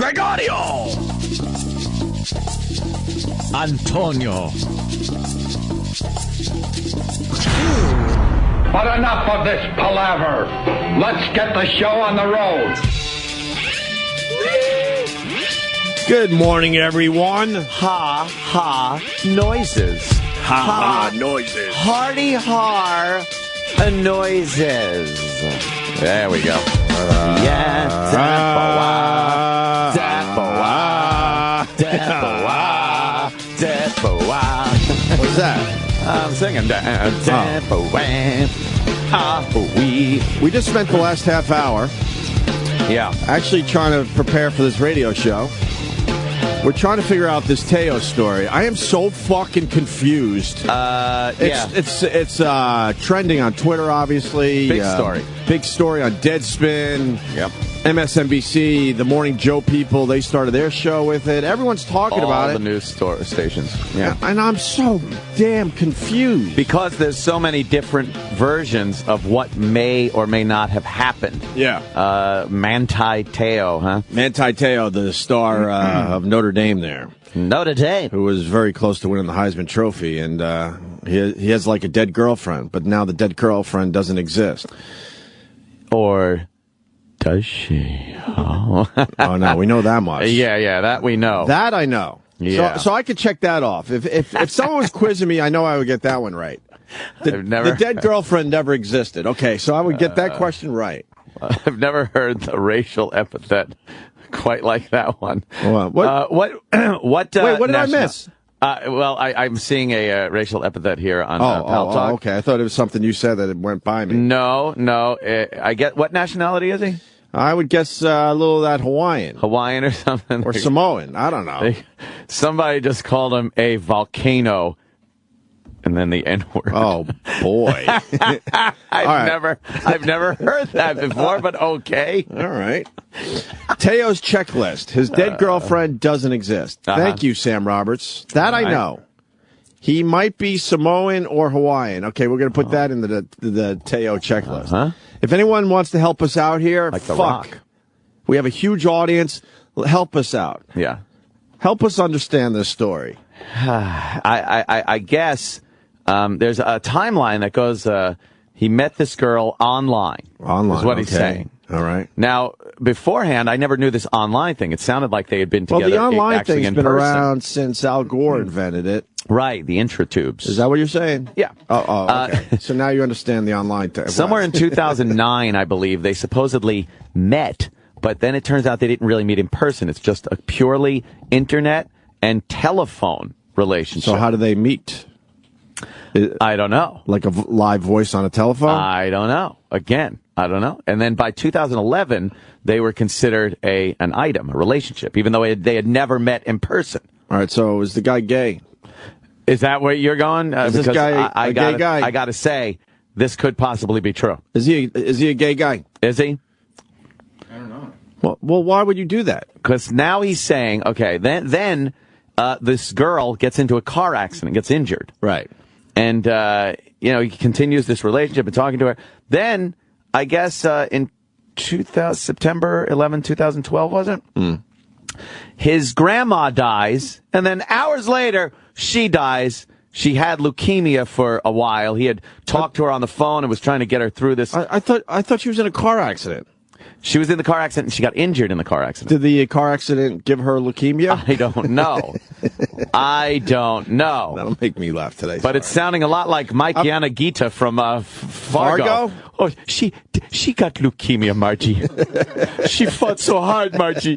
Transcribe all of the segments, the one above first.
Gregorio. Antonio. But enough of this palaver. Let's get the show on the road. Good morning, everyone. Ha, ha, noises. Ha, noises. Hardy har noises. There we go. Yeah. What is that? I'm singing. We just spent the last half hour actually trying to prepare for this radio show. We're trying to figure out this Teo story. I am so fucking confused. It's trending on Twitter, obviously. Big story. Big story on Deadspin. Yep. MSNBC, the Morning Joe people, they started their show with it. Everyone's talking about it. All the news stations. Yeah. And I'm so damn confused. Because there's so many different versions of what may or may not have happened. Yeah. Manti Teo, huh? Manti Teo, the star of Notre Dame there. Notre Dame. Who was very close to winning the Heisman Trophy. And he has like a dead girlfriend, but now the dead girlfriend doesn't exist. Or does she? Oh. Oh, no, we know that much. Yeah, that we know. That I know. Yeah. So I could check that off. If someone was quizzing me, I know I would get that one right. The dead girlfriend never existed. Okay, so I would get that question right. I've never heard the racial epithet quite like that one. What? Wait, what did I miss? I'm seeing a racial epithet here on Pal Talk. Okay. I thought it was something you said that it went by me. No. I get, what nationality is he? I would guess a little of that Hawaiian. Hawaiian or something? Or Samoan. I don't know. Somebody just called him a volcano. And then the N-word. Oh, boy. I've never heard that before, but okay. All right. Teo's checklist. His dead girlfriend doesn't exist. Thank you, Sam Roberts. That I know. He might be Samoan or Hawaiian. Okay, we're going to put that in the Teo checklist. If anyone wants to help us out here, like The Rock. We have a huge audience. Help us out. Yeah. Help us understand this story. I guess there's a timeline that goes, he met this girl online. Online, is what he's saying. All right. Now, beforehand, I never knew this online thing. It sounded like they had been together. Well, the online thing's been person. around since Al Gore invented it. Right, the intratubes. Is that what you're saying? Yeah. Oh, okay. So now you understand the online thing. Somewhere in 2009, I believe, they supposedly met, but then it turns out they didn't really meet in person. It's just a purely internet and telephone relationship. So how do they meet? I don't know. Like a live voice on a telephone? I don't know. Again, I don't know. And then by 2011, they were considered an item, a relationship, even though they had never met in person. All right, so is the guy gay? Is that where you're going? Is this guy a gay guy? I got to say, this could possibly be true. Is he a gay guy? Is he? I don't know. Well, why would you do that? Because now he's saying, okay, then this girl gets into a car accident, gets injured. Right. And, he continues this relationship and talking to her. Then, I guess, in September 11, 2012, was it? His grandma dies, and then hours later, she dies. She had leukemia for a while. He had talked to her on the phone and was trying to get her through this. I thought she was in a car accident. She was in the car accident, and she got injured in the car accident. Did the car accident give her leukemia? I don't know. I don't know. That'll make me laugh today. But it's sounding a lot like Mike Yanagita from Fargo. Oh, she got leukemia, Margie. She fought so hard, Margie.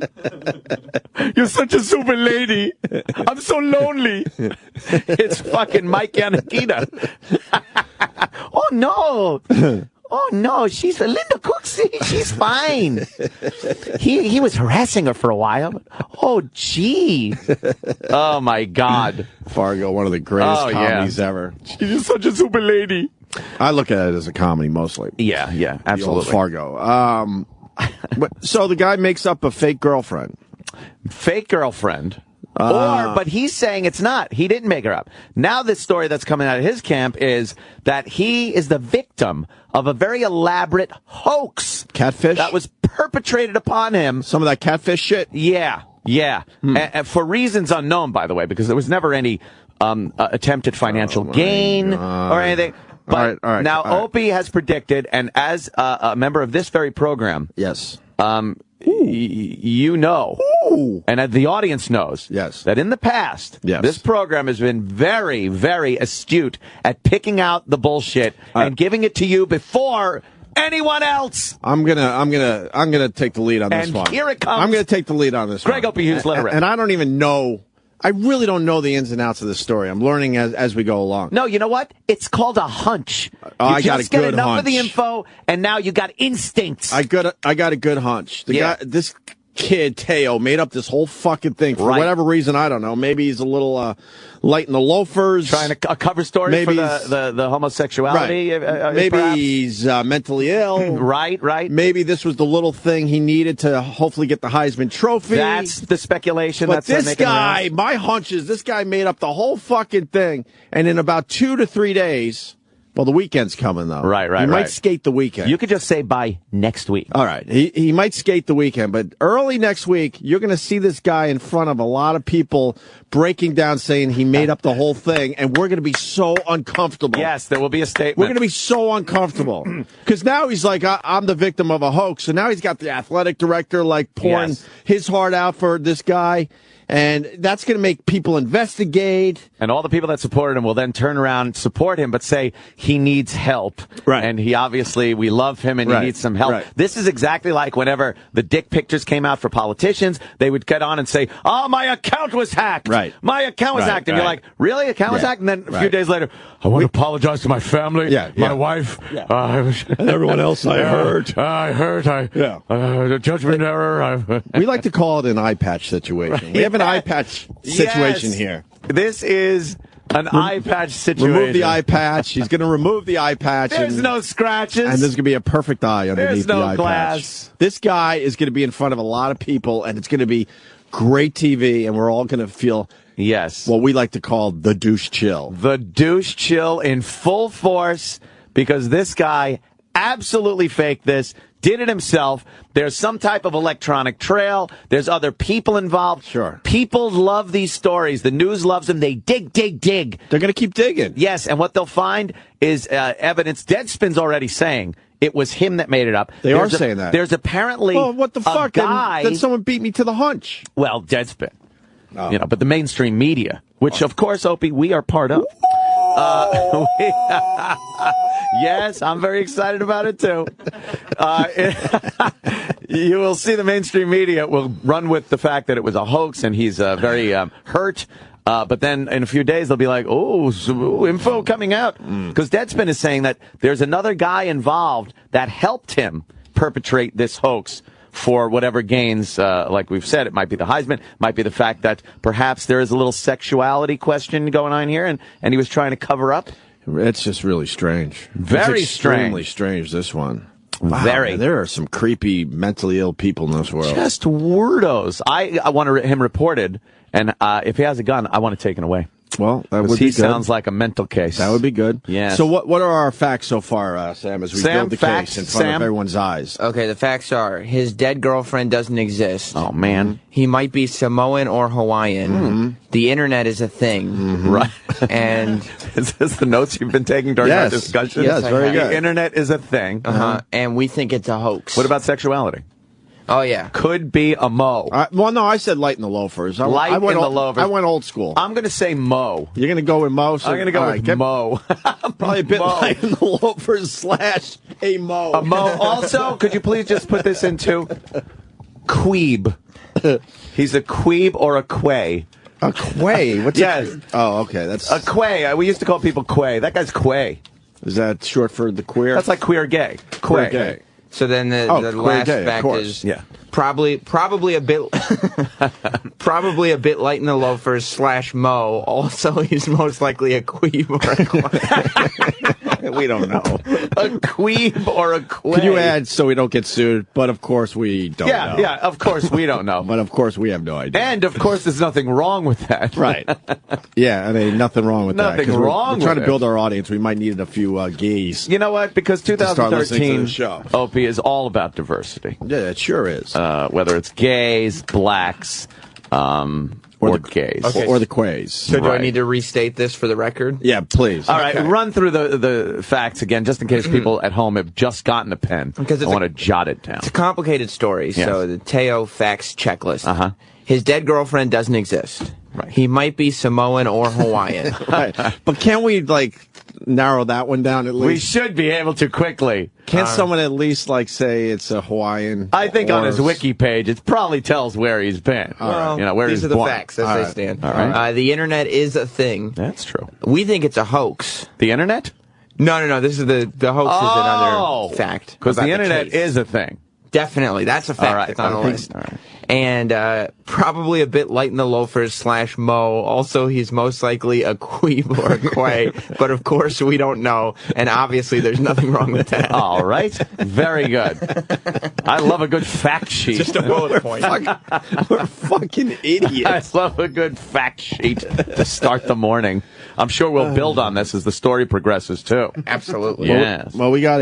You're such a super lady. I'm so lonely. It's fucking Mike Yanagita. Oh, no. Oh, no, she's Linda Cooksey. She's fine. He was harassing her for a while. Oh, gee. Oh, my God. Fargo, one of the greatest comedies ever. She's such a super lady. I look at it as a comedy mostly. Yeah, absolutely. The old Fargo. So the guy makes up a fake girlfriend. Fake girlfriend. But he's saying it's not. He didn't make her up. Now this story that's coming out of his camp is that he is the victim of a very elaborate hoax. Catfish? That was perpetrated upon him. Some of that catfish shit? Yeah. And for reasons unknown, by the way, because there was never any attempted financial gain or anything. But all right, now Opie has predicted, and as a member of this very program, yes, you know, and the audience knows, yes, that in the past, this program has been very, very astute at picking out the bullshit and giving it to you before anyone else. I'm gonna take the lead on this one. Here it comes. I'm gonna take the lead on this Greg one. Opie Hughes, let it rip. And I don't even know. I really don't know the ins and outs of this story. I'm learning as we go along. No, you know what? It's called a hunch. I got a good get enough hunch. of the info, and now you got instincts. I got a good hunch. This kid Teo made up this whole fucking thing for whatever reason. I don't know. Maybe he's a little light in the loafers, trying a cover story maybe for the homosexuality. Right. Maybe perhaps. He's mentally ill. Right. Maybe this was the little thing he needed to hopefully get the Heisman Trophy. That's the speculation. But that's this guy, my hunch is this guy made up the whole fucking thing, and in about 2 to 3 days. Well, the weekend's coming, though. Right. He might skate the weekend. You could just say by next week. All right. He might skate the weekend, but early next week, you're going to see this guy in front of a lot of people breaking down saying he made up the whole thing, and we're going to be so uncomfortable. Yes, there will be a statement. We're going to be so uncomfortable. Because now he's like, I'm the victim of a hoax. And now he's got the athletic director, like, pouring his heart out for this guy. And that's going to make people investigate. And all the people that supported him will then turn around, support him, but say he needs help. Right. And we love him and he needs some help. Right. This is exactly like whenever the dick pictures came out for politicians, they would get on and say, oh, my account was hacked. Right. My account was hacked. And you're like, really? Account was hacked? And then a few days later, I want to apologize to my family, my wife, and everyone else I heard. The judgment error. We like to call it an eye patch situation. We have an eye patch situation here. This is an eye patch situation. Remove the eye patch. He's going to remove the eye patch. There's no scratches. And there's going to be a perfect eye underneath the eye glass. patch. This guy is going to be in front of a lot of people, and it's going to be great TV, and we're all going to feel what we like to call the douche chill. The douche chill in full force, because this guy absolutely faked this. Did it himself. There's some type of electronic trail. There's other people involved. Sure. People love these stories. The news loves them. They dig. They're going to keep digging. Yes, and what they'll find is evidence. Deadspin's already saying it was him that made it up. They are saying that. There's apparently what the fuck? Guy. Then someone beat me to the hunch. Well, Deadspin. But the mainstream media, which, of course, Opie, we are part of. Yes, I'm very excited about it, too. You will see the mainstream media will run with the fact that it was a hoax and he's very hurt. But then in a few days, they'll be like, info coming out. Because Deadspin is saying that there's another guy involved that helped him perpetrate this hoax for whatever gains, like we've said. It might be the Heisman, might be the fact that perhaps there is a little sexuality question going on here, and he was trying to cover up. It's just really strange. Very extremely strange, this one. Wow, Very. Man, there are some creepy, mentally ill people in this world. Just weirdos. I want him reported, and if he has a gun, I want it taken away. Well, that would be good. He sounds like a mental case. That would be good. Yeah. So what are our facts so far, Sam, as we build the case in front of everyone's eyes? Okay, the facts are his dead girlfriend doesn't exist. Oh, man. He might be Samoan or Hawaiian. Mm-hmm. The internet is a thing. Mm-hmm. Right. And is this the notes you've been taking during our discussion? Yes, very good. The internet is a thing. And we think it's a hoax. What about sexuality? Oh, yeah. Could be a Mo. Well, no, I said light in the loafers. Light in the loafers. I went old school. I'm going to say Mo. You're going to go with Mo? So, I'm going to go with Mo. Probably a bit light in the loafers / a Mo. A Mo. Also, could you please just put this into queeb? He's a queeb or a quay. A quay? What's Oh, okay. That's a quay. We used to call people quay. That guy's quay. Is that short for the queer? That's like queer gay. Queer gay. So then the last fact is probably a bit probably a bit light in the loafers / Mo. Also, he's most likely a queeb or a quay. We don't know. A queeb or a quay? Can you add so we don't get sued? But of course we don't know. Yeah, of course we don't know. But of course we have no idea. And of course there's nothing wrong with that. Right. Yeah, I mean, nothing wrong with that. Nothing wrong we're trying with to build our audience. We might need a few gays. You know what? Because 2013 show. Opie is all about diversity. Yeah, it sure is. Whether it's gays, blacks, or gays. Okay. Or the quays. So do I need to restate this for the record? Yeah, please. All right, run through the facts again, just in case people at home have just gotten a pen. Because I want to jot it down. It's a complicated story. Yes. So the Teo facts checklist. His dead girlfriend doesn't exist. Right. He might be Samoan or Hawaiian. Right. But can't we, narrow that one down at least? We should be able to quickly. Can't someone at least, say it's a Hawaiian? I think on his wiki page, it probably tells where he's been. Well, where these he's are the born. facts as they stand. All right. The internet is a thing. That's true. We think it's a hoax. The internet? No. This is the hoax is another fact. Because the internet is a thing. Definitely. That's a fact. All right. That's on the list. All right. And probably a bit light in the loafers / Mo. Also, he's most likely a queeb or a quay. But of course, we don't know. And obviously, there's nothing wrong with that. All right. Very good. I love a good fact sheet. Just a bullet point. We're fucking idiots. I love a good fact sheet to start the morning. I'm sure we'll build on this as the story progresses, too. Absolutely. Yes. Well, we got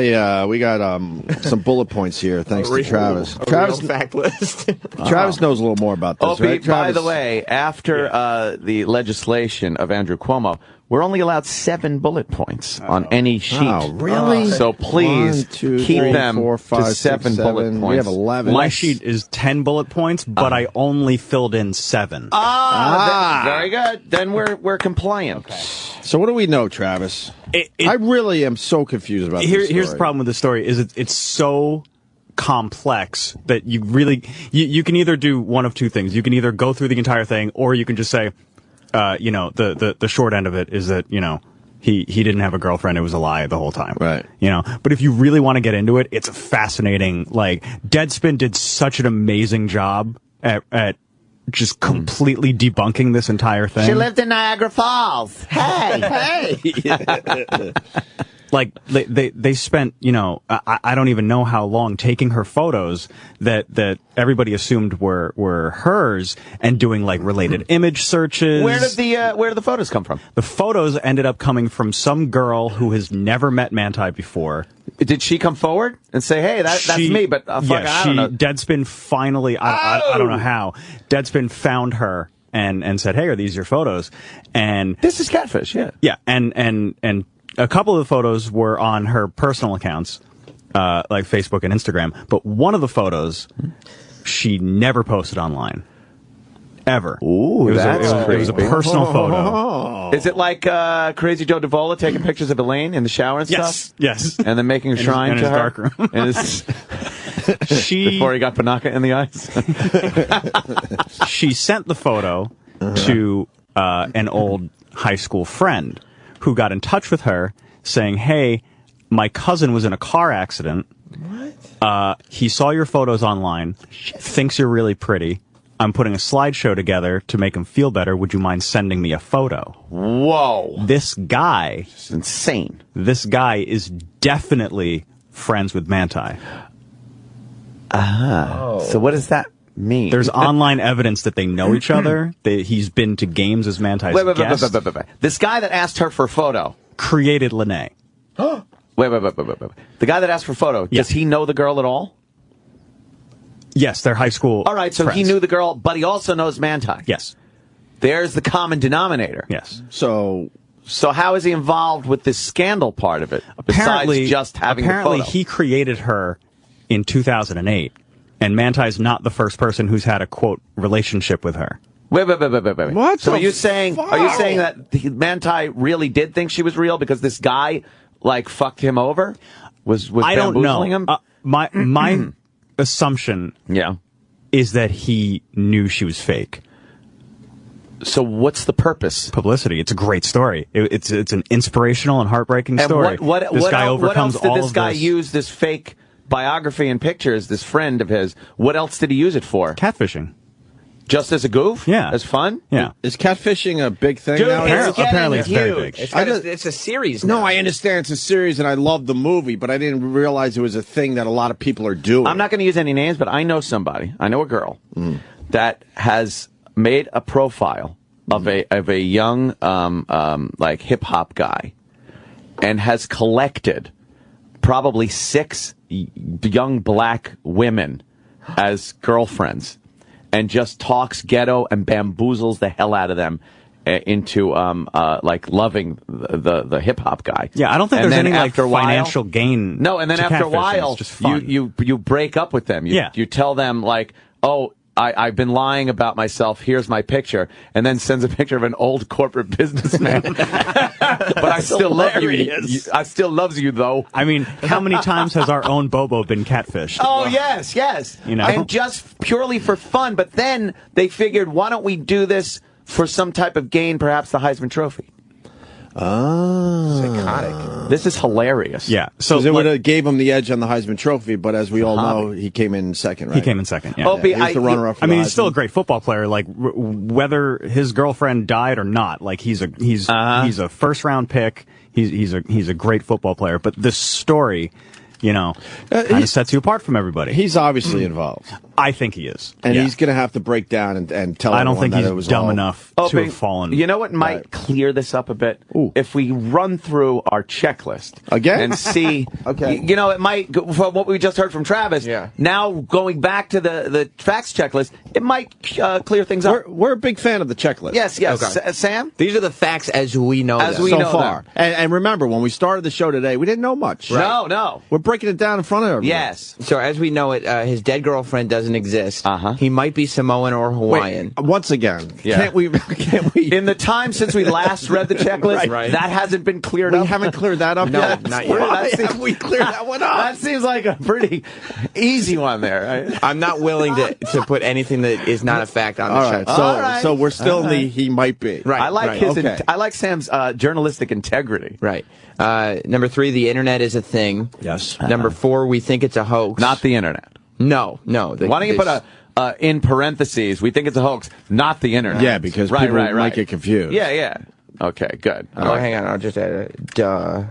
some bullet points here, thanks to Travis. Travis fact list. Travis knows a little more about this, Opie, right, Travis? by the way, after the legislation of Andrew Cuomo, we're only allowed 7 bullet points on any sheet. Oh, really? So please 1, 2, keep 3, them 4, 5, to 7 6, bullet 7. points. We have 11. My sheet is 10 bullet points, but I only filled in 7. Very good. Then we're compliant. Okay. So what do we know, Travis? I really am so confused about this story. Here's the problem with the story: is it's so complex that you really you can either do one of two things. You can either go through the entire thing, or you can just say, the short end of it is that he didn't have a girlfriend. It was a lie the whole time. Right. But if you really want to get into it, it's a fascinating. Deadspin did such an amazing job at just completely debunking this entire thing. She lived in Niagara Falls. Hey, hey. They spent, I don't even know how long taking her photos that everybody assumed were hers and doing related image searches. Where did the photos come from? The photos ended up coming from some girl who has never met Manti before. Did she come forward and say, "Hey, that's me"? But I don't know. Deadspin finally, I don't know how. Deadspin found her and said, "Hey, are these your photos?" And this is catfish, yeah. Yeah, and a couple of the photos were on her personal accounts, like Facebook and Instagram. But one of the photos, she never posted online. Ever. Ooh, that's crazy. It was a personal photo. Is it like Crazy Joe Davola taking pictures of Elaine in the shower and stuff? Yes. And then making a shrine to her? Dark room. Before he got Panaka in the eyes? She sent the photo to an old high school friend who got in touch with her saying, "Hey, my cousin was in a car accident. What? He saw your photos online, thinks you're really pretty. I'm putting a slideshow together to make him feel better. Would you mind sending me a photo?" Whoa. This guy... It's insane. This guy is definitely friends with Manti. So what does that mean? There's online evidence that they know each other. He's been to games as Manti's guest. Wait. This guy that asked her for a photo created Lene. Wait. The guy that asked for a photo, Yeah. does he know the girl at all? Yes, they're high school. All right, so friends. he knew the girl, but he also knows Manti. Yes. There's the common denominator. Yes. So how is he involved with this scandal part of it? Besides just having the photo? He created her in 2008, and Manti's not the first person who's had a quote relationship with her. Wait. What? So the are you saying fuck? that Manti really did think she was real because this guy fucked him over? Was I don't know. bamboozling him? My assumption is that he knew she was fake. So what's the purpose? Publicity. It's a great story. It's an inspirational and heartbreaking story. And what else did this guy use this fake biography and pictures, this friend of his? What else did he use it for? Catfishing. Just as a goof? Yeah. As fun? Yeah. Is catfishing a big thing Dude, now? Apparently it's very big. It's a series now. No, I understand it's a series, and I love the movie, but I didn't realize it was a thing that a lot of people are doing. I'm not going to use any names, but I know somebody. I know a girl that has made a profile of a young like hip hop guy, and has collected probably 6 young black women as girlfriends, and just talks ghetto and bamboozles the hell out of them into like loving the hip hop guy. Yeah, I don't think and there's then any like after a while- financial gain. No, and then to after a catfishing. while, It's just fun. you break up with them. You tell them like, oh, I've been lying about myself. Here's my picture, and then sends a picture of an old corporate businessman. But I still love you. I still loves you though. I mean, how many times has our own Bobo been catfished? Oh yes, yes. You know? And just purely for fun. But then they figured, why don't we do this for some type of gain, perhaps the Heisman Trophy? Psychotic. This is hilarious. Yeah. So it would have gave him the edge on the Heisman Trophy, but as we all know, he came in second, right? he came in second. Yeah. Opie, He was the runner-up for I mean, the he's still a Heisman. great football player. Like whether his girlfriend died or not, like he's a first round pick. He's a great football player. But this story, you know, kind of sets you apart from everybody. He's obviously involved, I think he is, and Yeah. he's going to have to break down and tell I don't everyone think that he's it was dumb all- enough to Opie, have fallen. You know what might Right. clear this up a bit? Ooh. If we run through our checklist Again? and see, Okay. you know, it might, from what we just heard from Travis, Yeah. now going back to the facts checklist, it might clear things up. We're a big fan of the checklist. Yes, yes. Okay. Sam? These are the facts as we know As them. we so know far. them. And remember, when we started the show today, we didn't know much. No. We're breaking it down in front of everyone. Yes. So as we know it, his dead girlfriend doesn't exist. Uh-huh. He might be Samoan or Hawaiian. Wait, once again, Yeah. can't we? In the time since we last read the checklist, Right. that hasn't been cleared We up. haven't cleared that up No, yet. not yet. Why That seems- have we cleared that one up? That seems like a pretty easy one there. Right? I'm not willing to put anything that is not a fact on the All right, show. so All right. so we're still in the he might be. Right. I like his. Okay. I like Sam's journalistic integrity. Right. Number 3, the internet is a thing. Yes. Number 4, we think it's a hoax. Not the internet. No. Why don't you put a in parentheses? We think it's a hoax, not the internet. Yeah, because people might get confused. Yeah. Okay, good. I Oh, like hang on. I'll just add a duh.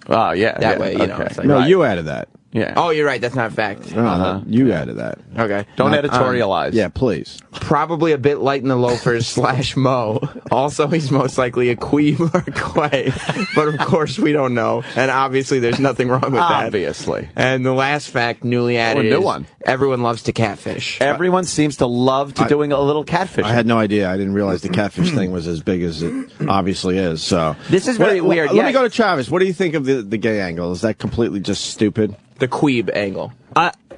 Oh, yeah. That yeah, way, you know, okay. it's like- No, Right. you added that. Yeah. Oh, you're right. That's not a fact. No, you added that. Okay. Don't not- editorialize. Yeah, please. Probably a bit light in the loafers / Mo. Also, he's most likely a queeb or a quay. But of course, we don't know. And obviously, there's nothing wrong with that. Obviously. And the last fact, newly added, new is one. everyone loves to catfish. Everyone seems to love doing a little catfishing. I had no idea. I didn't realize the catfish thing was as big as it obviously is. So This is very weird. Let Yeah. me go to Travis. What do you think of the gay angle? Is that completely just stupid, The queeb angle.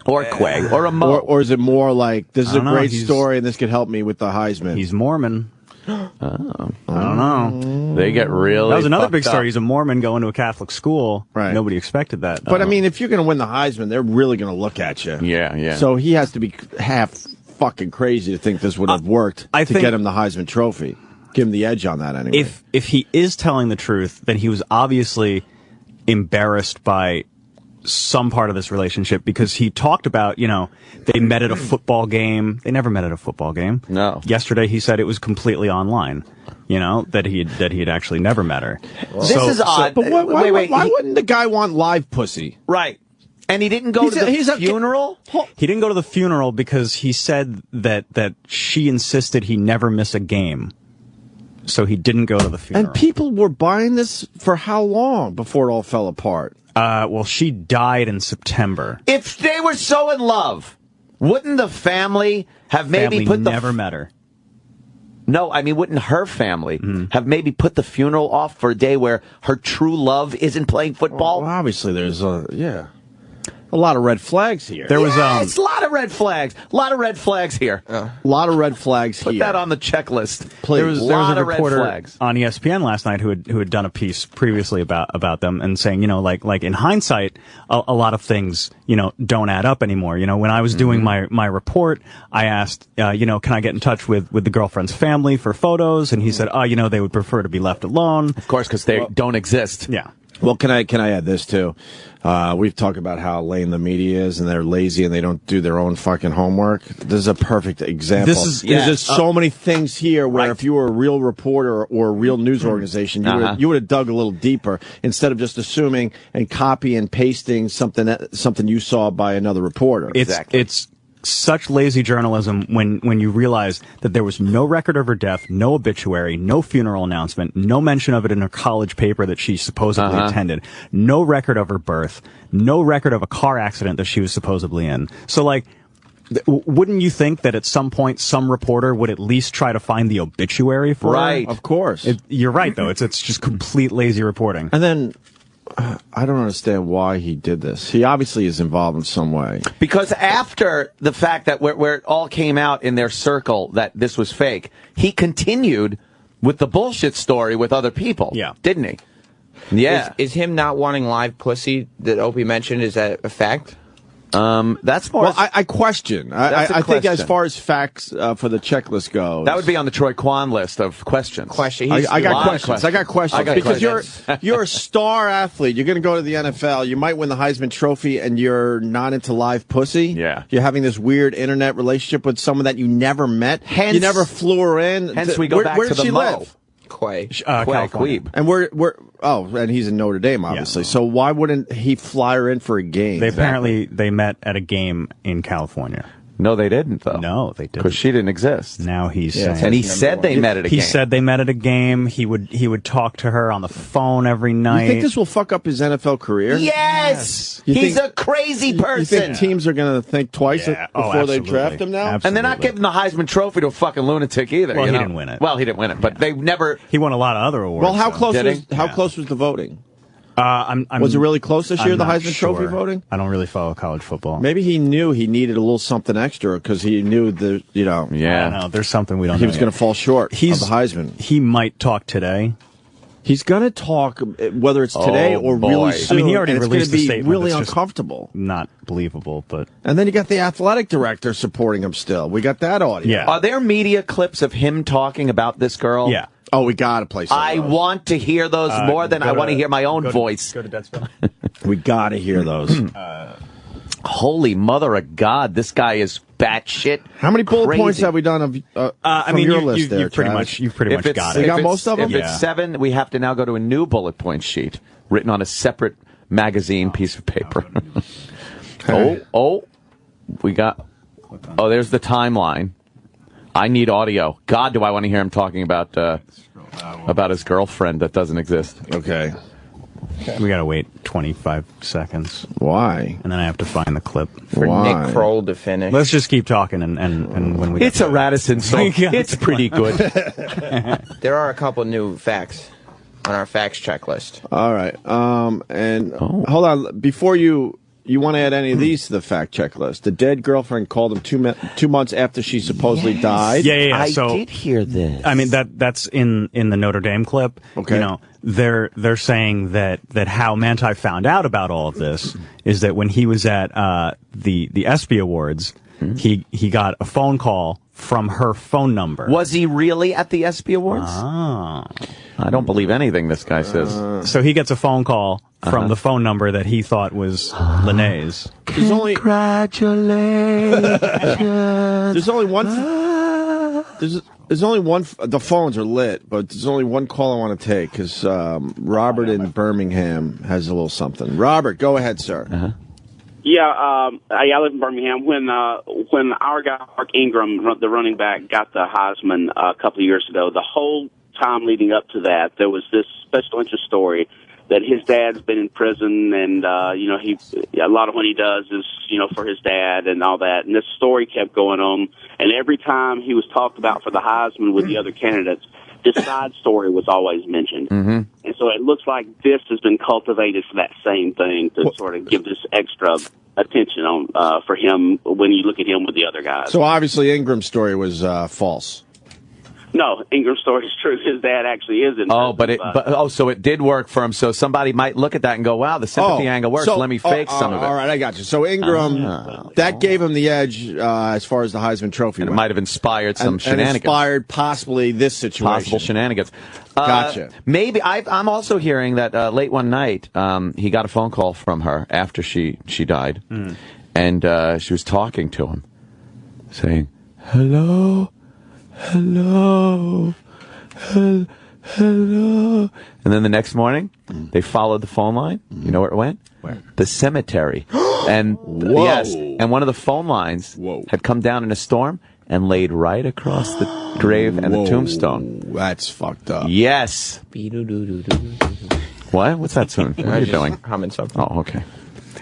or Quag, or a Mo. or is it more like this is I a don't know. great He's- story and this could help me with the Heisman? He's Mormon. I don't know. They get really. That was another fucked big story. up. He's a Mormon going to a Catholic school. Right. Nobody expected that. But I mean, if you're going to win the Heisman, they're really going to look at you. Yeah. So he has to be half fucking crazy to think this would have worked I to think- get him the Heisman Trophy. Give him the edge on that anyway. if he is telling the truth, then he was obviously embarrassed by some part of this relationship, because he talked about, you know, they met at a football game. They never met at a football game. No. Yesterday he said it was completely online. You know, that he had actually never met her. This is odd. but why wait. why wouldn't the guy want live pussy? Right. And he didn't go He's to a- the he's a- funeral? He didn't go to the funeral because he said that she insisted he never miss a game. So he didn't go to the funeral. And people were buying this for how long before it all fell apart? Well, she died in September. If they were so in love, wouldn't the family have maybe Family put the never met her. No, I mean, wouldn't her family have maybe put the funeral off for a day where her true love isn't playing football? Well, obviously, there's a lot of red flags here. There was Yes, a lot of red flags. A lot of red flags here. a lot of red flags Put here. that on the checklist. Please. There was Lot a of red reporter flags. on ESPN last night who had done a piece previously about them and saying, you know, like in hindsight, a lot of things, you know, don't add up anymore. You know, when I was doing my report, I asked, you know, can I get in touch with the girlfriend's family for photos? And he said, oh, you know, they would prefer to be left alone. Of course, because they don't exist. Yeah. Well, can I add this too? We've talked about how lame the media is, and they're lazy and they don't do their own fucking homework. This is a perfect example. There's just so many things here where if you were a real reporter or a real news organization, you would have dug a little deeper instead of just assuming and copy and pasting something you saw by another reporter. It's such lazy journalism when you realize that there was no record of her death, no obituary, no funeral announcement, no mention of it in her college paper that she supposedly attended, no record of her birth, no record of a car accident that she was supposedly in. So, like, wouldn't you think that at some point some reporter would at least try to find the obituary for her? Right, of course. You're right, though. It's just complete lazy reporting. And then I don't understand why he did this. He obviously is involved in some way. Because after the fact that where it all came out in their circle that this was fake, he continued with the bullshit story with other people. Yeah. Didn't he? Yeah. Is him not wanting live pussy that Opie mentioned, is that a fact? That's more. Well, I question. I think as far as facts for the checklist goes, that would be on the Troy Kwan list of questions. I got questions. I got questions because you're a star athlete. You're going to go to the NFL. You might win the Heisman Trophy, and you're not into live pussy. Yeah, you're having this weird internet relationship with someone that you never met. Hence, you never flew her in. Hence, we go back where to did the she live? Queeb. And and he's in Notre Dame, obviously. Yeah. So why wouldn't he fly her in for a game? Apparently they met at a game in California. No, they didn't, though. No, they didn't. Because she didn't exist. Now he's saying. And he said they met at a game. He said they met at a game. He would talk to her on the phone every night. You think this will fuck up his NFL career? Yes! He's a crazy person. You think teams are going to think twice before they draft him now? Absolutely. And they're not giving the Heisman Trophy to a fucking lunatic either. Well, he didn't win it. Well, he didn't win it, but they never... He won a lot of other awards. Well, how close was the voting? Was it really close this year, the Heisman Trophy voting? I don't really follow college football. Maybe he knew he needed a little something extra because he knew that, Yeah. I don't know. There's something we don't know. He was going to fall short of the Heisman. He might talk today. He's going to talk, whether it's today or really soon. I mean, he already released a statement. It's going to be really uncomfortable. Not believable, but... And then you got the athletic director supporting him still. We got that audio. Yeah. Are there media clips of him talking about this girl? Yeah. Oh, we got to play some I of those. want to hear those more than I want to hear my own voice. Go to Deadspin. We got to hear those. Holy mother of God, this guy is batshit. How many bullet crazy. points have we done of your list there, you've pretty much got it. You got most of them? If it's 7, we have to now go to a new bullet point sheet written on a separate magazine piece of paper. We got... Oh, there's the timeline. I need audio. God, do I want to hear him talking about his girlfriend that doesn't exist. Okay. We gotta wait 25 seconds. Why? And then I have to find the clip. For Nick Kroll to finish. Let's just keep talking, and when we... It's a Radisson song. It's pretty good. There are a couple new facts on our facts checklist. All right. Hold on. Before you want to add any of these to the fact checklist? The dead girlfriend called him 2 months after she supposedly died. Yeah. I did hear this. I mean that's in the Notre Dame clip. Okay. You know, they're saying that how Manti found out about all of this is that when he was at the ESPY Awards, he got a phone call from her phone number. Was he really at the ESPY Awards? Ah. I don't believe anything this guy says. So he gets a phone call from the phone number that he thought was Lene's. There's only one. There's only one. The phones are lit, but there's only one call I want to take because Robert in Birmingham has a little something. Robert, go ahead, sir. Yeah, I live in Birmingham. When our guy Mark Ingram, the running back, got the Heisman a couple of years ago, the whole time leading up to that, there was this special interest story that his dad's been in prison, and a lot of what he does is for his dad and all that. And this story kept going on, and every time he was talked about for the Heisman with the other candidates, this side story was always mentioned. Mm-hmm. And so it looks like this has been cultivated for that same thing to sort of give this extra attention on for him when you look at him with the other guys. So obviously Ingram's story was false. No, Ingram's story is true. His dad actually is in prison. So it did work for him. So somebody might look at that and go, wow, the sympathy angle works. Let me fake some of it. All right, I got you. So Ingram, that gave him the edge as far as the Heisman Trophy went. It might have inspired some shenanigans. And inspired possibly this situation. Possible shenanigans. Gotcha. Maybe. I'm also hearing that late one night, he got a phone call from her after she died. And she was talking to him, saying, hello. And then the next morning, they followed the phone line. You know where it went? Where? The cemetery. And yes, and one of the phone lines had come down in a storm and laid right across the grave and the tombstone. That's fucked up. Yes. What? What's that tune? What are you doing? Humming something. Oh, okay.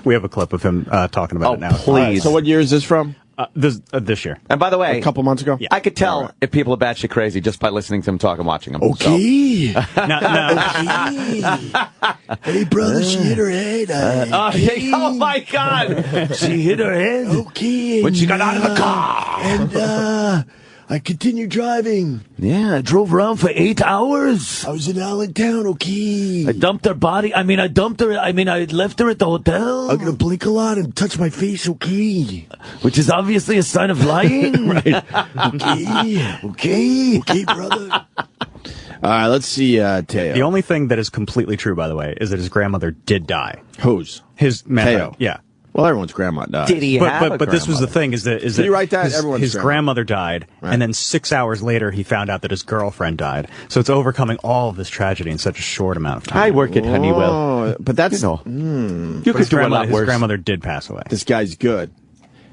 We have a clip of him talking about it now. Please. So what year is this from? This year. And by the way, a couple months ago? I could tell if people are batshit crazy just by listening to him talk and watching him. Okay. So. Hey, brother, she hit her head. Oh, my God. She hit her head. Okay. When she got out of the car. And, I continued driving. Yeah, I drove around for 8 hours. I was in Allentown, okay. I dumped her body. I left her at the hotel. I'm gonna blink a lot and touch my face, okay. Which is obviously a sign of lying. Right. Okay, brother. All right, let's see, Teo. The only thing that is completely true, by the way, is that his grandmother did die. Whose? His Teo. Yeah. Well, everyone's grandma died. Did he have But this was the thing, is that Did you write that? his grandmother died, and then 6 hours later he found out that his girlfriend died. So it's overcoming all of this tragedy in such a short amount of time. I work at Honeywell. Oh, but that's... You could His do a lot his worse. grandmother did pass away. This guy's good.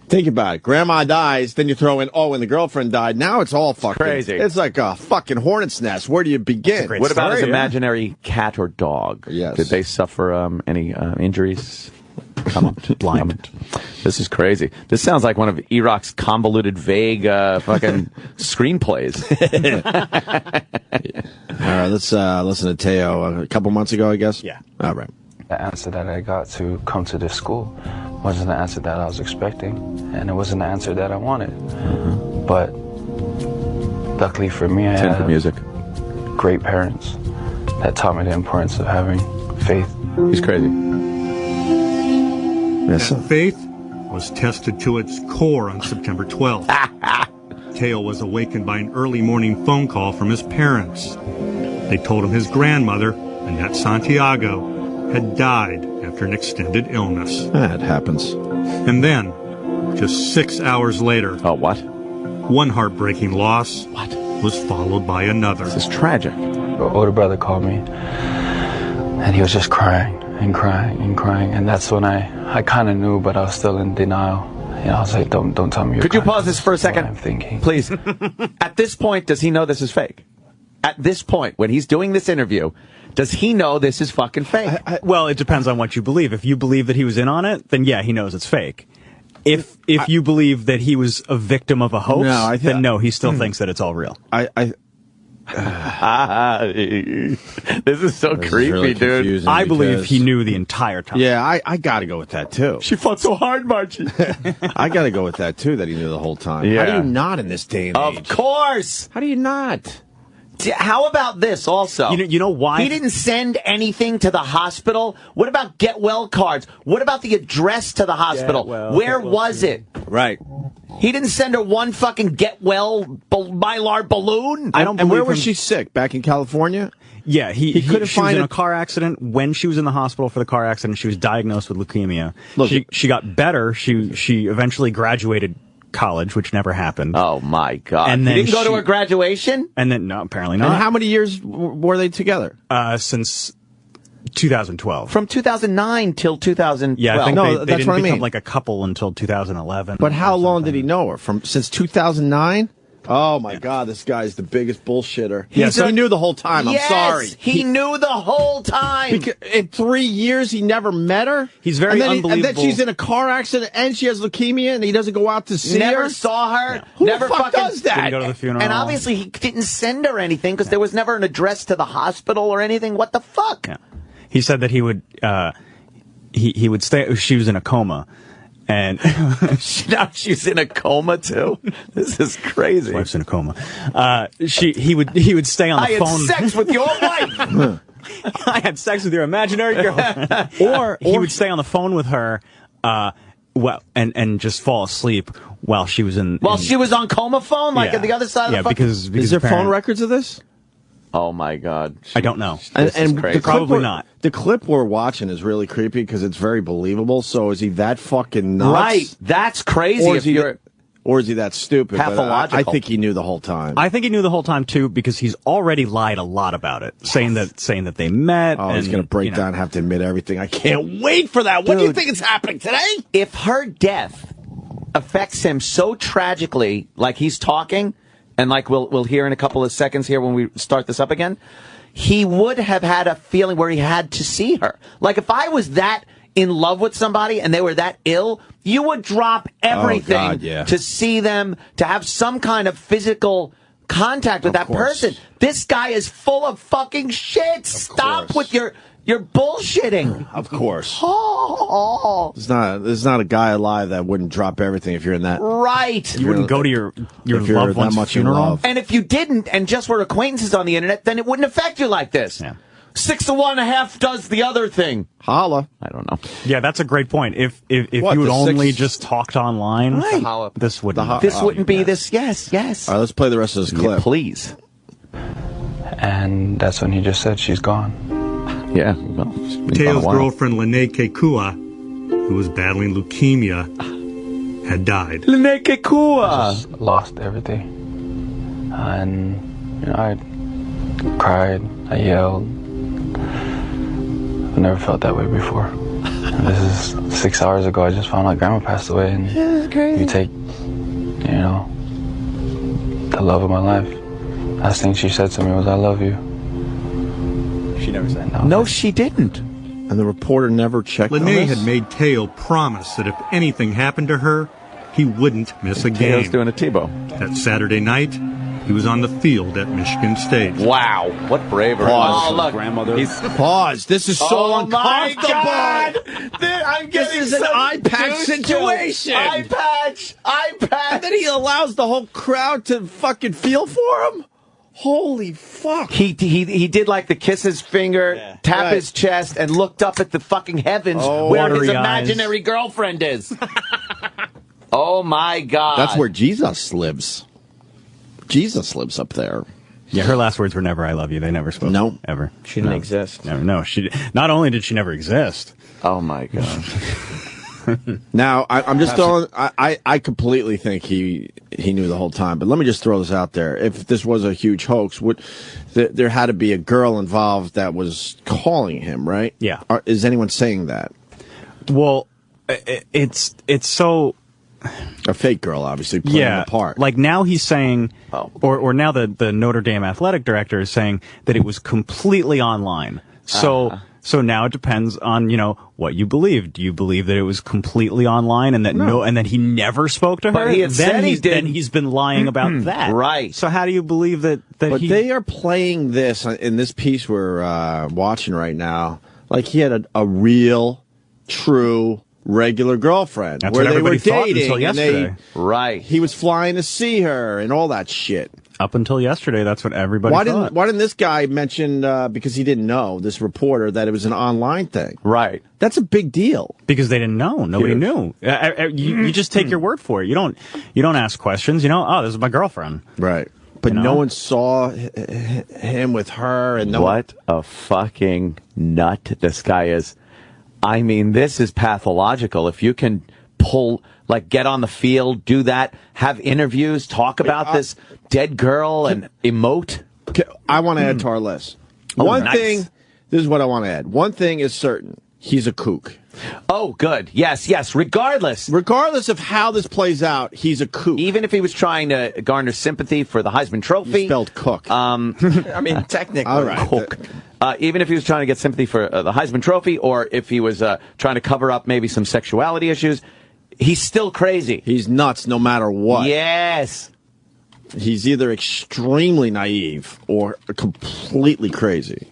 Think about it. Grandma dies, then you throw in, and the girlfriend died. Now it's all fucking... crazy. It's like a fucking hornet's nest. Where do you begin? great What about his story, yeah. imaginary cat or dog? Yes. Did they suffer any injuries? Blind. This is crazy. This sounds like one of Iraq's convoluted, vague, fucking screenplays. All right, let's listen to Teo a couple months ago, I guess. Yeah. All right. The answer that I got to come to this school wasn't the answer that I was expecting, and it wasn't the answer that I wanted. But luckily for me, I had music. Great parents that taught me the importance of having faith. He's crazy. Yes, that faith was tested to its core on September 12th. Teo was awakened by an early morning phone call from his parents. They told him his grandmother, Annette Santiago, had died after an extended illness. That happens. And then, just 6 hours later, what? One heartbreaking loss was followed by another. This is tragic. My older brother called me, and he was just crying and crying and crying, and that's when I kind of knew, but I was still in denial. You know, I was like, don't tell me you're Could you crying. pause this for a second? That's what I'm thinking. Please. At this point, does he know this is fake? At this point, when he's doing this interview, does he know this is fucking fake? Well, it depends on what you believe. If you believe that he was in on it, then yeah, he knows it's fake. If you believe that he was a victim of a hoax, then no, he still thinks that it's all real. This is so creepy, really dude. I believe he knew the entire time. Yeah, I got to go with that, too. She fought so hard, Margie. I got to go with that, too, that he knew the whole time. Yeah. How do you not in this day and age? Of course. How do you not? How about this also? You know why? He didn't send anything to the hospital. What about get well cards? What about the address to the hospital? Where was it? Right. He didn't send her one fucking get well Mylar balloon. And where was she sick? Back in California? Yeah, he couldn't she was find in a car accident. When she was in the hospital for the car accident, she was diagnosed with leukemia. Look, she got better. She eventually graduated college, which never happened. Oh my God! And then he didn't go to her graduation. And then no, apparently not. And how many years were they together? Since 2012. From 2009 till 2012. Yeah, I think they that's didn't what I become mean. like a couple until 2011. But how long did he know her? Since 2009? Oh my God, this guy's the biggest bullshitter. Yeah, so he knew the whole time. Yes, I'm sorry. He knew the whole time. In 3 years, he never met her. He's very unbelievable. And then unbelievable. she's in a car accident and she has leukemia, and he doesn't go out to see Never her. saw her. Yeah. Who Never the fuck fucking does that? Didn't go to the funeral. And obviously, he didn't send her anything because there was never an address to the hospital or anything. What the fuck? Yeah. He said that he would he would stay. She was in a coma, And now she's in a coma too. This is crazy. His wife's in a coma. He would stay on the phone. I had sex with your wife. I had sex with your imaginary girl. or he would stay on the phone with her, and just fall asleep while she was she was on coma phone, like at the other side of the phone. Because is there phone records of this? Oh my God! I don't know. And probably not. The clip we're watching is really creepy because it's very believable. So is he that fucking nuts? Right, that's crazy. Or is he that stupid? Pathological. I think he knew the whole time. I think he knew the whole time too, because he's already lied a lot about it, saying that they met. Oh, he's going to break down, have to admit everything. I can't wait for that. What do you think is happening today? If her death affects him so tragically, like he's talking, and like we'll hear in a couple of seconds here when we start this up again, he would have had a feeling where he had to see her. Like if I was that in love with somebody and they were that ill, you would drop everything to see them, to have some kind of physical contact with that person. This guy is full of fucking shit. Stop with your bullshitting. Of course. Oh. There's not a guy alive that wouldn't drop everything if you're in that. Right. You wouldn't go to your loved one's funeral. And if you didn't and just were acquaintances on the internet, then it wouldn't affect you like this. Yeah. 6 to 1 1/2 does the other thing. Holla. I don't know. Yeah, that's a great point. If you had only just talked online, this wouldn't be this. Yes. All right, let's play the rest of this clip. Yeah, please. And that's when he just said she's gone. Yeah. Well, Teo's girlfriend, Lene Kekua, who was battling leukemia, had died. Lene Kekua! I just lost everything. And, I cried, I yelled. I've never felt that way before. This is 6 hours ago. I just found out Grandma passed away. And you take, the love of my life. Last thing she said to me was, I love you. She never said no. No, she didn't. And the reporter never checked on Lene this? had made Teo promise that if anything happened to her, he wouldn't miss a game. Teo's doing a Tebow. That Saturday night, he was on the field at Michigan State. Wow, what bravery. Pause. Oh, look. Grandmother. Pause. This is so uncomfortable. My God. I'm getting This is an eye patch situation. Eye patch. And then he allows the whole crowd to fucking feel for him? Holy fuck. He did like the kiss his finger, tap his chest, and looked up at the fucking heavens where his imaginary girlfriend is. Oh, my God. That's where Jesus lives. Jesus lives up there. Yeah, her last words were never "I love you." They never spoke. No, ever. She didn't exist. Never. No, she. Not only did she never exist. Oh my God. Now I'm just throwing. I completely think he knew the whole time. But let me just throw this out there: if this was a huge hoax, there had to be a girl involved that was calling him, right? Yeah. Is anyone saying that? Well, it's so. A fake girl, obviously, playing the part. Like now he's saying, or now the Notre Dame athletic director is saying that it was completely online. So now it depends on, what you believe. Do you believe that it was completely online and that and that he never spoke to her? But he had said he did. Then he's been lying about that. Right. So how do you believe that But they are playing this in this piece we're watching right now. Like he had a real, true, regular girlfriend. That's where what they were everybody thought dating. until yesterday. Right. He was flying to see her and all that shit. Up until yesterday, that's what everybody thought. Why didn't this guy mention, because he didn't know, this reporter, that it was an online thing? Right. That's a big deal. Because they didn't know. Nobody knew. You just take your word for it. You don't ask questions. This is my girlfriend. Right. But no one saw him with her. And what a fucking nut this guy is. I mean, this is pathological. If you can get on the field, do that, have interviews, talk about this dead girl and emote. I want to add to our list. This is what I want to add. One thing is certain. He's a kook. Oh, good. Yes. Regardless of how this plays out, he's a kook. Even if he was trying to garner sympathy for the Heisman Trophy. You spelled cook. I mean, technically. All right. Cook. Even if he was trying to get sympathy for the Heisman Trophy, or if he was trying to cover up maybe some sexuality issues, he's still crazy. He's nuts no matter what. Yes. He's either extremely naive or completely crazy.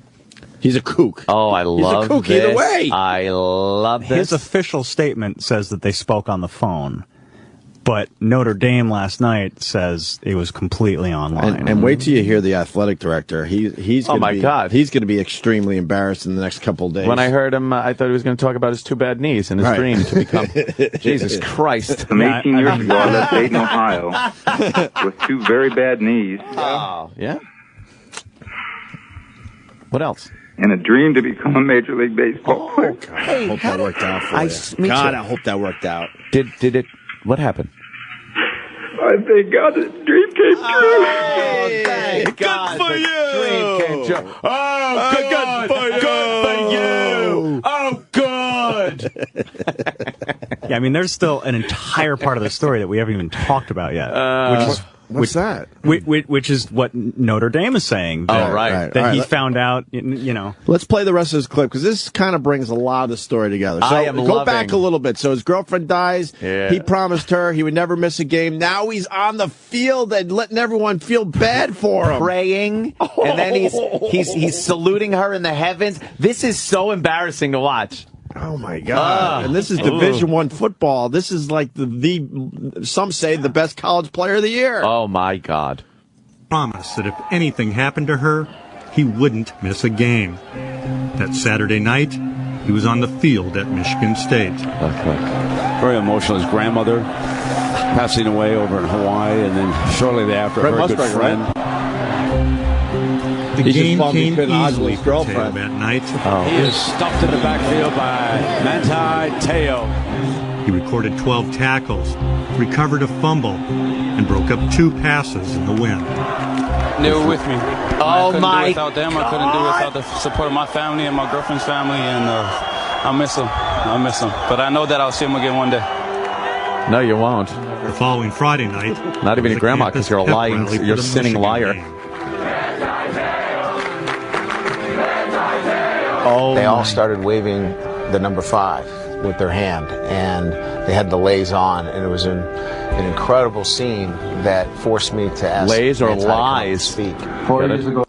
He's a kook. Oh, I love He's a kook this. either way. I love this. His official statement says that they spoke on the phone. But Notre Dame last night says it was completely online. And wait till you hear the athletic director. He's Oh, gonna my be, God. He's going to be extremely embarrassed in the next couple of days. When I heard him, I thought he was going to talk about his two bad knees in his dream to become. Jesus Christ. Some 18 years ago, I left Dayton, Ohio, with two very bad knees. Oh, yeah? What else? And a dream to become a Major League Baseball player. I hope that worked out for you. God, I hope that worked out. Did it? What happened? I thank God the dream came true. Oh, thank God. for you. Dream came true. Oh, good for you. Good for you. Oh, good. Yeah, I mean, there's still an entire part of the story that we haven't even talked about yet. What's that? Which is what Notre Dame is saying. Oh, right. That he found out, you know. Let's play the rest of this clip because this kind of brings a lot of the story together. So I am go back a little bit. So his girlfriend dies. Yeah. He promised her he would never miss a game. Now he's on the field and letting everyone feel bad for him. Praying, and then he's saluting her in the heavens. This is so embarrassing to watch. Oh my God! And this is Division I football. This is like the some say the best college player of the year. Oh my God! Promised that if anything happened to her, he wouldn't miss a game. That Saturday night, he was on the field at Michigan State. Very emotional. His grandmother passing away over in Hawaii, and then shortly thereafter, a very good friend. The He's game just came been easily Osley's for girlfriend. Teo that night. He is stuffed in the backfield by Manti Te'o. He recorded 12 tackles, recovered a fumble, and broke up 2 passes in the win. They were with me. Oh, I couldn't do without them. I couldn't do without the support of my family and my girlfriend's family, and I miss them. I miss them. But I know that I'll see them again one day. No, you won't. The following Friday night, Not even your grandma, because you're a lying, you're a sinning liar. They all started waving the number 5 with their hand, and they had the lays on, and it was an incredible scene that forced me to ask. Lays or Manti to come up and lies? Speak. 4 years ago.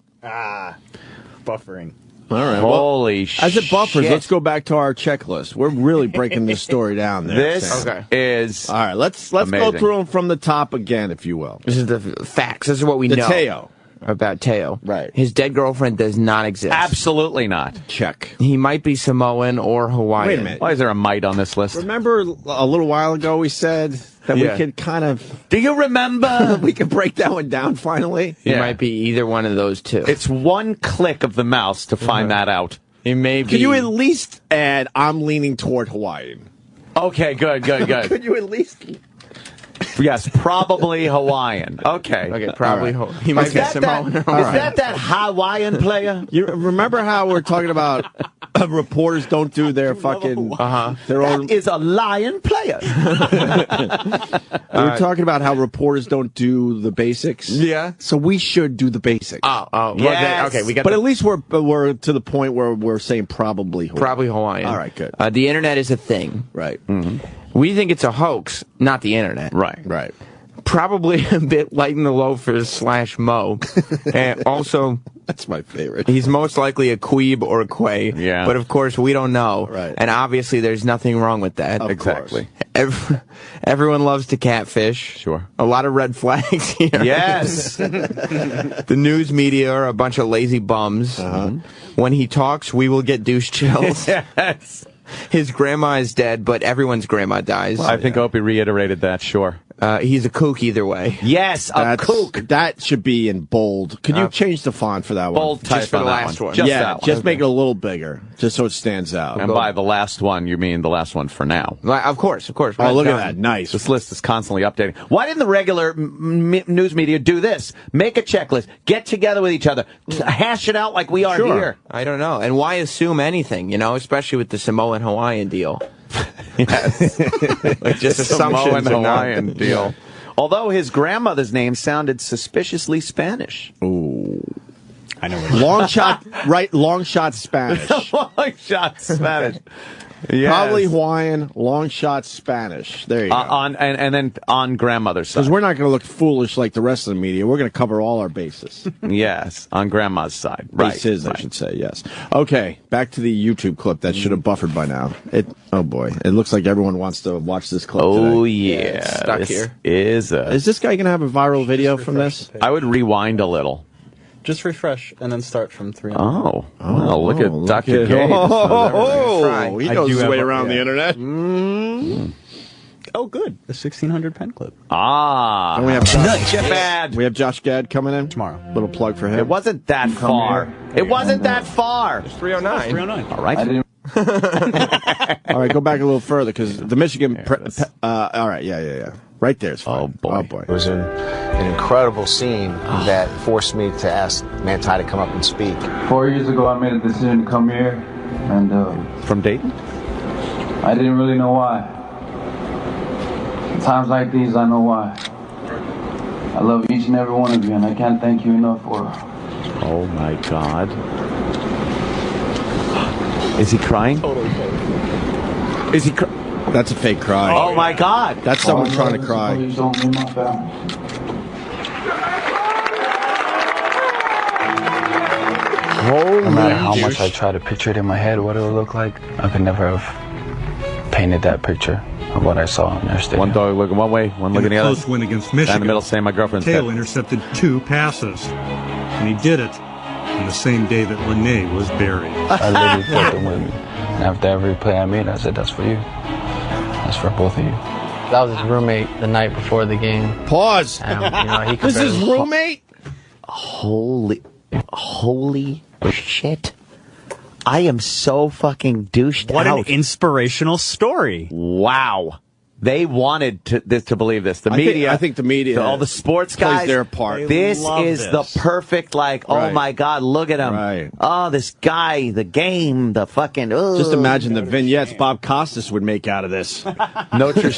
Buffering. All right. Holy shit. As it buffers, shit. let's go back to our checklist. We're really breaking this story down there. This Sam. is all right. Let's go amazing. through them from the top again, if you will. This is the facts. This is what we The know. Teo. About Teo. Right. His dead girlfriend does not exist. Absolutely not. Check. He might be Samoan or Hawaiian. Wait a minute. Why is there a mite on this list? Remember a little while ago we said that we could kind of... Do you remember? we could break that one down finally? He might be either one of those two. It's one click of the mouse to find that out. He may be. Could you at least add, I'm leaning toward Hawaiian? Okay, good. Could you at least... Yes, probably Hawaiian. Okay. Okay, probably. All right. He might be Is Samoan. that Hawaiian player? You remember how we're talking about reporters don't do their fucking their own... That is a lion player. We were talking about how reporters don't do the basics. Yeah. So we should do the basics. Oh. Well, Yes. okay, we got But at least we're to the point where we're saying probably Hawaiian. probably Hawaiian. All right, good. The internet is a thing. Right. We think it's a hoax, not the internet. Right. Probably a bit light in the loafers / Mo. And also, That's my favorite. he's most likely a queeb or a quay. Yeah. But of course, we don't know. Right. And obviously, there's nothing wrong with that. Of Exactly. Everyone loves to catfish. Sure. A lot of red flags here. Yes. The news media are a bunch of lazy bums. When he talks, we will get douche chills. Yes. His grandma is dead, but everyone's grandma dies. I think Opie reiterated that, sure. He's a kook either way. Yes, a kook. That should be in bold. Could you change the font for that one? Bold type Just for on the that last one. one. Just yeah, that one. just make it a little bigger, just so it stands out. And by the last one, you mean the last one for now. Of course. Oh, look at that. Nice. This list is constantly updating. Why didn't the regular news media do this? Make a checklist. Get together with each other. Hash it out like we are here. I don't know. And why assume anything, especially with the Samoan Hawaiian deal? Yes. Like just Samoan assumptions. Hawaiian deal. Although his grandmother's name sounded suspiciously Spanish. Ooh. I know. Long shot, right? Long shot Spanish. Long shot Spanish. Yes. Probably Hawaiian, long shot Spanish. There you go. And then on grandmother's side. Because we're not going to look foolish like the rest of the media. We're going to cover all our bases. Yes, on grandma's side. Bases, I should say, yes. Okay, back to the YouTube clip that should have buffered by now. Oh, boy. It looks like everyone wants to watch this clip today. Yeah. It's stuck here. Is this guy going to have a viral video from this? I would rewind a little. Just refresh and then start from 3. Oh, well, look at Dr. Gates. He knows his way around the internet. Oh, good. The 1600 pen clip. And we have Josh Gad. We have Josh Gad coming in tomorrow. Little plug for him. It wasn't that far. It wasn't that far. It's 309. 309. All right. All right, go back a little further because the Michigan. All right, yeah. Right there is fine. Oh, boy. It was an incredible scene that forced me to ask Manti to come up and speak. 4 years ago, I made a decision to come here, and from Dayton? I didn't really know why. In times like these, I know why. I love each and every one of you, and I can't thank you enough for it. Oh, my God. Is he crying? Totally fake. Is he That's a fake cry. Oh, my God. That's someone trying to cry. Please don't leave my family. No matter how much I try to picture it in my head, what it would look like, I could never have painted that picture of what I saw in their stadium. One dog looking one way, one looking the other. Close win against Michigan. In the middle, saying my girlfriend's Tail dead. intercepted 2 passes, and he did it on the same day that Lene was buried. I literally felt them with me. And after every play I made, I said, that's for you. That's for both of you. That was his roommate the night before the game. Pause. He This is his roommate? Holy shit. I am so fucking douched What out. an inspirational story. Wow. They wanted to believe this. The media. I think the media. All the sports plays guys. their part. This is the perfect, oh Right. my God, look at him. Right. Oh, this guy, the game, the fucking. Oh, Just imagine the vignettes Bob Costas would make out of this. Notre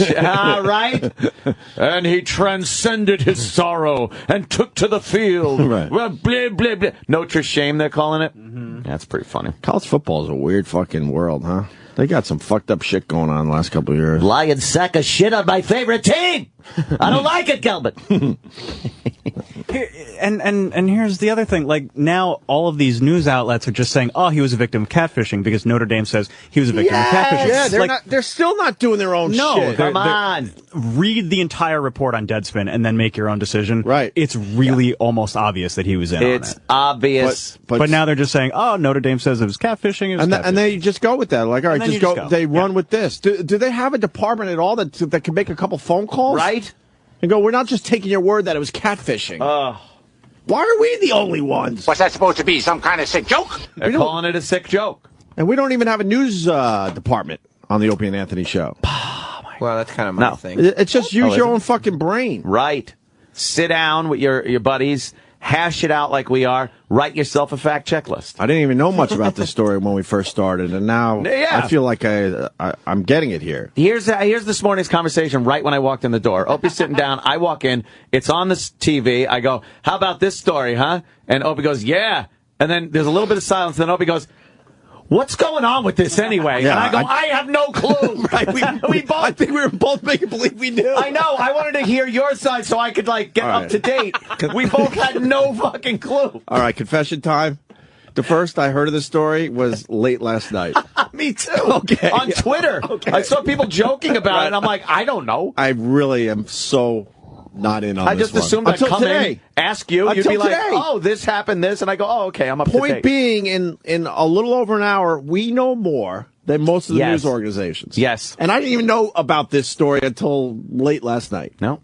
right? And he transcended his sorrow and took to the field. Right. Well, blah, blah, blah. Notre Shame, they're calling it. That's pretty funny. College football is a weird fucking world, huh? They got some fucked up shit going on the last couple of years. Lions sack of shit on my favorite team. I don't like it, Gilbert. And here's the other thing. Like, now all of these news outlets are just saying, oh, he was a victim of catfishing because Notre Dame says he was a victim of catfishing. Yeah, they're still not doing their own shit. Come on. Read the entire report on Deadspin and then make your own decision. Right. It's really almost obvious that he was in on It's it. obvious. But now they're just saying, oh, Notre Dame says it was catfishing. It was catfishing. And they just go with that. Like, all right, And then just you go. just go. They run with this. Do they have a department at all that can make a couple phone calls? Right? And go, we're not just taking your word that it was catfishing. Why are we the only ones? What's that supposed to be? Some kind of sick joke? They're calling it a sick joke. And we don't even have a news department on the Opie and Anthony show. Well, that's kind of my thing. It's just use your own fucking brain. Right. Sit down with your buddies, hash it out like we are, write yourself a fact checklist. I didn't even know much about this story when we first started, and now Yeah. I feel like I'm getting it here. Here's this morning's conversation right when I walked in the door. Opie's sitting down. I walk in. It's on this TV. I go, how about this story, huh? And Opie goes, yeah. And then there's a little bit of silence. Then Opie goes, what's going on with this anyway? Yeah, and I go, I have no clue. Right? We both. I think we were both making believe we knew. I know. I wanted to hear your side so I could get All right. up to date. We both had no fucking clue. All right, confession time. The first I heard of the story was late last night. Me too. Okay. On Twitter. Okay. I saw people joking about it, and I'm like, I don't know. I really am so not in on I this just assumed one. I'd come today. in, ask you, you'd Until be like, today. oh, this happened, this, and I go, oh, okay, I'm up to Point date. being, in a little over an hour, we know more than most of the Yes. news organizations. Yes. And I didn't even know about this story until late last night. No.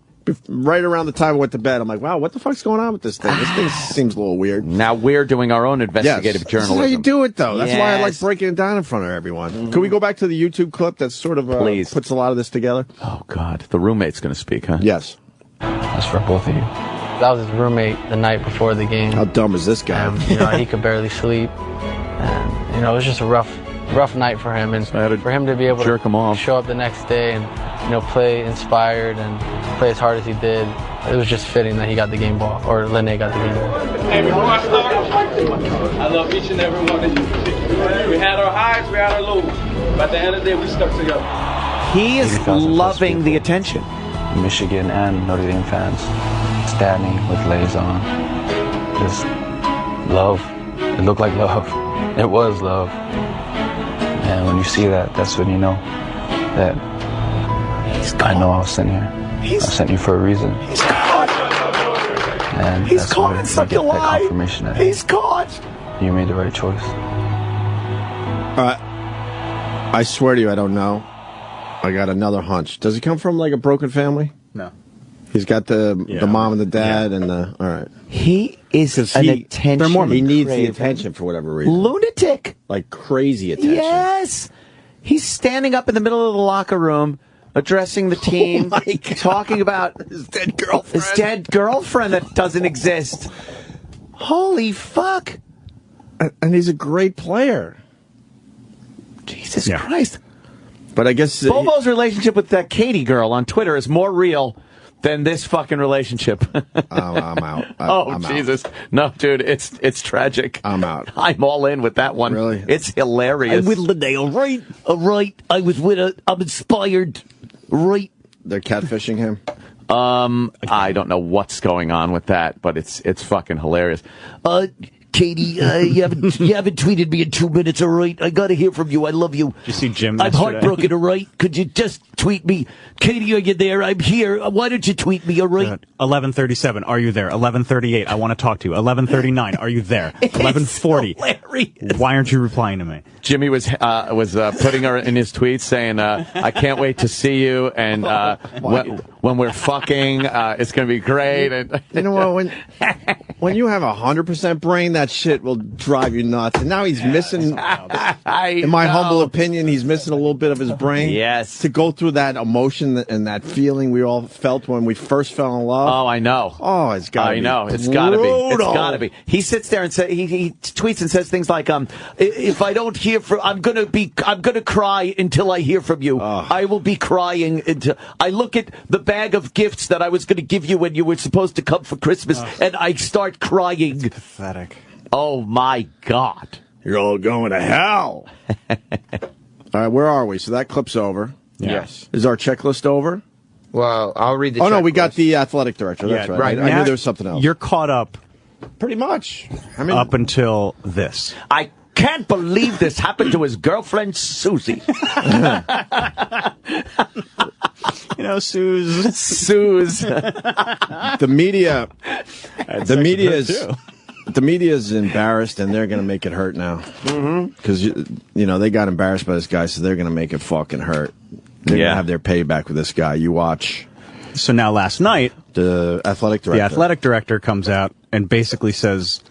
Right around the time I went to bed, I'm like, wow, what the fuck's going on with this thing? This thing seems a little weird. Now we're doing our own investigative Yes. journalism. This is how you do it, though. That's why I like Yes. breaking it down in front of everyone. Can we go back to the YouTube clip that sort of Please. puts a lot of this together? Oh, God. The roommate's going to speak, huh? Yes. That's for both of you. That was his roommate the night before the game. How dumb is this guy? He could barely sleep. And, it was just a rough rough night for him, and for him to be able to show up the next day and play inspired and play as hard as he did, it was just fitting that he got the game ball, or Lene got the game ball. Hey, before I start, I love each and every one of you. We had our highs, we had our lows, but at the end of the day, we stuck together. He is loving the attention. Michigan and Notre Dame fans standing with leis on. Just love. It looked like love. It was love. And when you see that, that's when you know that I know I was sent here. I sent you for a reason. He's caught. And He's that's caught why in such you a get that lie. confirmation that He's caught. you made the right choice. I swear to you, I don't know. I got another hunch. Does he come from like a broken family? No. He's got the mom and the dad and the. All right. He is an attention. He needs the craving attention for whatever reason. lunatic. Like crazy attention. Yes. He's standing up in the middle of the locker room, addressing the team, talking about his dead girlfriend. His dead girlfriend that doesn't exist. Holy fuck. And he's a great player. Jesus Christ. But I guess Bobo's relationship with that Katie girl on Twitter is more real than this fucking relationship. I'm out. I'm Jesus. Out. No, dude, it's tragic. I'm out. I'm all in with that one. Really? It's hilarious. I'm with Lene, all right? All right. I was with her. I'm inspired. Right. They're catfishing him? I don't know what's going on with that, but it's fucking hilarious. Katie, you haven't tweeted me in 2 minutes, all right? I gotta hear from you. I love you. Did you see Jim I'm yesterday? heartbroken, all right? Could you just tweet me? Katie, are you there? I'm here. Why don't you tweet me, all right? 11:37, are you there? 11:38, I want to talk to you. 11:39, are you there? 11:40, hilarious. Why aren't you replying to me? Jimmy was putting her in his tweets saying, I can't wait to see you, and when we're fucking, it's going to be great. And you know what? When you have 100% brain, that shit will drive you nuts. And now he's missing, in my humble opinion, he's missing a little bit of his brain. Yes. To go through that emotion and that feeling we all felt when we first fell in love. Oh, I know. Oh, it's got to be. I know. It's got to be. It's got to be. He sits there and he tweets and says things like, if I don't hear from, I'm going to cry until I hear from you. I will be crying until I look at the bag of gifts that I was going to give you when you were supposed to come for Christmas, and I start crying. It's pathetic. Oh, my God. You're all going to hell. All right, where are we? So that clip's over. Yeah. Yes. Is our checklist over? Well, I'll read the Oh, no, we checklist. got the athletic director. That's right. I knew there was something else. You're caught up. Pretty much. Up until this. I can't believe this happened to his girlfriend, Susie. You know, Suze. The media is embarrassed, and they're going to make it hurt now. Because they got embarrassed by this guy, so they're going to make it fucking hurt. They're going to have their payback with this guy. You watch. So now last night, the athletic director comes out and basically says,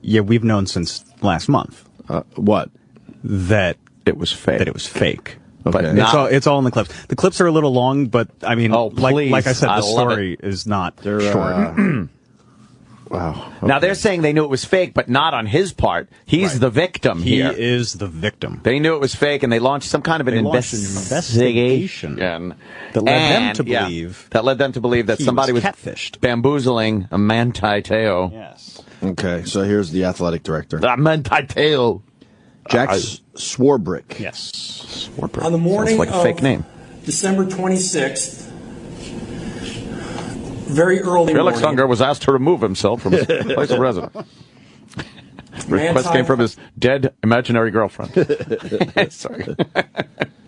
we've known since last month. What? That it was fake. But it's all in the clips. The clips are a little long, but I mean, like I said, the story is not short. Wow. Now they're saying they knew it was fake, but not on his part. He's the victim here. He is the victim. They knew it was fake, and they launched some kind of an investigation that led them to believe that somebody was catfished, bamboozling a Manti Te'o. Yes. Okay, so here's the athletic director. Manti Te'o. Jack Swarbrick. Yes. Swarbrick. On the morning Sounds like a fake name. December 26th, very early Felix morning. Unger was asked to remove himself from his place of residence. Request came from his dead imaginary girlfriend. Sorry.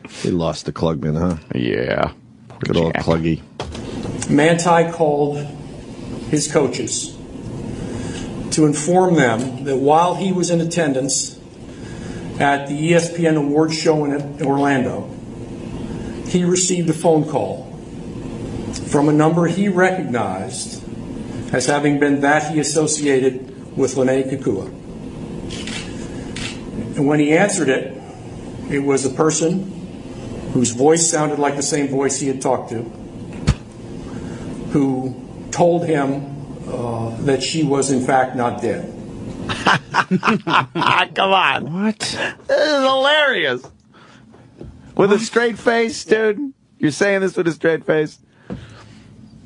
He lost the Klugman, huh? Yeah. Good old Kluggy. Manti called his coaches to inform them that while he was in attendance at the ESPN Awards show in Orlando, he received a phone call from a number he recognized as having been that he associated with Lene Kekua. And when he answered it, it was a person whose voice sounded like the same voice he had talked to, who told him that she was in fact not dead. Come on. What? This is hilarious. With a straight face, dude. You're saying this with a straight face?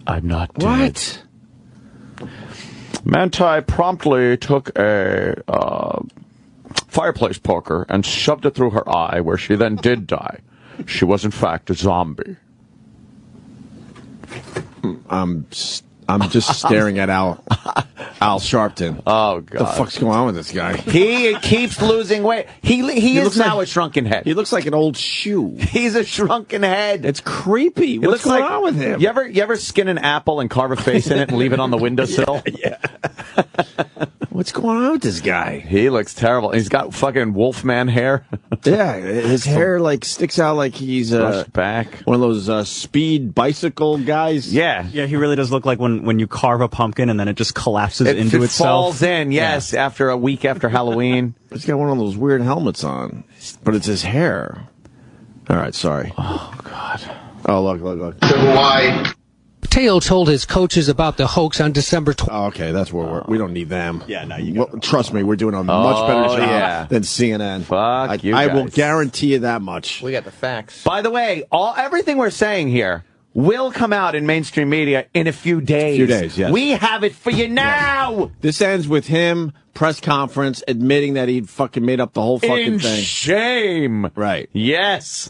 I'm not dead. What? Manti promptly took a fireplace poker and shoved it through her eye, where she then did die. She was, in fact, a zombie. I'm just staring at Al Sharpton. Oh, God. What the fuck's going on with this guy? He keeps losing weight. He is now a shrunken head. He looks like an old shoe. He's a shrunken head. It's creepy. What's going on with him? You ever skin an apple and carve a face in it and leave it on the windowsill? Yeah. What's going on with this guy? He looks terrible. He's got fucking Wolfman hair. Yeah, his hair like sticks out like he's back. One of those speed bicycle guys. Yeah. Yeah, he really does look like when you carve a pumpkin and then it just collapses into it itself. Falls in, yes, after a week after Halloween. He's got one of those weird helmets on, but it's his hair. All right, sorry. Oh, God. Oh, look. Why? Teo told his coaches about the hoax on December 12th. Oh, okay, that's where we don't need them. Yeah, no, you trust me, we're doing a much better job than CNN. Fuck you I guys. will guarantee you that much. We got the facts. By the way, everything we're saying here will come out in mainstream media in a few days. Yes. We have it for you now. This ends with him, press conference, admitting that he'd fucking made up the whole fucking In thing. shame. Right. Yes.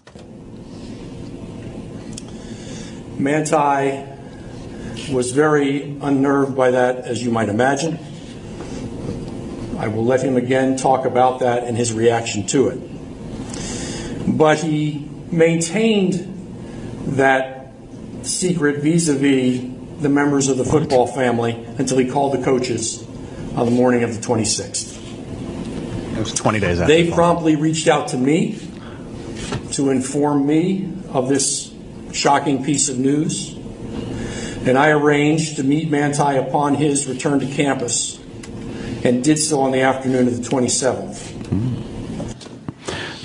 Manti was very unnerved by that, as you might imagine. I will let him again talk about that and his reaction to it. But he maintained that secret vis-a-vis the members of the football family until he called the coaches on the morning of the 26th. It was 20 days after. They promptly reached out to me to inform me of this shocking piece of news, and I arranged to meet Manti upon his return to campus, and did so on the afternoon of the 27th.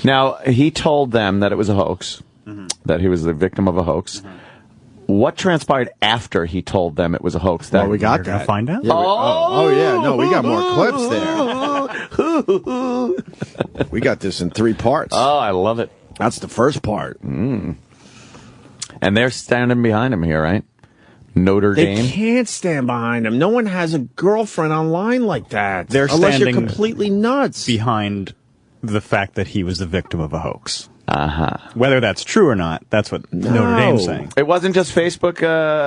Now, he told them that it was a hoax, that he was the victim of a hoax. What transpired after he told them it was a hoax? Well, we got Gonna find out. Yeah, no, we got more clips there. We got this in 3 parts. Oh, I love it. That's the first part. And they're standing behind him here, right? Notre Dame. They can't stand behind him. No one has a girlfriend online like that. They're unless you're standing completely nuts. behind the fact that he was the victim of a hoax. Uh-huh. Whether that's true or not, that's what Notre Dame's saying. It wasn't just Facebook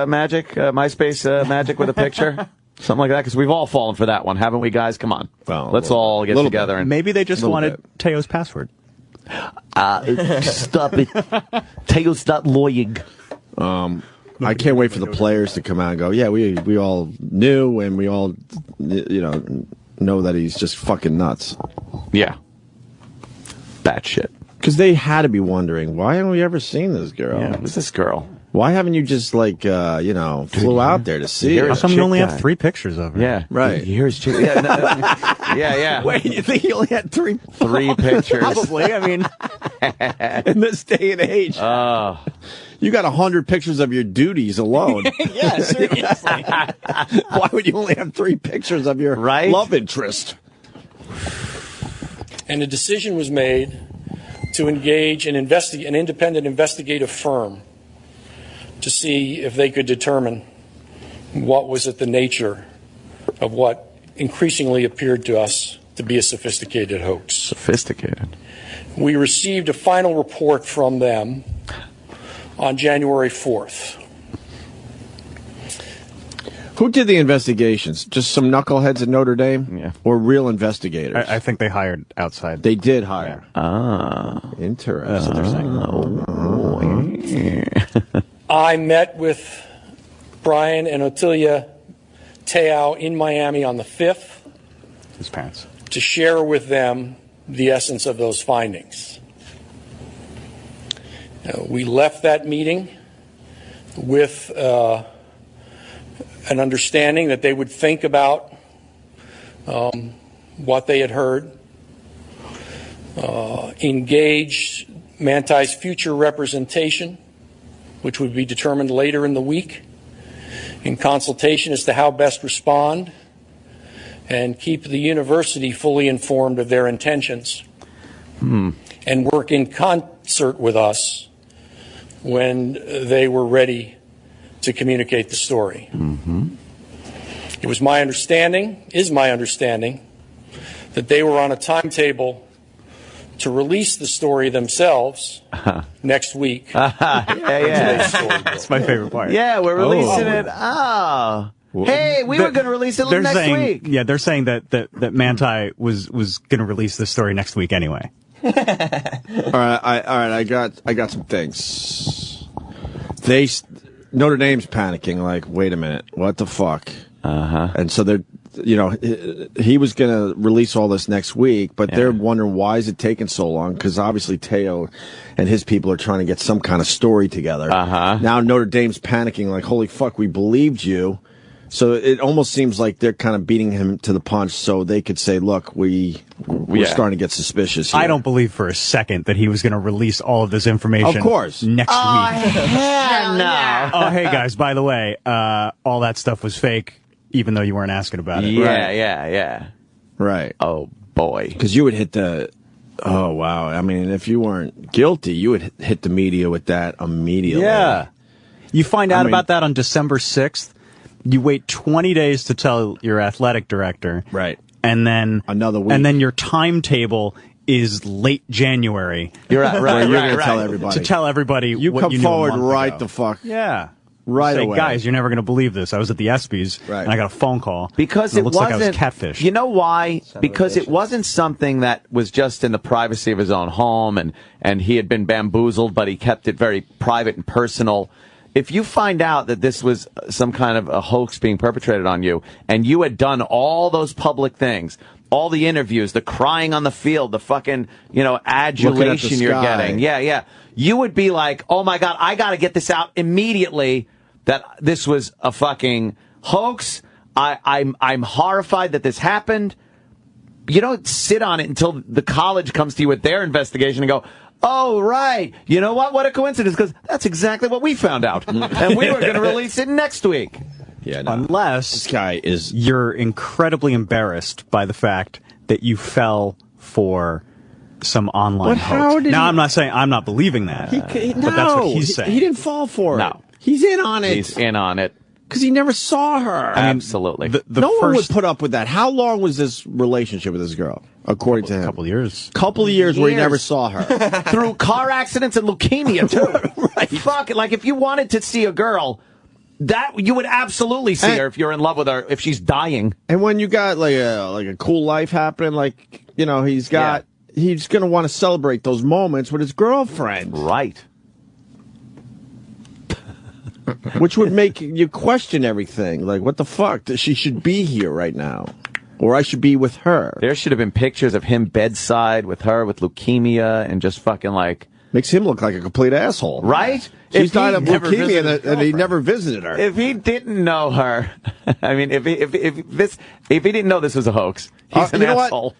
magic, MySpace magic with a picture? Something like that? Because we've all fallen for that one, haven't we, guys? Come on. Well, let's all get together. And Maybe they just wanted Teo's password. Stop it. Teo's not lying. I can't wait for the players to come out and go, yeah, we all knew, and we all, know that he's just fucking nuts. Yeah. Batshit. Because they had to be wondering, why haven't we ever seen this girl? Yeah, who's this girl? Why haven't you just, flew out there to see her? How come you only have 3 pictures of her? Yeah. Right. Here's chick. Yeah. Wait, you think he only had 3 pictures? Probably. I mean, in this day and age. You got 100 pictures of your duties alone. Yeah, seriously. Why would you only have 3 pictures of your love interest? And a decision was made to engage an independent investigative firm to see if they could determine what was at the nature of what increasingly appeared to us to be a sophisticated hoax. Sophisticated. We received a final report from them on January 4th. Who did the investigations? Just some knuckleheads at Notre Dame? Yeah. Or real investigators? I think they hired outside. They did hire. Interesting. I met with Brian and Ottilia Teo in Miami on the 5th. His parents. To share with them the essence of those findings. We left that meeting with an understanding that they would think about what they had heard, engage Manti's future representation, which would be determined later in the week, in consultation as to how best respond, and keep the university fully informed of their intentions and work in concert with us when they were ready to communicate the story. It was my understanding, that they were on a timetable to release the story themselves next week. That's my favorite part. Yeah, we're releasing it. Oh. Hey, we were going to release it next week. Yeah, they're saying that Manti was going to release this story next week anyway. All right, I got some things. Notre Dame's panicking, like, wait a minute, what the fuck? And so they're, he was going to release all this next week, but they're wondering why is it taking so long? Because obviously Teo and his people are trying to get some kind of story together. Now Notre Dame's panicking, like, holy fuck, we believed you. So it almost seems like they're kind of beating him to the punch so they could say, look, we're starting to get suspicious here. I don't believe for a second that he was going to release all of this information Of course. next week. Hell no. Oh, hey, guys, by the way, all that stuff was fake, even though you weren't asking about it. Yeah. Right. Oh, boy. Because you would hit the... Oh, wow. I mean, if you weren't guilty, you would hit the media with that immediately. Yeah. You find out about that on December 6th. You wait 20 days to tell your athletic director. Right. And then... Another week. And then your timetable is late January. You're going to tell everybody. To tell everybody you what come you knew forward a month right ago. the fuck. Yeah. Right Say, away. guys, you're never going to believe this. I was at the ESPYs, and I got a phone call. Because and it looks wasn't, like I was catfished. You know why? Because it wasn't something that was just in the privacy of his own home, and he had been bamboozled, but he kept it very private and personal. If you find out that this was some kind of a hoax being perpetrated on you, and you had done all those public things, all the interviews, the crying on the field, the fucking, adulation you're getting. Yeah. You would be like, oh my God, I got to get this out immediately that this was a fucking hoax. I'm horrified that this happened. You don't sit on it until the college comes to you with their investigation and go, oh, right. You know what? What a coincidence, because that's exactly what we found out. And we were going to release it next week. Yeah, no. Unless this guy is... you're incredibly embarrassed by the fact that you fell for some online hoax. Now, I'm not saying I'm not believing that, but that's what he's saying. He didn't fall for it. No. He's in on it. He's in on it. Because he never saw her. Absolutely. No one would put up with that. How long was this relationship with this girl, according to him? A couple of years. Couple of years where he never saw her. Through car accidents and leukemia, too. Right. Fuck it. Like, if you wanted to see a girl, that you would absolutely see her if you're in love with her, if she's dying. And when you got like a cool life happening, he's going to want to celebrate those moments with his girlfriend. Right. Which would make you question everything. Like, what the fuck? She should be here right now. Or I should be with her. There should have been pictures of him bedside with her with leukemia and just fucking like... Makes him look like a complete asshole. Right? She's died of leukemia and he never visited her. If he didn't know her, I mean, if he didn't know this was a hoax, he's an asshole.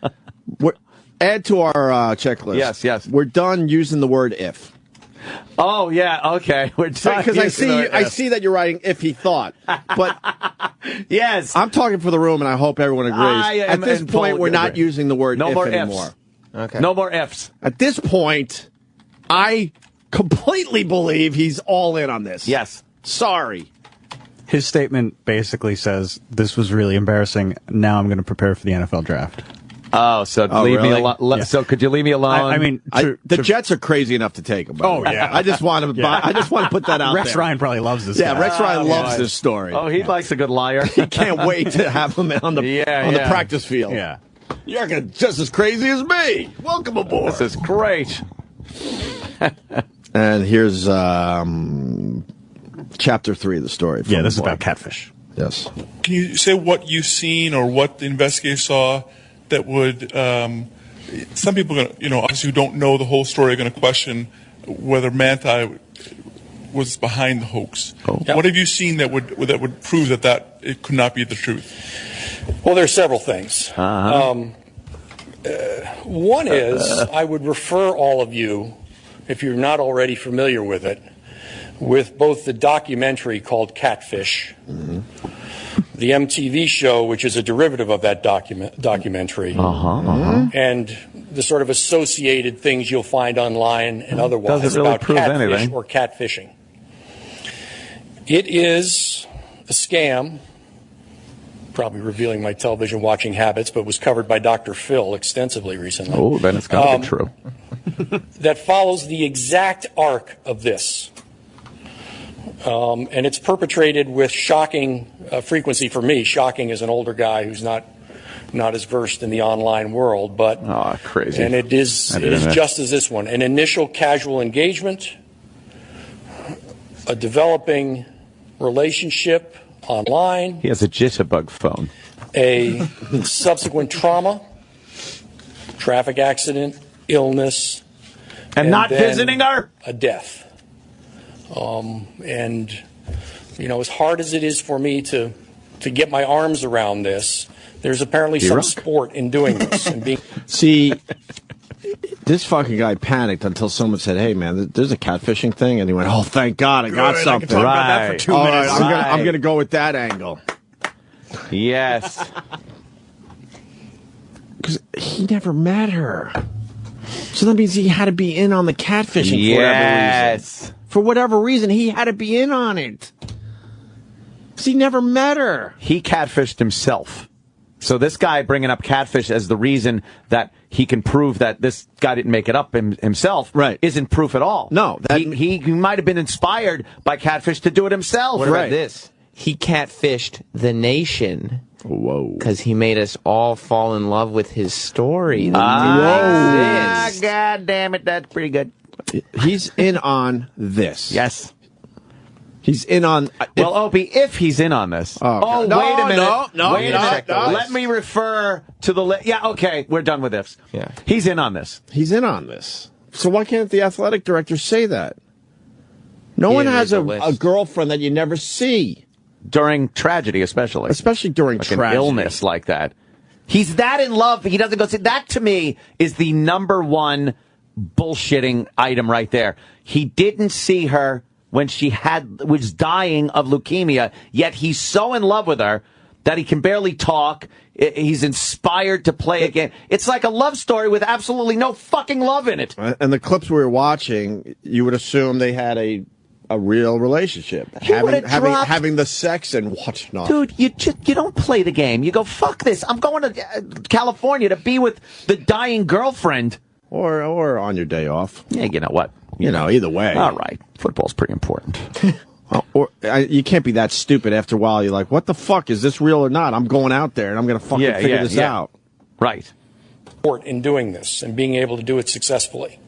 Add to our checklist. Yes. We're done using the word if. Oh, yeah, okay. We're done. Because I see that you're writing if he thought. But yes, I'm talking for the room, and I hope everyone agrees. At this point, we're not using the word if anymore. Okay. No more ifs. At this point, I completely believe he's all in on this. Yes. Sorry. His statement basically says, this was really embarrassing. Now I'm going to prepare for the NFL draft. Oh, so leave me alone. Yeah. So could you leave me alone? I mean, the Jets are crazy enough to take him. Oh yeah, I just want to. I just want to put that out Rex there. Ryan probably loves this. Yeah, guy. Rex Ryan loves this story. Oh, he likes a good liar. He can't wait to have him on the practice field. Yeah, you're just as crazy as me. Welcome aboard. This is great. And here's chapter 3 of the story. Yeah, this is about catfish. Yes. Can you say what you've seen or what the investigators saw that would some people obviously who don't know the whole story are going to question whether Manti was behind the hoax. What have you seen that would prove that it could not be the truth? Well, there are several things. One is I would refer all of you, if you're not already familiar with it, with both the documentary called Catfish, the MTV show, which is a derivative of that documentary, and the sort of associated things you'll find online and otherwise Doesn't really about prove catfish anything. or catfishing. It is a scam, probably revealing my television watching habits, but was covered by Dr. Phil extensively recently. Oh, then it's got to be true. That follows the exact arc of this. And it's perpetrated with shocking frequency for me. Shocking as an older guy who's not as versed in the online world, but crazy. And it is just as this one: an initial casual engagement, a developing relationship online. He has a jitterbug phone. A subsequent trauma, traffic accident, illness, and not then visiting her, a death. And you know, as hard as it is for me to get my arms around this, there's apparently some sport in doing this and being. See, this fucking guy panicked until someone said, "Hey, man, there's a catfishing thing," and he went, "Oh, thank God, I got something." Talk about that for 2 All minutes. right, I'm gonna go with that angle. Yes, because he never met her, so that means he had to be in on the catfishing for whatever reason. For whatever reason, he had to be in on it. Because he never met her. He catfished himself. So this guy bringing up catfish as the reason that he can prove that this guy didn't make it up himself isn't proof at all. No. He might have been inspired by catfish to do it himself. What about this? He catfished the nation. Whoa. Because he made us all fall in love with his story. God damn it, that's pretty good. He's in on this. Yes. He's in on... Well, Opie, if he's in on this... Oh, no, wait a minute. No, wait a minute. Let me refer to the list. Yeah, okay, we're done with this. Yeah. He's in on this. He's in on this. So why can't the athletic director say that? No one has a girlfriend that you never see. During tragedy, especially. Especially during like tragedy. An illness like that. He's that in love, he doesn't go see. That, to me, is the number one bullshitting item right there. He didn't see her when she was dying of leukemia, yet he's so in love with her that he can barely talk. He's inspired to play again. It's like a love story with absolutely no fucking love in it. And the clips we were watching, you would assume they had a real relationship, having the sex and whatnot. Dude, you don't play the game. You go, fuck this. I'm going to California to be with the dying girlfriend. Or on your day off. Yeah, you know what? You know, either way. All right. Football's pretty important. You can't be that stupid after a while. You're like, what the fuck? Is this real or not? I'm going out there and I'm going to fucking figure this out. Right. In doing this and being able to do it successfully.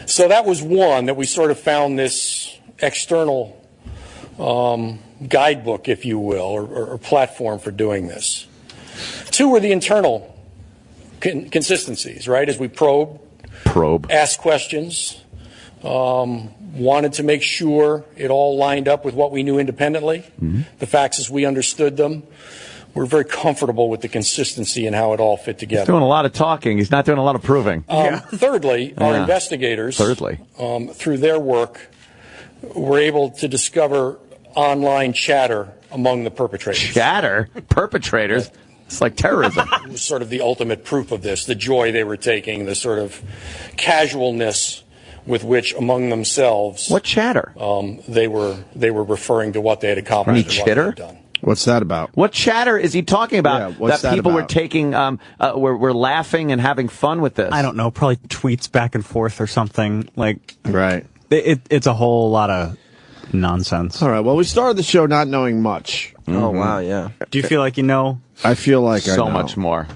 So that was one that we sort of found this external guidebook, if you will, or platform for doing this. Two were the internal consistencies, right? As we probe, asked questions, wanted to make sure it all lined up with what we knew independently, the facts as we understood them. We're very comfortable with the consistency and how it all fit together. He's doing a lot of talking. He's not doing a lot of proving. Thirdly, our investigators, through their work, were able to discover online chatter among the perpetrators. Chatter? Perpetrators? It's like terrorism. It was sort of the ultimate proof of this, the joy they were taking, the sort of casualness with which among themselves... What chatter? They were referring to what they had accomplished and what they had done. What's that about? What chatter is he talking about? What's that people about? were taking, were laughing and having fun with this. I don't know, probably tweets back and forth or something. Like, right. It's a whole lot of nonsense. All right. Well, we started the show not knowing much. Oh wow, yeah. Do you feel like you know? I feel like I know. So much more.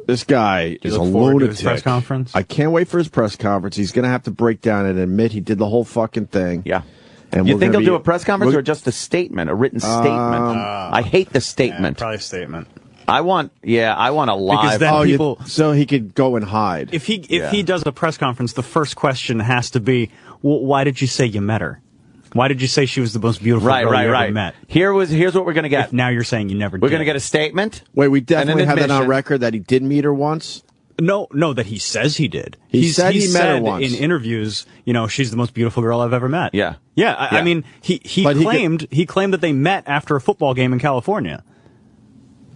This guy is a look forward to lunatic. his press conference? I can't wait for his press conference. He's going to have to break down and admit he did the whole fucking thing. Yeah. And you think he'll do a press conference or just a statement, a written statement? I hate the statement. Probably a statement. I want a live. Because then people, so he could go and hide. If he does a press conference, the first question has to be, well, why did you say you met her? Why did you say she was the most beautiful girl you ever met? Here's what we're going to get. If now you're saying you never did. We're going to get a statement. Wait, we definitely have that on record that he did meet her once? No, that he says he did. He said he met her once. In interviews, she's the most beautiful girl I've ever met. Yeah. Yeah, I mean, he claimed that they met after a football game in California.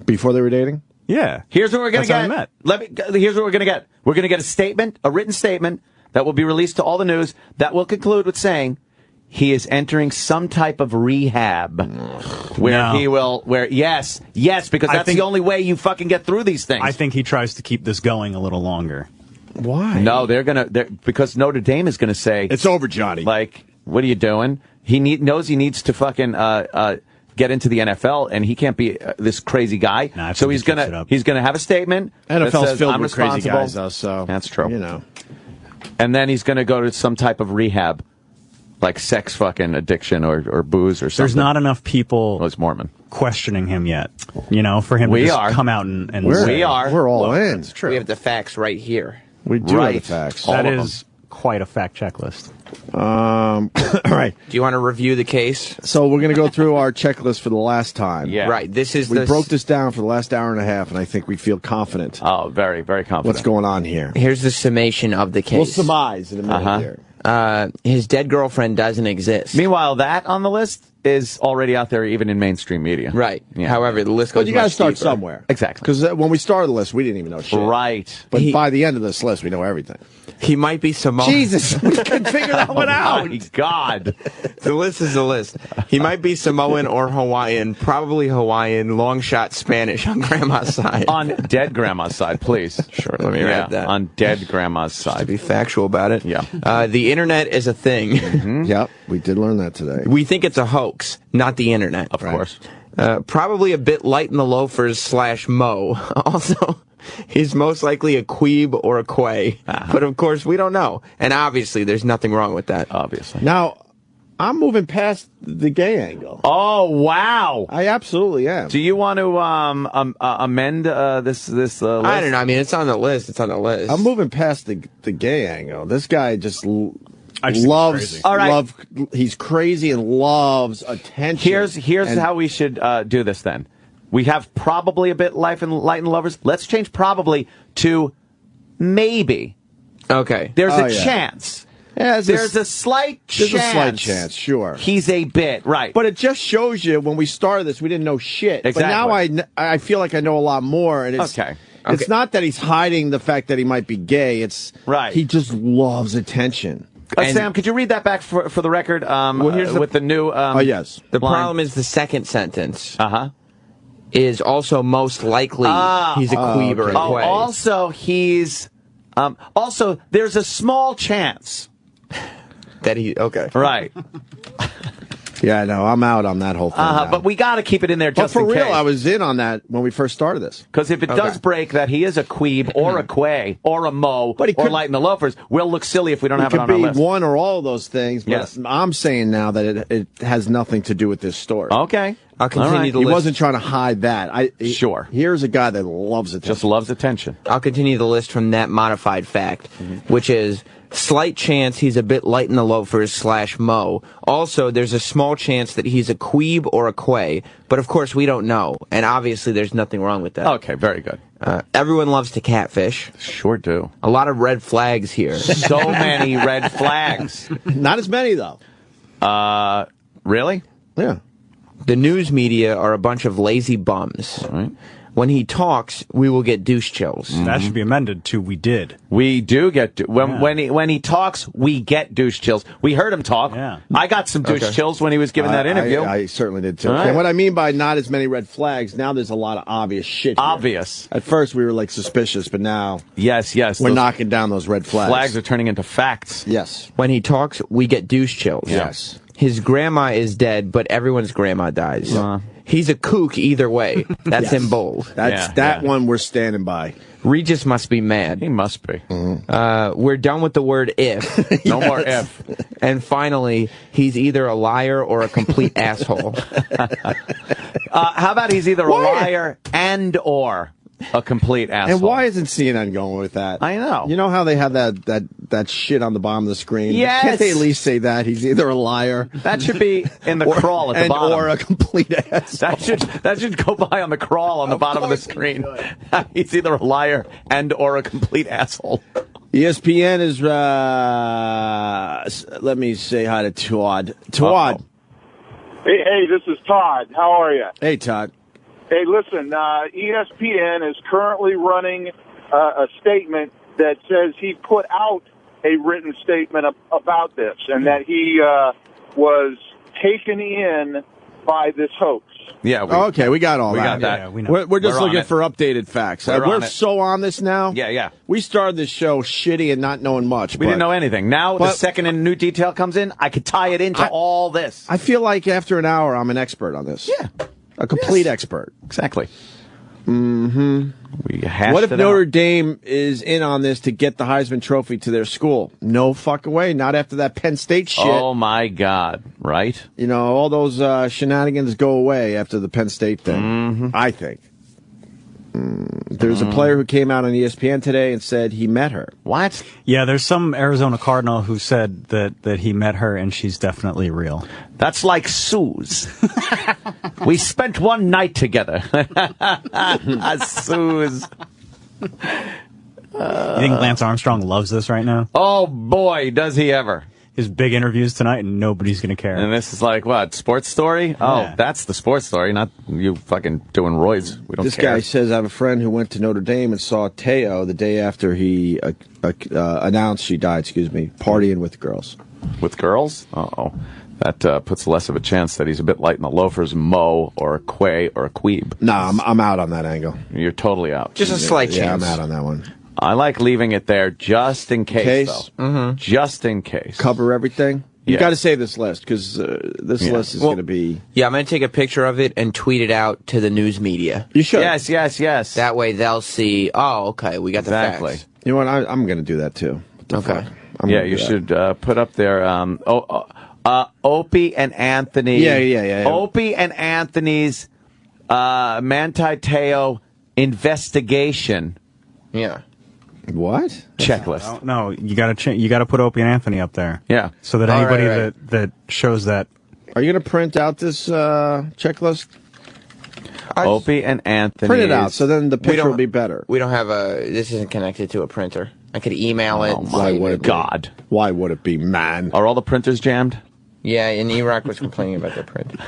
Before they were dating? Yeah. Here's what we're going to That's how get. Here's what we're going to get. We're going to get a statement, a written statement that will be released to all the news that will conclude with saying he is entering some type of rehab yes, because that's the only way you fucking get through these things. I think he tries to keep this going a little longer. Why? No, because Notre Dame is going to say it's over, Johnny. Like, what are you doing? He knows he needs to fucking get into the NFL, and he can't be this crazy guy. Nah, so he's gonna have a statement. NFL's that says, filled I'm with crazy responsible. guys, though. So that's true. And then he's gonna go to some type of rehab, like sex fucking addiction or booze or something. There's not enough people he's Mormon. questioning him yet, for him to just come out and say, we're all in. It's true. We have the facts right here. We do have the facts. That is quite a fact checklist. All right. Do you want to review the case? So we're going to go through our checklist for the last time. Yeah. Right. We broke this down for the last hour and a half, and I think we feel confident. Oh, very, very confident. What's going on here? Here's the summation of the case. We'll surmise in a minute here. His dead girlfriend doesn't exist. Meanwhile, that on the list is already out there, even in mainstream media. Right. Yeah. However, the list goes But you got to much start deeper. somewhere. Exactly. Because when we started the list, we didn't even know shit. Right. But by the end of this list, we know everything. He might be Samoan. Jesus, we couldn't figure that one out. Oh, my God. The list is the list. He might be Samoan or Hawaiian, probably Hawaiian, long shot Spanish on Grandma's side. On dead Grandma's side, please. Sure, let me write that. On dead Grandma's side. To be factual about it. Yeah. The internet is a thing. Mm-hmm. Yep, we did learn that today. We think it's a hoax, not the internet. Of course. Probably a bit light in the loafers / Mo. Also, he's most likely a queeb or a quay. But of course, we don't know. And obviously, there's nothing wrong with that. Obviously. Now, I'm moving past the gay angle. Oh, wow. I absolutely am. Do you want to amend this list? I don't know. I mean, it's on the list. It's on the list. I'm moving past the gay angle. This guy just just loves. All right. He's crazy and loves attention. Here's how we should do this then. We have probably a bit light and lovers. Let's change probably to maybe. Okay. There's a chance. Yeah, there's a slight chance. There's a slight chance, sure. He's a bit, right. But it just shows you, when we started this, we didn't know shit. Exactly. But now I feel like I know a lot more. And it's, it's not that he's hiding the fact that he might be gay. It's he just loves attention. Sam, could you read that back for the record? Here's with the new. Yes. The problem is the second sentence. Is also most likely he's a queeb or a quay. Also, he's. Also, there's a small chance that he. Okay. Right. Yeah, no, I'm out on that whole thing. But we got to keep it in there just in case. But for real, I was in on that when we first started this. Because if it does break that he is a queeb or a quay or a mo or light in the loafers, we'll look silly if we don't have it on our list. It could be one or all of those things, but I'm saying now that it has nothing to do with this story. Okay. I'll continue the list. He wasn't trying to hide that. Sure. Here's a guy that loves attention. Just loves attention. I'll continue the list from that modified fact, which is slight chance he's a bit light in the loafers / mo. Also, there's a small chance that he's a queeb or a quay, but of course we don't know, and obviously there's nothing wrong with that. Okay, very good. Everyone loves to catfish. Sure do. A lot of red flags here. So many red flags. Not as many, though. Really? Yeah. The news media are a bunch of lazy bums. Right. When he talks, we will get douche chills. That should be amended to we did. We do get when he talks, we get douche chills. We heard him talk. Yeah. I got some douche chills when he was giving that interview. I certainly did too. All right. And what I mean by not as many red flags, now there's a lot of obvious shit. Here. Obvious. At first we were like suspicious, but now yes, we're knocking down those red flags. Flags are turning into facts. Yes. When he talks, we get douche chills. Yes. His grandma is dead, but everyone's grandma dies. He's a kook either way. That's in bold. That's one we're standing by. Regis must be mad. He must be. We're done with the word if. No more if. And finally, he's either a liar or a complete asshole. How about he's either a liar and or? a complete asshole. And why isn't CNN going with that? I know. You know how they have that shit on the bottom of the screen? Yes. Can't they at least say that? He's either a liar. That should be in the crawl at the bottom. Or a complete asshole. That should go by on the crawl on the bottom of the screen. He's either a liar and or a complete asshole. ESPN is, let me say hi to Todd. Todd. Hey, this is Todd. How are you? Hey, Todd. Hey, listen, ESPN is currently running a statement that says he put out a written statement about this and that he was taken in by this hoax. Yeah. Okay, we got all that. We got that. Yeah, we know. We're just looking for updated facts. We're so on this now. Yeah. We started this show shitty and not knowing much. We didn't know anything. Now, the second a new detail comes in, I could tie it into all this. I feel like after an hour, I'm an expert on this. Yeah. A complete expert. Exactly. Mm-hmm. We hashed What if it Notre out. Dame is in on this to get the Heisman Trophy to their school? No fucking way. Not after that Penn State shit. Oh, my God. Right? You know, all those shenanigans go away after the Penn State thing, I think. There's a player who came out on ESPN today and said he met her. What? Yeah, there's some Arizona Cardinal who said that he met her and she's definitely real. That's like Suze. We spent one night together. Suze. You think Lance Armstrong loves this right now? Oh, boy, does he ever. His big interviews tonight, and nobody's going to care. And this is like, what, sports story? Oh, that's the sports story, not you fucking doing roids. We don't This care. guy says, I have a friend who went to Notre Dame and saw Teo the day after he announced she died, partying with girls. With girls? Uh-oh. That puts less of a chance that he's a bit light in the loafers, Mo, or a Quay, or a Queeb. Nah, I'm out on that angle. You're totally out. Just a slight chance. Yeah, I'm out on that one. I like leaving it there just in case, though. Mm-hmm. Just in case. Cover everything. You Yeah. got to save this list because this list is going to be. Yeah, I'm going to take a picture of it and tweet it out to the news media. You should. Yes. That way they'll see, oh, okay, we got the facts. You know what? I'm going to do that too. What the Okay. fuck? I'm Yeah, gonna you do that. should put up there, Opie and Anthony. Yeah. Opie and Anthony's Manti Te'o investigation. Yeah. What? Checklist. No, you got to put Opie and Anthony up there. Yeah. So that Oh, anybody right. that shows that. Are you going to print out this checklist? Opie and Anthony. Print it out so then the picture will be better. We don't have this isn't connected to a printer. I could email it. Oh, and my save it. God. Why would it be, man? Are all the printers jammed? Yeah, and Iraq was complaining about their print.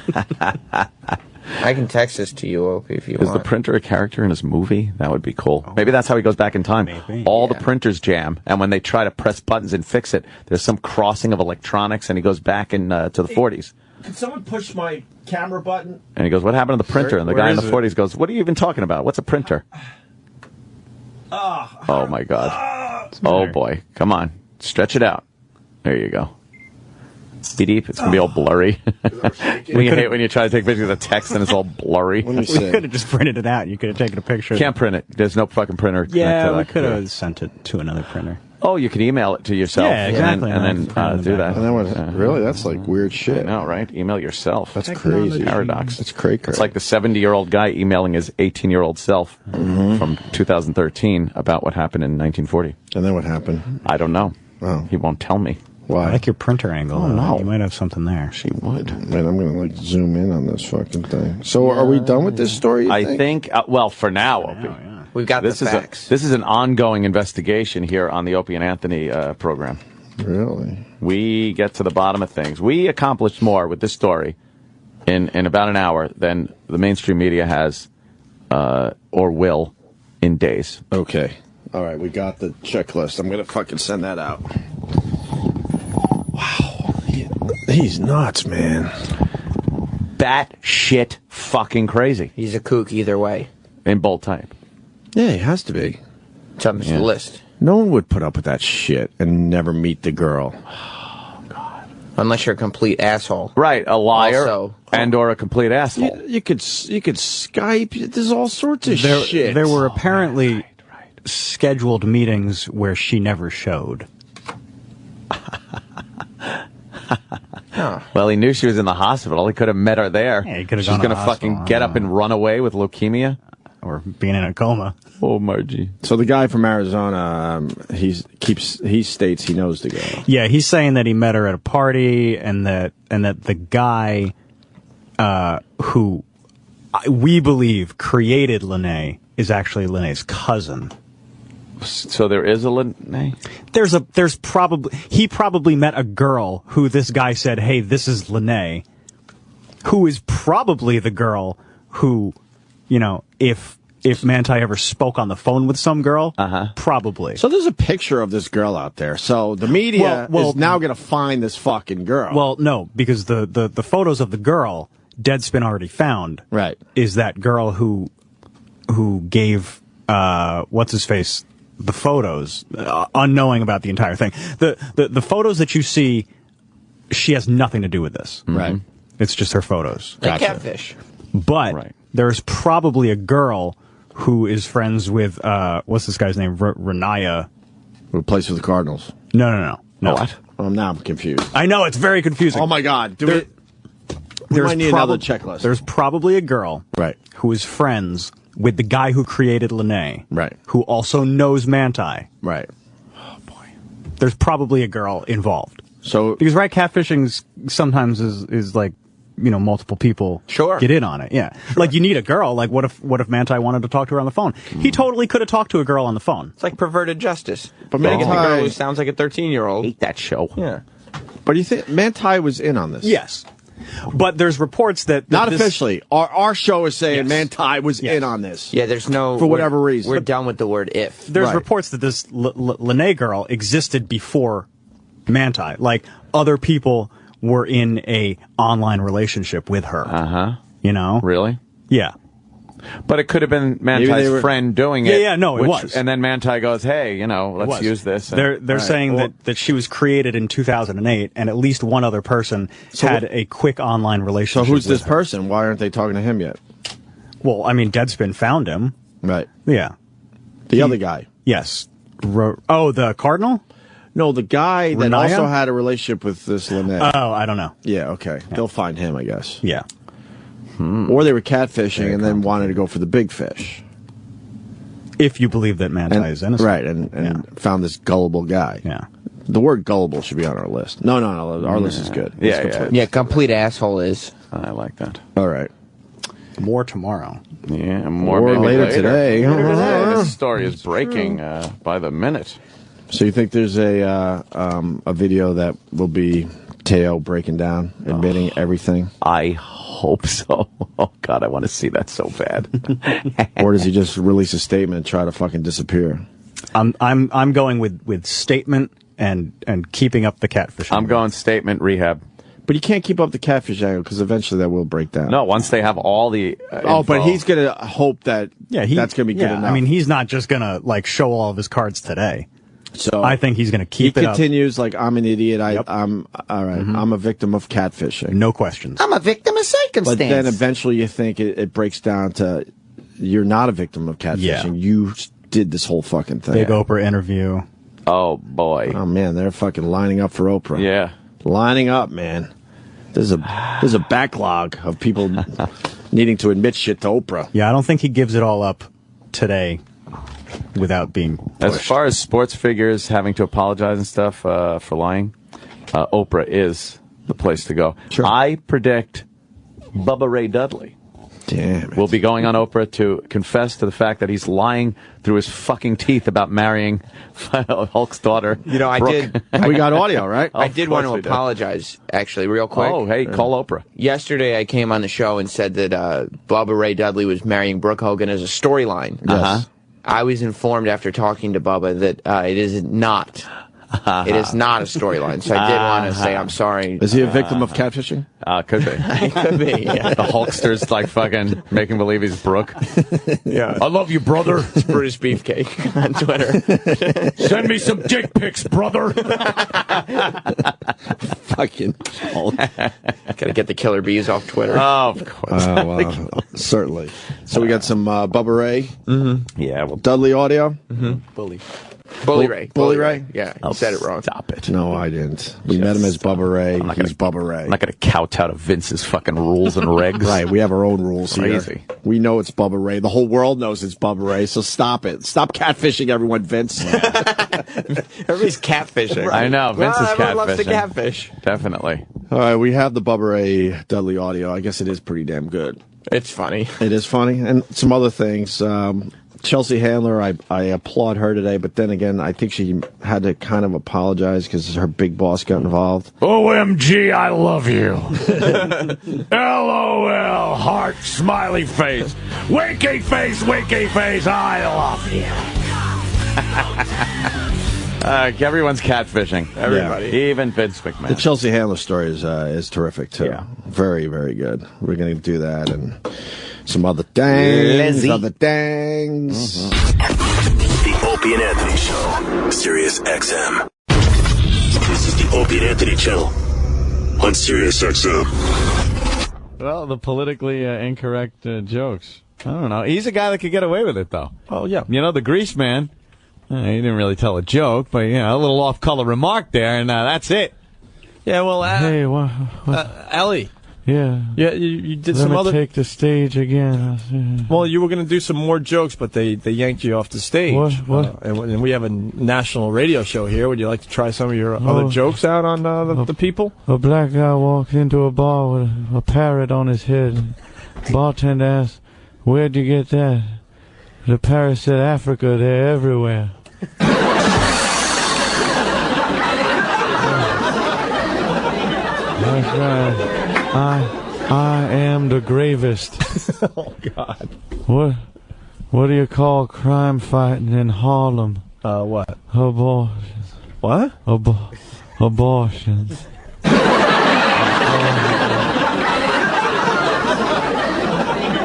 I can text this to you, Opie, if you Is want. the printer a character in his movie? That would be cool. Maybe that's how he goes back in time. All the printers jam, and when they try to press buttons and fix it, there's some crossing of electronics, and he goes back to the 40s. Can someone push my camera button? And he goes, "What happened to the printer?" And the Where guy in the is it? 40s goes, "What are you even talking about? What's a printer?" Oh, my God. Oh, boy. Come on. Stretch it out. There you go. Be deep. It's going to be all blurry. You hate when you try to take pictures of the text and it's all blurry. Let me We see. could have just printed it out. You could have taken a picture. Can't print it. There's no fucking printer. Yeah, connected we to could that have sent it to another printer. Oh, you could email it to yourself. Yeah, exactly. And then do that. And then what, really? That's like weird shit. No, right? Email yourself. That's crazy. Paradox. It's crazy. It's like the 70-year-old guy emailing his 18-year-old self from 2013 about what happened in 1940. And then what happened? I don't know. Oh. He won't tell me. I Why? like your printer angle. Oh, though. no. You might have something there. She would. Man, I'm going to zoom in on this fucking thing. So are we done with this story? I think, well, for now, Opie. We've got This the is facts. this is an ongoing investigation here on the Opie and Anthony program. Really? We get to the bottom of things. We accomplished more with this story in about an hour than the mainstream media has or will in days. Okay. All right, we got the checklist. I'm going to fucking send that out. Wow. He's nuts, man. Bat shit fucking crazy. He's a kook either way. In bold type. Yeah, he has to be. It's on the list. No one would put up with that shit and never meet the girl. Unless you're a complete asshole. Right, a liar Also- and or a complete asshole. You could Skype. There's all sorts of shit. There were apparently scheduled meetings where she never showed. Well, he knew she was in the hospital. He could have met her there. Yeah, he could have She's gone to going to the fucking hospital. get up and run away with leukemia. or being in a coma. Oh, Margie. So the guy from Arizona, he states he knows the girl. Yeah, he's saying that he met her at a party, and that the guy who we believe created Lene is actually Lene's cousin. So there is a Lene? He probably met a girl who this guy said, hey, this is Lene, who is probably the girl who, if Manti ever spoke on the phone with some girl, probably. So there's a picture of this girl out there. So the media is now going to find this fucking girl. Well, no, because the photos of the girl Deadspin already found is that girl who gave what's his face the photos, unknowing about the entire thing. The photos that you see, she has nothing to do with this. Right. It's just her photos. Like catfish. But there's probably a girl who is friends with what's this guy's name? Renaya, who plays for the Cardinals. No. What? Oh, now I'm confused. I know, it's very confusing. Oh my God! We might need another checklist. There's probably a girl, who is friends with the guy who created Lene, who also knows Manti, right? Oh boy, there's probably a girl involved. So because catfishing sometimes is like, multiple people get in on it. Yeah, like you need a girl. Like what if Manti wanted to talk to her on the phone? He totally could have talked to a girl on the phone. It's like Perverted Justice. But Manti, the girl who sounds like a 13-year-old. Hate that show. Yeah. But you think Manti was in on this? Yes. But there's reports that not officially. Our show is saying Manti was in on this. Yeah, there's no for whatever reason. We're done with the word if. There's reports that this Lene girl existed before Manti. Like other people were in a online relationship with her. Really? Yeah. But it could have been Manti's friend doing it. Yeah, no, it was. And then Manti goes, hey, let's use this. They're saying that she was created in 2008, and at least one other person had a quick online relationship. So who's this her. person? Why aren't they talking to him yet? Well, I mean, Deadspin found him. Right. Yeah. The other guy. Yes. The Cardinal? No, the guy that Renaya? also had a relationship with this Lene. Oh, I don't know. Yeah, okay. Yeah. They'll find him, I guess. Yeah. Or they were catfishing and then wanted to go for the big fish. If you believe that Manti is innocent. Right, and found this gullible guy. Yeah. The word gullible should be on our list. No, our list is good. Yeah, complete asshole is. I like that. All right. More tomorrow. Yeah, more later today. This story is breaking by the minute. So you think there's a video that will be Teo breaking down, admitting everything? I hope so. Oh God, I want to see that so bad. Or does he just release a statement and try to fucking disappear? I'm going with statement and keeping up the catfish. I'm going statement rehab. But you can't keep up the catfish angle because eventually that will break down. No, once they have all the info. But he's going to hope that that's going to be good enough. I mean, he's not just going to show all of his cards today. So I think he's going to keep it up. He continues like, I'm an idiot. I'm all right. I'm a victim of catfishing. No questions. I'm a victim of circumstance. But then eventually you think it breaks down to you're not a victim of catfishing. Yeah. You did this whole fucking thing. Big Oprah interview. Oh boy. Oh man, they're fucking lining up for Oprah. Yeah. Lining up, man. There's a backlog of people needing to admit shit to Oprah. Yeah, I don't think he gives it all up today without being pushed. As far as sports figures having to apologize and stuff for lying, Oprah is the place to go. Sure. I predict Bubba Ray Dudley will be going on Oprah to confess to the fact that he's lying through his fucking teeth about marrying Hulk's daughter. I did. We got audio, right? I did want to apologize, actually, real quick. Oh, hey, call Oprah. Yesterday, I came on the show and said that Bubba Ray Dudley was marrying Brooke Hogan as a storyline. Yes. I was informed after talking to Bubba that it is not. It is not a storyline, so I did want to say I'm sorry. Is he a victim of catfishing? Could be. Could be, yeah. The Hulkster's fucking making believe he's Brooke. Yeah. I love you, brother. It's Brutus Beefcake on Twitter. Send me some dick pics, brother. Fucking Hulk. Gotta get the killer bees off Twitter. Oh, of course. Well, certainly. So we got some Bubba Ray. Mm-hmm. Yeah. Well, Dudley audio. Mm-hmm. Bully. Bully Ray. Bully Ray? Yeah, you said it wrong. Stop it. No, I didn't. We met him as Bubba Ray. He's Bubba Ray. I'm not going to kowtow to Vince's fucking rules and regs. Right, we have our own rules here. Crazy. We know it's Bubba Ray. The whole world knows it's Bubba Ray, so stop it. Stop catfishing everyone, Vince. Everybody's catfishing. I know. Vince is everyone loves to catfishing. catfish. Definitely. All right, we have the Bubba Ray Dudley audio. I guess it is pretty damn good. It's funny. It is funny. And some other things. Chelsea Handler, I applaud her today, but then again, I think she had to kind of apologize because her big boss got involved. OMG, I love you. LOL, heart, smiley face. Winky face, I love you. Everyone's catfishing. Everybody. Yeah. Even Vince McMahon. The Chelsea Handler story is terrific, too. Yeah. Very, very good. We're going to do that and some other dangs. The Opie and Anthony Show. Sirius XM. This is the Opie and Anthony Show on Sirius XM. Well, the politically incorrect jokes. I don't know. He's a guy that could get away with it, though. Oh, yeah. You know, the Grease Man, he didn't really tell a joke, but, you know, a little off-color remark there, and that's it. Yeah, well, hey, what? Allie. Yeah. Yeah, you did Let some me other. take the stage again. Well, you were going to do some more jokes, but they yanked you off the stage. What? And we have a national radio show here. Would you like to try some of your other jokes out on the people? A black guy walked into a bar with a parrot on his head. Bartender asked, "Where'd you get that?" The parrot said, "Africa, they're everywhere." That's right. I am the gravest. Oh, God. What do you call crime fighting in Harlem? What? Abortions. What? Abortions.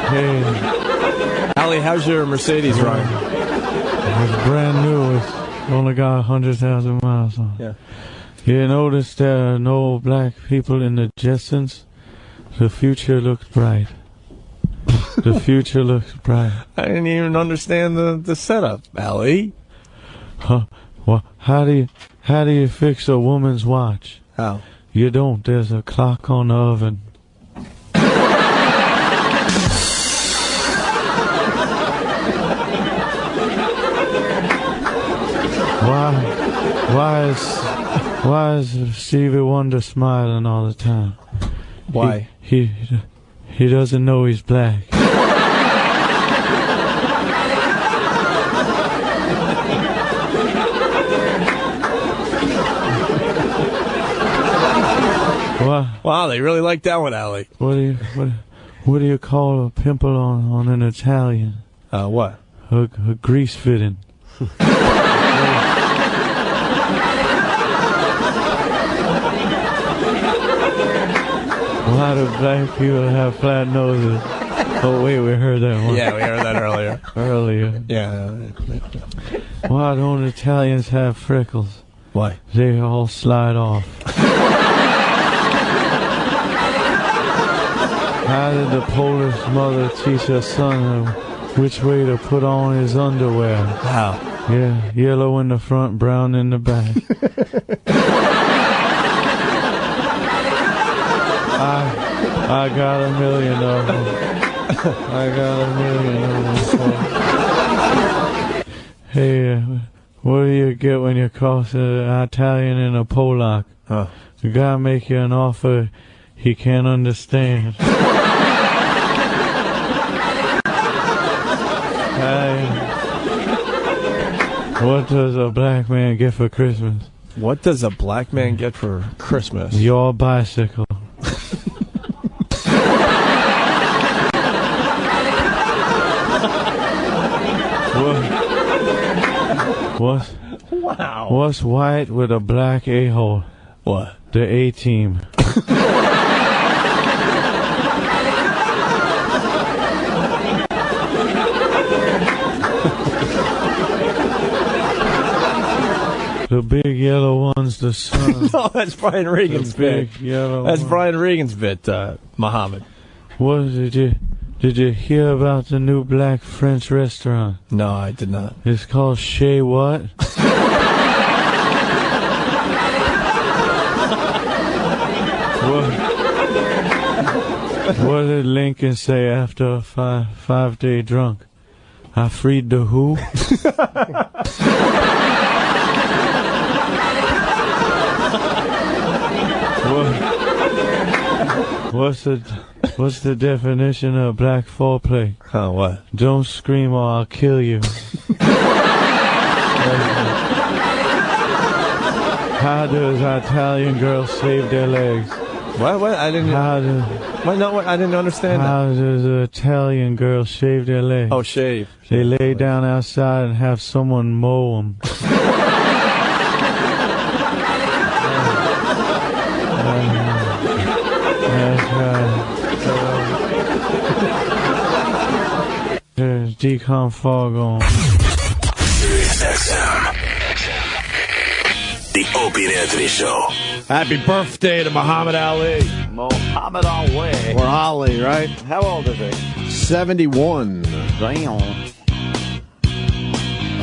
Hey. Allie, how's your Mercedes running? It's brand new. It's only got 100,000 miles on it. Yeah. You notice there are no black people in the Jetsons? The future looks bright. The future looks bright. I didn't even understand the setup, Allie. Well, how do you fix a woman's watch? How? You don't. There's a clock on the oven. Why is Stevie Wonder smiling all the time? Why? He doesn't know he's black. Wow, they really like that one, Allie. What do you call a pimple on an Italian? What? A grease fitting. Why do black people have flat noses? Oh, wait, we heard that one. Yeah, we heard that earlier. Yeah. Why don't Italians have freckles? Why? They all slide off. How did the Polish mother teach her son which way to put on his underwear? How? Yeah, yellow in the front, brown in the back. I got a million of them. Hey, what do you get when you cross an Italian and a Polak? Huh. The guy make you an offer he can't understand. Hey, what does a black man get for Christmas? What does a black man get for Christmas? Your bicycle. What's white with a black a-hole? What? The A-team. The big yellow one's the sun. No, that's Brian Regan's bit. That's one. Brian Regan's bit, Muhammad. What did you hear about the new black French restaurant? No, I did not. It's called Chez what? What did Lincoln say after a five-day drunk? I freed the who? What's the definition of black foreplay? Oh, what? Don't scream or I'll kill you. How does Italian girls shave their legs? What? I didn't. I didn't understand How does an Italian girl shave their legs? Oh, shave. They lay down outside and have someone mow them. That's right. There's decon fog on. Sirius XM. The Opie and Anthony Show. Happy birthday to Muhammad Ali. Muhammad Ali. Or Ali, right? How old is he? 71. Damn.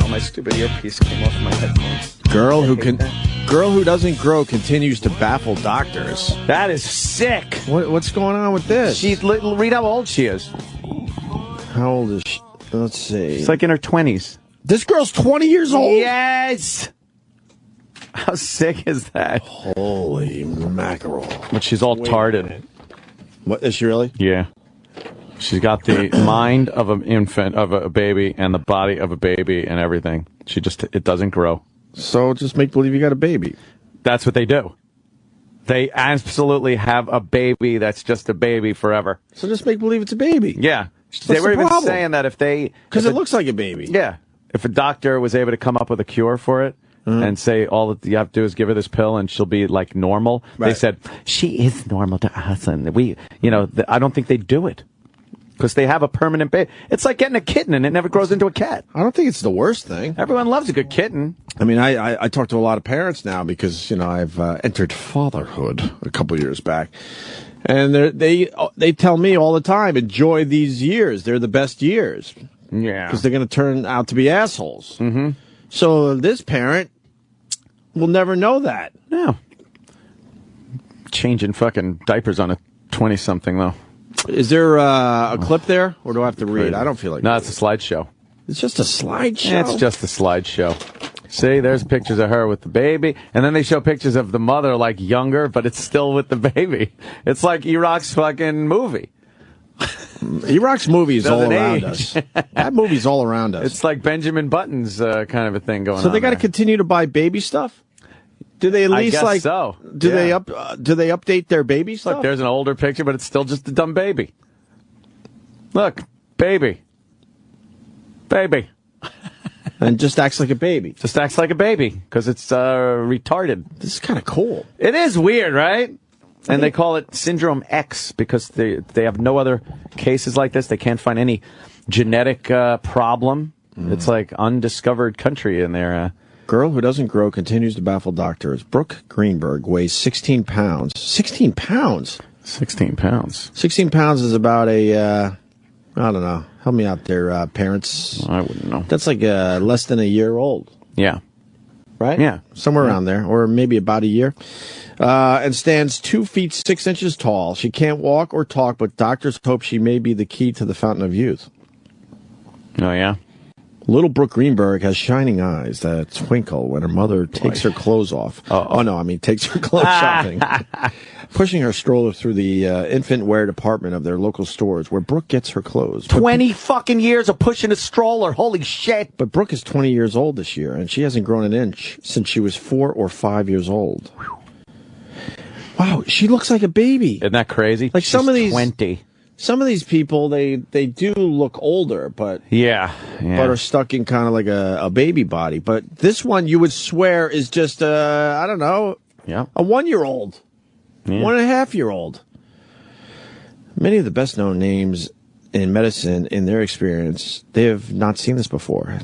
Oh, my stupid earpiece came off my headphones. Girl who doesn't grow continues to baffle doctors. That is sick. What's going on with this? Read how old she is. How old is she? Let's see. She's like in her 20s. This girl's 20 years old? Yes. How sick is that? Holy mackerel. But she's all tarted. What, is she really? Yeah. She's got the mind of an infant, of a baby, and the body of a baby and everything. It doesn't grow. So just make believe you got a baby. That's what they do. They absolutely have a baby that's just a baby forever. So just make believe it's a baby. Yeah. They were even saying that because it looks like a baby. Yeah. If a doctor was able to come up with a cure for it, and say all that you have to do is give her this pill and she'll be like normal. Right. They said she is normal to us, and I don't think they do it because they have a permanent baby. It's like getting a kitten and it never grows into a cat. I don't think it's the worst thing. Everyone loves a good kitten. I mean, I talk to a lot of parents now because I've entered fatherhood a couple of years back, and they tell me all the time, enjoy these years. They're the best years. Yeah, because they're going to turn out to be assholes. Mm-hmm. So this parent will never know that. No. Changing fucking diapers on a 20-something, though. Is there a clip there, or do I have to read? I don't feel like No, it's a slideshow. It's just a slideshow? Yeah, it's just a slideshow. See, there's pictures of her with the baby, and then they show pictures of the mother, like, younger, but it's still with the baby. It's like E-Rock's fucking movie. E-Rock's movie is all around us. That movie's all around us. It's like Benjamin Button's kind of a thing going on. So they got to continue to buy baby stuff? Do they at least I guess so. Do they update their baby stuff? Look, there's an older picture, but it's still just a dumb baby. Look, baby. And just acts like a baby. Just acts like a baby because it's retarded. This is kind of cool. It is weird, right? And they call it Syndrome X because they have no other cases like this. They can't find any genetic problem. It's like undiscovered country in there. Girl who doesn't grow continues to baffle doctors. Brooke Greenberg weighs 16 pounds. 16 pounds? 16 pounds. 16 pounds is about I don't know. Help me out there, parents. I wouldn't know. That's like less than a year old. Yeah. Right? Yeah. Somewhere around there, or maybe about a year. And stands 2 feet 6 inches tall. She can't walk or talk, but doctors hope she may be the key to the fountain of youth. Oh, yeah? Little Brooke Greenberg has shining eyes that twinkle when her mother takes her clothes off. Takes her clothes shopping. Pushing her stroller through the infant wear department of their local stores where Brooke gets her clothes. 20 fucking years of pushing a stroller. Holy shit. But Brooke is 20 years old this year, and she hasn't grown an inch since she was 4 or 5 years old. Wow, she looks like a baby. Isn't that crazy? Like some of these 20. Some of these people, they do look older, but but are stuck in kind of like a baby body. But this one, you would swear, is just I don't know, a 1-year-old, 1.5-year-old. Many of the best known names in medicine, in their experience, they have not seen this before.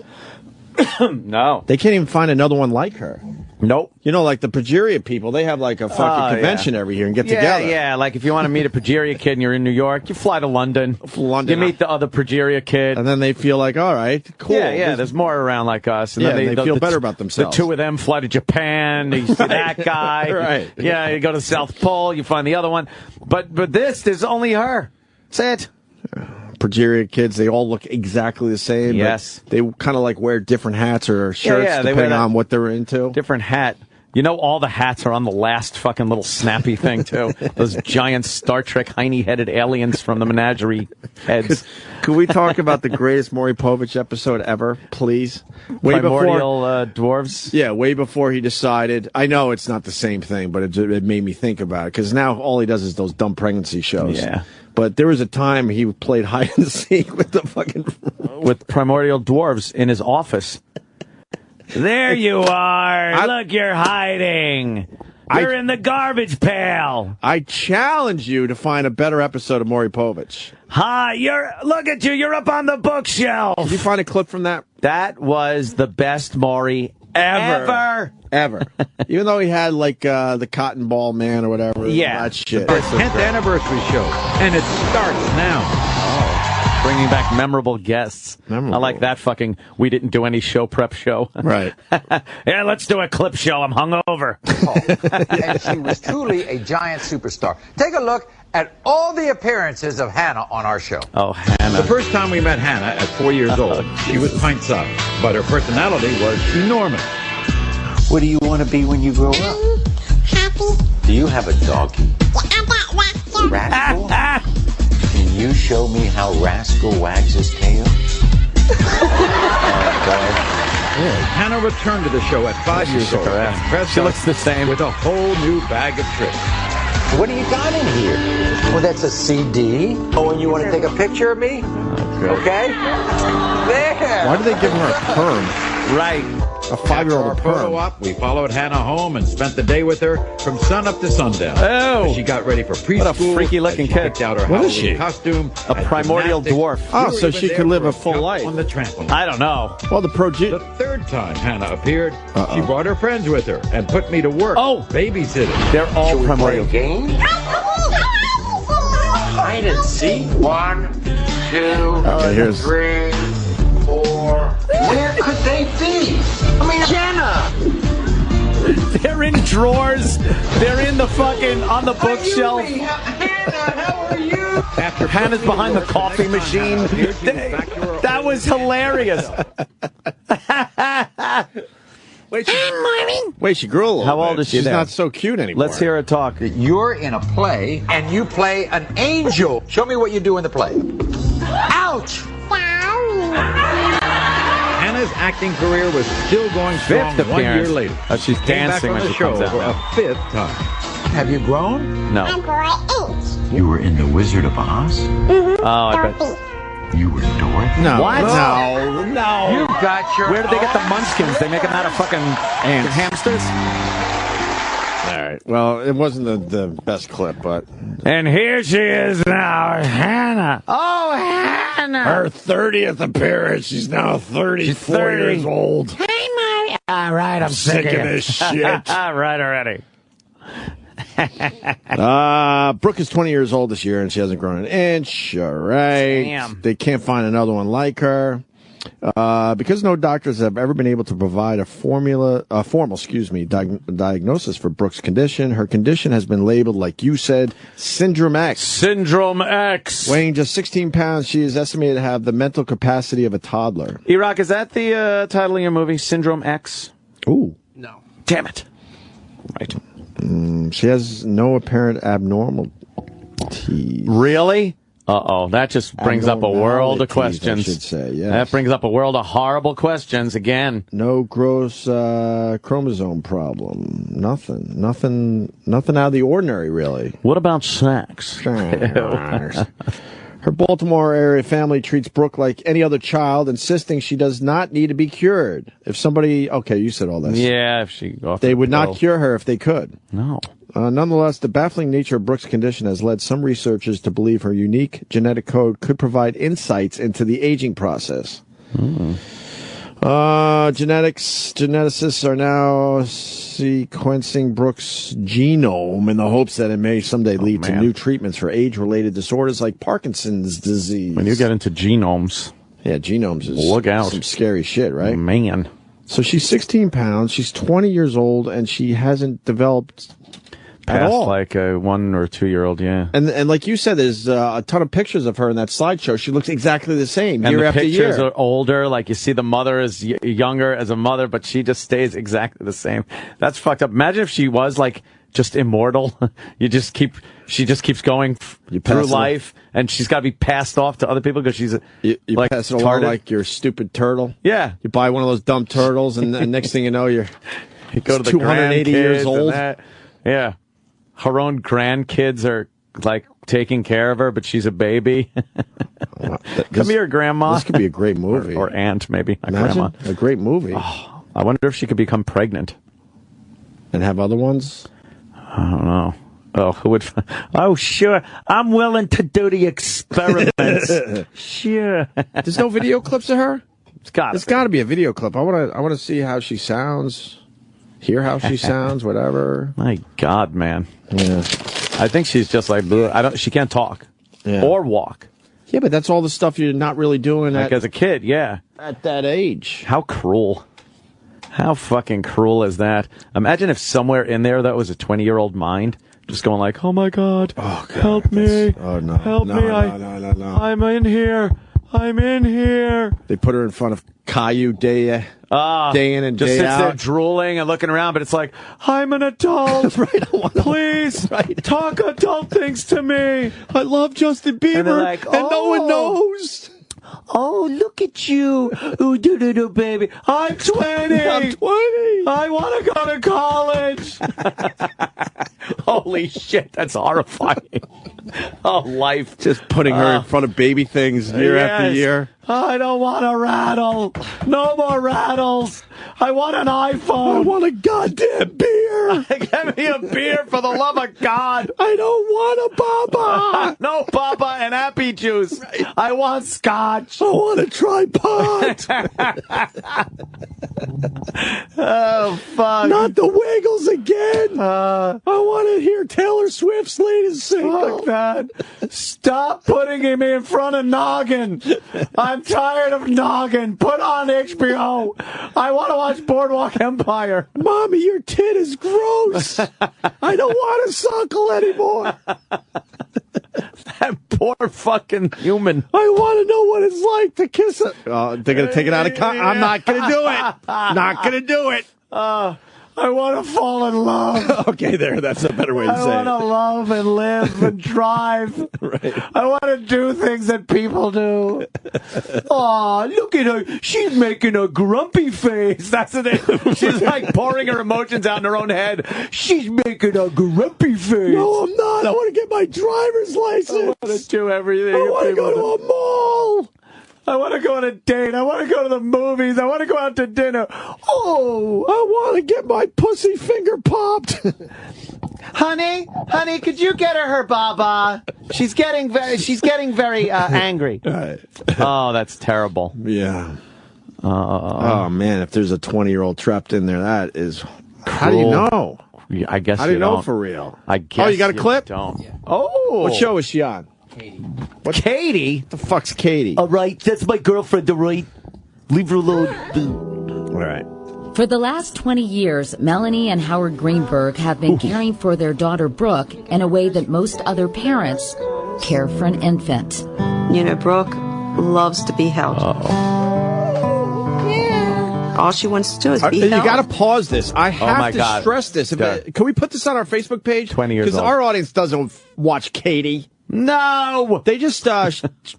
No, they can't even find another one like her. Nope. You know, like the Progeria people, they have like a fucking convention every year and get together. Yeah, like if you want to meet a Progeria kid and you're in New York, you fly to London. You meet the other Progeria kid. And then they feel like, all right, cool. Yeah, there's more around like us. And then they feel better about themselves. The two of them fly to Japan. You see that guy. Right. Yeah, you go to the South Pole, you find the other one. But there's only her. That's it. Progeria kids, they all look exactly the same. Yes. They kind of like wear different hats or shirts depending on what they're into. Different hat. You know, all the hats are on the last fucking little snappy thing, too. Those giant Star Trek hiney-headed aliens from the menagerie heads. Could we talk about the greatest Maury Povich episode ever, please? Primordial dwarves? Yeah, way before he decided. I know it's not the same thing, but it made me think about it. Because now all he does is those dumb pregnancy shows. Yeah. But there was a time he played hide and seek with the fucking... with primordial dwarves in his office. There you are. Look, you're hiding. You're in the garbage pail. I challenge you to find a better episode of Maury Povich. Hi, look at you. You're up on the bookshelf. Did you find a clip from that? That was the best Maury ever. Even though he had like the Cotton Ball Man or whatever. Yeah. That shit. Our 10th anniversary show. And it starts now. Bringing back memorable guests. I like that fucking we didn't do any show prep show. Right. Yeah, let's do a clip show. I'm hungover. And she was truly a giant superstar. Take a look at all the appearances of Hannah on our show. Oh, Hannah. The first time we met Hannah at 4 years old, she was pint-sized, but her personality was enormous. What do you want to be when you grow up? Happy. Do you have a doggy? I got Rascal? Can you show me how Rascal wags his tail? Hannah returned to the show at 5 years old. She looks the same. With a whole new bag of tricks. What do you got in here? Well, that's a CD. Oh, and you want to take a picture of me? Okay. There. Why do they give her a perm? Right. A 5-year-old photo op. We followed Hannah home and spent the day with her from sunup to sundown. Oh. She got ready for preschool. What a freaky looking kid. Picked out her What is Halloween she? costume. A primordial dwarf. Oh, so she could live a full life. On the trampoline. I don't know. Well, the third time Hannah appeared, she brought her friends with her and put me to work. Oh, babysitting. They're all primordial. Game? Hide and seek. 1, 2, 3, 4. Where could they be? I mean, Jenna. They're in drawers. They're in the fucking on the bookshelf. Hannah, how are you? Hannah's behind the coffee machine. That was hilarious. Wait, she grew a little How bit. old is she She's now? not so cute anymore. Let's hear her talk. You're in a play, and you play an angel. Show me what you do in the play. Ouch! Hannah's acting career was still going strong. Fifth 1 year appearance. later. Oh, she's Came back dancing on when the she show comes out for now. a 5th time. Have you grown? No. I'm for 8. You were in The Wizard of Oz? Oh, I bet. You were Dorothy? No. What? No. You got your... Where did they get the munchkins? They make them out of fucking hamsters? All right. Well, it wasn't the best clip, but... And here she is now, Hannah. Oh, Hannah. Her 30th appearance. She's now 34 years old. Hi, Mari. All right, I'm sick of this shit. All right already. Brooke is 20 years old this year, and she hasn't grown an inch. All right. Damn. They can't find another one like her. Because no doctors have ever been able to provide a formal diagnosis for Brooke's condition. Her condition has been labeled, like you said, Syndrome X. Syndrome X. Weighing just 16 pounds, she is estimated to have the mental capacity of a toddler. E-Rock, is that the title of your movie, Syndrome X? Ooh. No. Damn it. Right. She has no apparent abnormalities. Really? Uh-oh, that just brings up a world of questions. I should say, yes. That brings up a world of horrible questions again. No gross chromosome problem. Nothing out of the ordinary, really. What about sex? Her Baltimore area family treats Brooke like any other child, insisting she does not need to be cured. If somebody... Okay, you said all this. Yeah, if she... They would not cure her if they could. No. Nonetheless, the baffling nature of Brooke's condition has led some researchers to believe her unique genetic code could provide insights into the aging process. Geneticists are now sequencing Brooks' genome in the hopes that it may someday lead to new treatments for age-related disorders like Parkinson's disease. When you get into genomes. Yeah, genomes is look out. Some scary shit, right? Man. So she's 16 pounds, she's 20 years old, and she hasn't developed at Past all. like a 1 or 2 year old, yeah. And like you said, there's a ton of pictures of her in that slideshow. She looks exactly the same And year the after pictures year. are older. Like you see the mother is younger as a mother, but she just stays exactly the same. That's fucked up. Imagine if she was like just immortal. She just keeps going through life, and she's got to be passed off to other people because she's you like pass it along retarded. like your stupid turtle. Yeah. You buy one of those dumb turtles, and the next thing you know, you go to the 280 years grandkids and old. that. Yeah. Her own grandkids are like taking care of her, but she's a baby. Come here, Grandma. This could be a great movie. Or aunt, maybe. Not Imagine Grandma. a great movie. Oh, I wonder if she could become pregnant. And have other ones? I don't know. Oh, who would? Oh, sure. I'm willing to do the experiments. Sure. There's no video clips of her? It's got to be a video clip. I want to see how she sounds, hear how she sounds, whatever. My God, man. Yeah. I think she's just like, she can't talk or walk. Yeah, but that's all the stuff you're not really doing Like as a kid, yeah. at that age. How cruel. How fucking cruel is that? Imagine if somewhere in there that was a 20-year-old mind just going like, oh my God, help me. Oh, no. Help me. No. I'm in here. I'm in here. They put her in front of Caillou day in and just day sits there out. drooling and looking around, but it's like, I'm an adult. Please talk adult things to me. I love Justin Bieber, And they're like, and no one knows. Oh, look at you. Ooh, do, baby. I'm 20. I'm 20. I want to go to college. Holy shit, that's horrifying. Oh, life. Just putting her in front of baby things year after year. I don't want a rattle. No more rattles. I want an iPhone. I want a goddamn beer. Give me a beer for the love of God. I don't want a baba. No baba and happy juice. I want scotch. I want to try pot. Oh, fuck. Not the Wiggles again. I want to hear Taylor Swift's latest single. Fuck that. Stop putting him in front of Noggin. I'm tired of Noggin. Put on HBO. I want to watch Boardwalk Empire. Mommy, your tit is gross. I don't want to suckle anymore. That poor fucking human. I want to know what it's like to kiss it. They're going to take it out of I'm not going to do it. Not going to do it. I want to fall in love. Okay, that's a better way to I say want to it. love and live and drive. Right. I want to do things that people do. Aw, look at her. She's making a grumpy face. That's it. She's like pouring her emotions out in her own head. She's making a grumpy face. No, I'm not. I want to get my driver's license. I want to do everything. I want to go to a mall. I want to go on a date. I want to go to the movies. I want to go out to dinner. Oh, I want to get my pussy finger popped. honey, could you get her baba? She's getting very angry. Oh, that's terrible. Yeah. Oh man, if there's a 20-year-old trapped in there, that is. How do you know? I guess. How do you know don't. for real? I guess. Oh, you got a clip? Don't. Yeah. Oh, what show is she on? What? Katie? What the fuck's Katie? All right, that's my girlfriend, all right? Leave her alone. All right. For the last 20 years, Melanie and Howard Greenberg have been caring for their daughter Brooke in a way that most other parents care for an infant. You know, Brooke loves to be held. Yeah. All she wants to do is be held. You got to pause this. I have to God. stress this. Can we put this on our Facebook page? 20 years old. Because our audience doesn't watch Katie. No! They just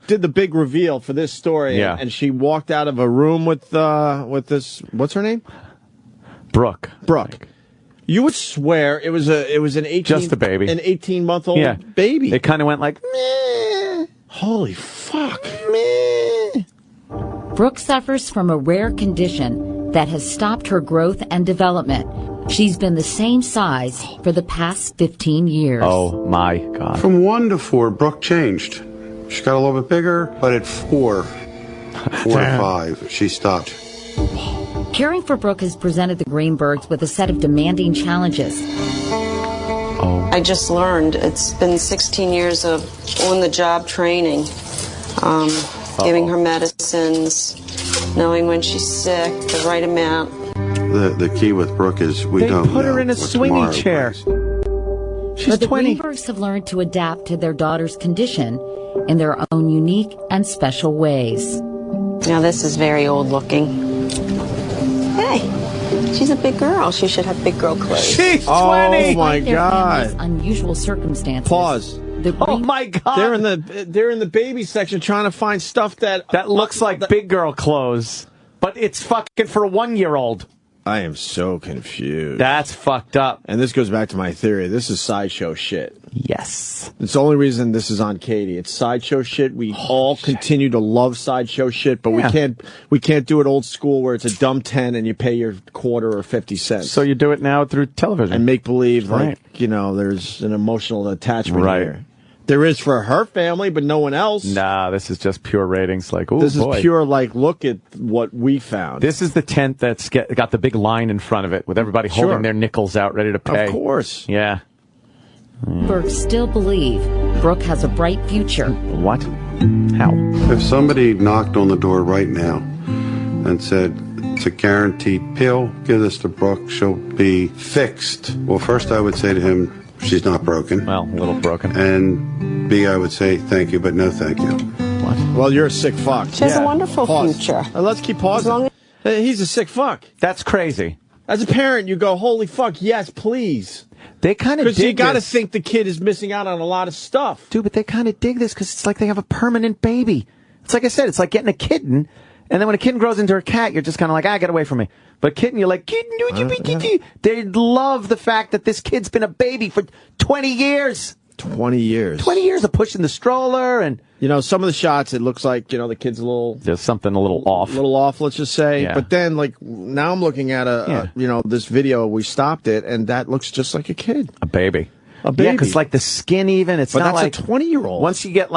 did the big reveal for this story. Yeah. And she walked out of a room with this, what's her name? Brooke. You would swear it was an 18-month-old baby. It kind of went like, meh. Holy fuck. Meh. Brooke suffers from a rare condition that has stopped her growth and development. She's been the same size for the past 15 years. Oh, my God. From 1 to 4, Brooke changed. She got a little bit bigger, but at 4 to 5, she stopped. Caring for Brooke has presented the Greenbergs with a set of demanding challenges. I just learned. It's been 16 years of on-the-job training, giving her medicines, knowing when she's sick, the right amount. The key with Brooke is we don't know. They put her in a swinging chair. She's 20. The Greenbergs have learned to adapt to their daughter's condition in their own unique and special ways. Now this is very old looking. Hey, she's a big girl. She should have big girl clothes. She's 20! Oh my God. Unusual circumstances. Pause. Oh my God! They're in the baby section trying to find stuff that looks like big girl clothes, but it's fucking for a 1-year-old. I am so confused. That's fucked up. And this goes back to my theory. This is sideshow shit. Yes. It's the only reason this is on Katie. It's sideshow shit. We all continue to love sideshow shit, but we can't do it old school where it's a dumb 10 and you pay your quarter or 50 cents. So you do it now through television. And make believe there's an emotional attachment here. There is for her family, but no one else. Nah, this is just pure ratings. Like, oh, this is pure, look at what we found. This is the tent that's got the big line in front of it with everybody holding their nickels out ready to pay. Of course. Yeah. Brooke still believe Brooke has a bright future. What? How? If somebody knocked on the door right now and said, it's a guaranteed pill, give this to Brooke, she'll be fixed. Well, first I would say to him, she's not broken. Well, a little broken. And B, I would say thank you, but no thank you. What? Well, you're a sick fuck. She has a wonderful future. Let's keep pausing. He's a sick fuck. That's crazy. As a parent, you go, holy fuck, yes, please. They kind of dig because you got to think the kid is missing out on a lot of stuff. Dude, but they kind of dig this because it's like they have a permanent baby. It's like I said, it's like getting a kitten. And then when a kitten grows into a cat, you're just kind of like, get away from me. But kitten, you're like, kitten, they love the fact that this kid's been a baby for 20 years. 20 years. 20 years of pushing the stroller and... some of the shots, it looks like, the kid's a little... There's something a little off. A little off, let's just say. Yeah. But then, now I'm looking at this video, we stopped it, and that looks just like a kid. A baby. A baby. Yeah, because, the skin even, it's not like... But that's a 20-year-old. Once you get,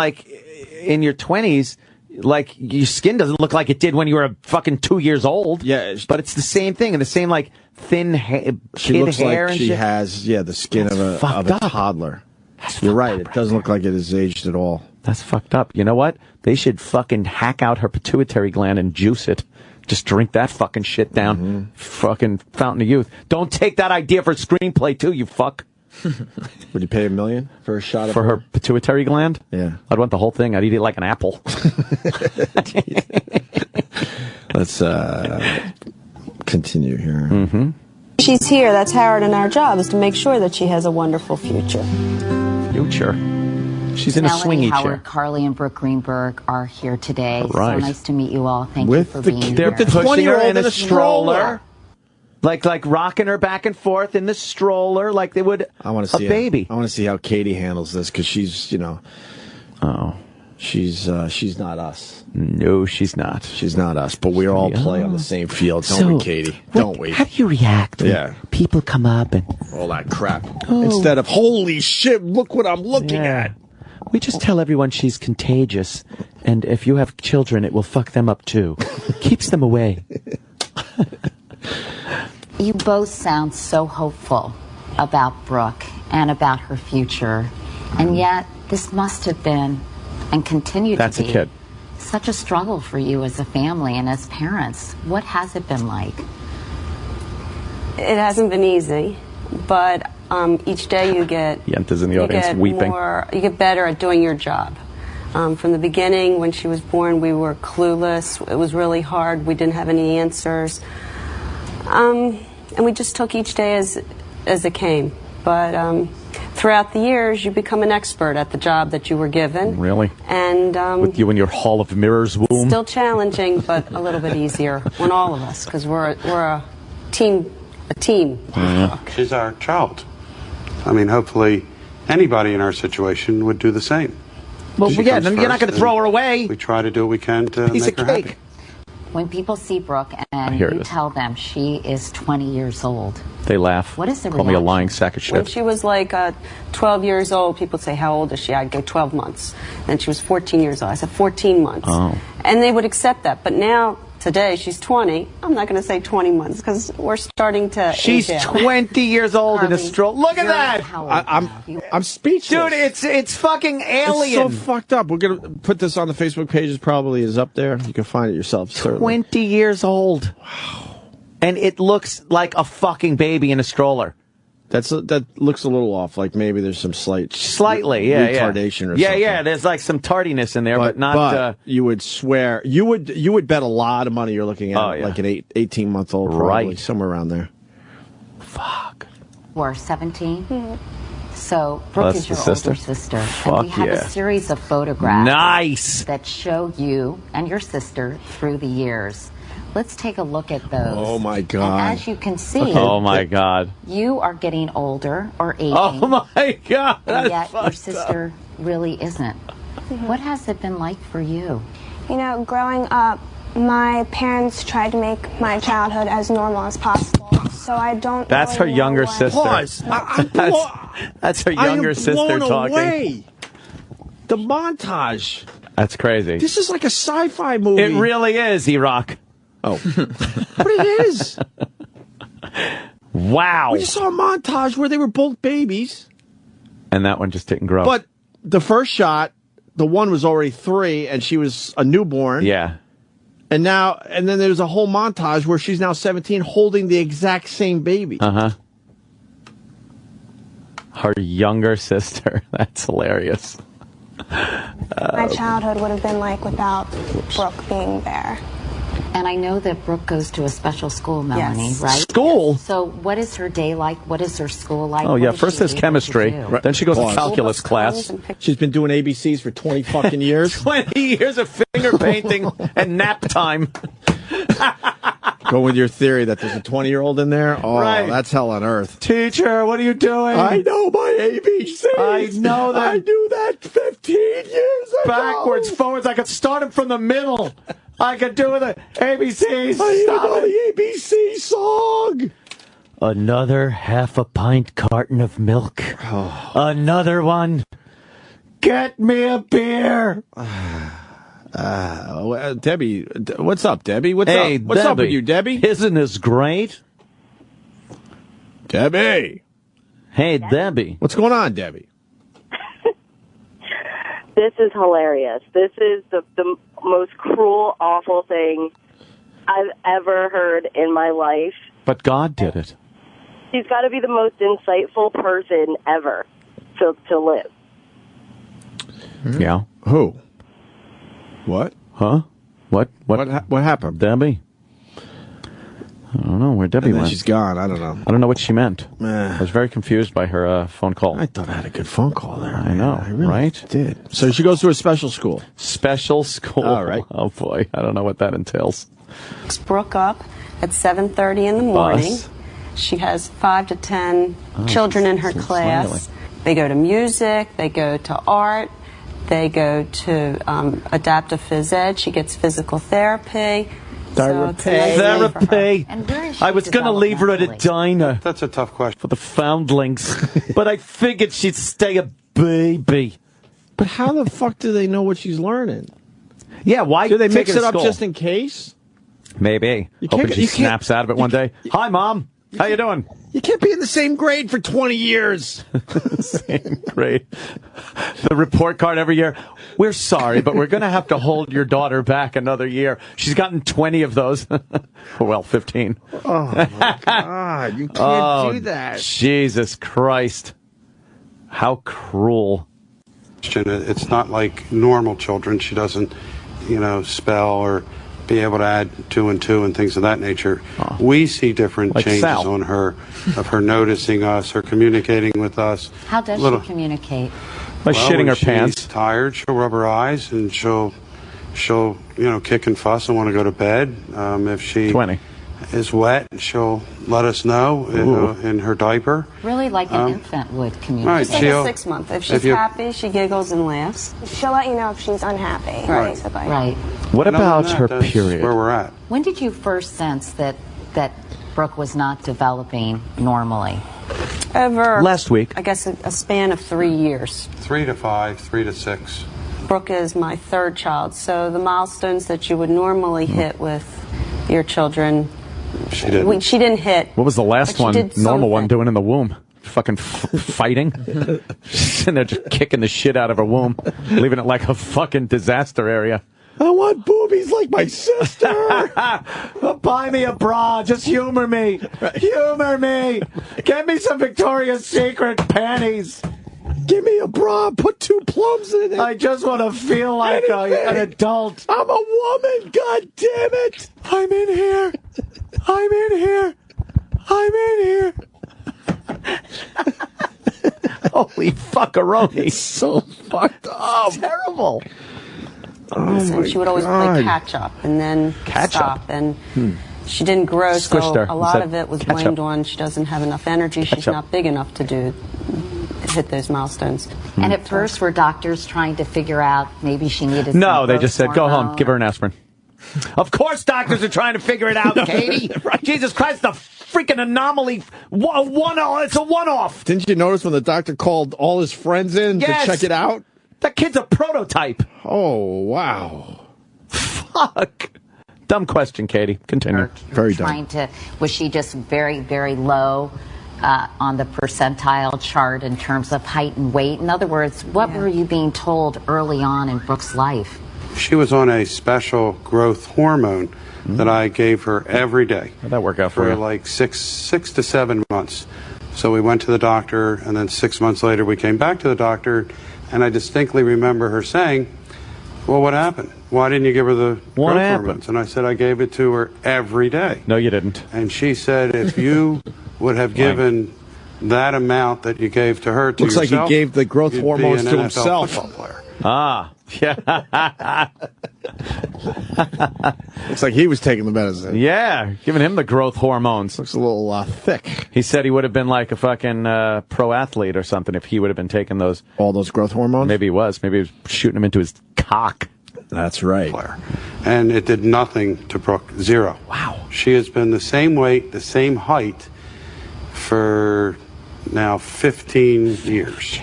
in your 20s... your skin doesn't look like it did when you were fucking 2 years old. Yeah. But it's the same thing, and the same, thin she looks hair like and she shit. has, the skin of a toddler. You're right. It doesn't look like it is aged at all. That's fucked up. You know what? They should fucking hack out her pituitary gland and juice it. Just drink that fucking shit down. Mm-hmm. Fucking fountain of youth. Don't take that idea for a screenplay, too, you fuck. Would you pay $1 million for a shot of her pituitary gland? Yeah. I'd want the whole thing. I'd eat it like an apple. Let's continue here. Mm-hmm. She's here. That's Howard and our job is to make sure that she has a wonderful future. Future. She's in Melanie, a swingy Howard, chair. Carly, and Brooke Greenberg are here today. Right. So nice to meet you all. Thank you for being here. They're pushing her in a stroller. Like rocking her back and forth in the stroller like they would a baby. I want to see how Katie handles this because she's, she's not us. No, she's not. She's not us, but we all play on the same field, don't we, Katie? Don't we? How do you react when people come up and... all that crap. Instead of, holy shit, look what I'm looking at. We just tell everyone she's contagious, and if you have children, it will fuck them up too. Keeps them away. You both sound so hopeful about Brooke and about her future, and yet this must have been and continue to be a kid. Such a struggle for you as a family and as parents. What has it been like? It hasn't been easy, but each day you get... Yenta's in the audience weeping. You get better at doing your job. From the beginning, when she was born, we were clueless. It was really hard. We didn't have any answers. And we just took each day as it came. But throughout the years, you become an expert at the job that you were given. Really? And with you in your Hall of Mirrors womb? Still challenging, but a little bit easier on all of us, because we're a team. Yeah. She's our child. I mean, hopefully anybody in our situation would do the same. Well, you're not going to throw her away. We try to do what we can to make her happy. When people see Brooke and you tell them she is 20 years old, they laugh. What is the Call me a lying sack of shit. When she was 12 years old, people would say, how old is she? I'd go 12 months. Then she was 14 years old. I said, 14 months. Oh. And they would accept that. But now, today she's 20. I'm not going to say 20 months because we're starting to. She's age out. 20 years old in a stroller. Look at that! I'm speechless. Dude, it's fucking alien. It's so fucked up. We're going to put this on the Facebook page. It probably is up there. You can find it yourself, certainly. 20 years old. Wow. And it looks like a fucking baby in a stroller. That looks a little off. Like maybe there's some slightly, retardation or something. Yeah. There's like some tardiness in there, but not. But you would swear you would bet a lot of money you're looking at like an 18-month-old, probably somewhere around there. Fuck. We're 17. So Brooke is your older sister. Fuck and we have a series of photographs that show you and your sister through the years. Let's take a look at those. Oh, my God. And as you can see, oh, my God, you are getting older or aging. Oh, my God. And yet your sister really isn't. What has it been like for you? You know, growing up, my parents tried to make my childhood as normal as possible. So I don't. That's her younger sister. That's her younger sister talking. Away. The montage. That's crazy. This is like a sci-fi movie. It really is, E-Rock. Oh. But it is. Wow. We just saw a montage where they were both babies. And that one just didn't grow. But the first shot, the one was already 3 and she was a newborn. Yeah. And then there's a whole montage where she's now 17 holding the exact same baby. Uh-huh. Her younger sister. That's hilarious. My childhood would have been like without Brooke being there. And I know that Brooke goes to a special school, Melanie, right? School? So what is her day like? What is her school like? Oh, yeah. First there's chemistry. Then she goes to calculus class. She's been doing ABCs for 20 fucking years. 20 years of finger painting and nap time. Go with your theory that there's a 20-year-old in there? Oh, that's hell on earth. Teacher, what are you doing? I know my ABCs. I know that. I knew that 15 years ago. Backwards, forwards. I could start them from the middle. I could do the ABCs. I even know the ABC song. Another half a pint carton of milk. Oh. Another one. Get me a beer. Debbie, what's up, Debbie? What's up? What's up with you, Debbie? Isn't this great? Debbie. Hey, Debbie. What's going on, Debbie? This is hilarious. This is the most cruel, awful thing I've ever heard in my life. But God did it. She's got to be the most insightful person ever to live. Yeah. Who? What? Huh? What happened? Debbie? I don't know where Debbie went. She's gone. I don't know. I don't know what she meant. I was very confused by her phone call. I thought I had a good phone call there. I know, I really right? Did. So she goes to a special school. Special school. All right. Oh, boy. I don't know what that entails. Picks Brooke up at 7:30 in the morning. She has 5 to 10 children in her class. Smiling. They go to music. They go to art. They go to adaptive phys ed. She gets physical therapy. Therapy. And where is she I was going to leave her at a diner. That's a tough question. For the foundlings. But I figured she'd stay a baby. But how the fuck do they know what she's learning? Yeah, why do they take mix her it to up school? just in case? Maybe. Hoping she snaps out of it one day. Hi, Mom. How you doing? You can't be in the same grade for 20 years. Same grade. The report card every year. We're sorry, but we're going to have to hold your daughter back another year. She's gotten 20 of those. Well, 15. Oh, my God. You can't do that. Jesus Christ. How cruel. It's not like normal children. She doesn't, spell or be able to add 2 and 2 and things of that nature. We see different changes on her, of her noticing us, her communicating with us. How does she communicate? By shitting her she's pants. Tired, she'll rub her eyes and she'll kick and fuss and want to go to bed. If she 20. is wet, she'll let us know in her diaper. Really like an infant would communicate. Right, She's like a 6 month. If she's happy, she giggles and laughs. She'll let you know if she's unhappy, basically. Right. What about her that's period? Where we're at. When did you first sense that Brooke was not developing normally? Over last week. I guess a span of 3 years. 3 to 5, 3 to 6. Brooke is my third child, so the milestones that you would normally hit with your children, she didn't. She didn't hit. What was the last one, normal one, doing in the womb? Fucking fighting? She's sitting there just kicking the shit out of her womb, leaving it like a fucking disaster area. I want boobies like my sister. Buy me a bra. Just humor me. Humor me. Get me some Victoria's Secret panties. Give me a bra. Put 2 plums in it. I just want to feel like an adult. I'm a woman. God damn it. I'm in here. I'm in here. I'm in here. Holy fuckaroni. It's so fucked up. Terrible. And she would always play catch up and then stop. And she didn't grow, so a lot of it was blamed on she doesn't have enough energy. She's not big enough to hit those milestones. And at first, were doctors trying to figure out maybe she needed No, some they growth just said, go hormone? home, give her an aspirin. Of course doctors are trying to figure it out, Katie. Right. Jesus Christ, the freaking anomaly. It's a one-off. Didn't you notice when the doctor called all his friends in to check it out? That kid's a prototype. Oh, wow. Fuck. Dumb question, Katie. Continue. Very dumb. Was she just very, very low on the percentile chart in terms of height and weight? In other words, what were you being told early on in Brooke's life? She was on a special growth hormone that I gave her every day. How'd that work out for you? Like six to 7 months. So we went to the doctor, and then 6 months later we came back to the doctor, and I distinctly remember her saying, well, what happened? Why didn't you give her the growth hormones? And I said, I gave it to her every day. No, you didn't. And she said, if you would have given that amount that you gave to her to Looks yourself, like he gave the growth you'd hormones be an to NFL himself. football player. Ah, yeah. Looks like he was taking the medicine. Yeah, giving him the growth hormones. Looks a little thick. He said he would have been like a fucking pro athlete or something if he would have been taking those. All those growth hormones? Maybe he was. Maybe he was shooting them into his cock. That's right. And it did nothing to Brooke. Zero. Wow. She has been the same weight, the same height for now 15 years.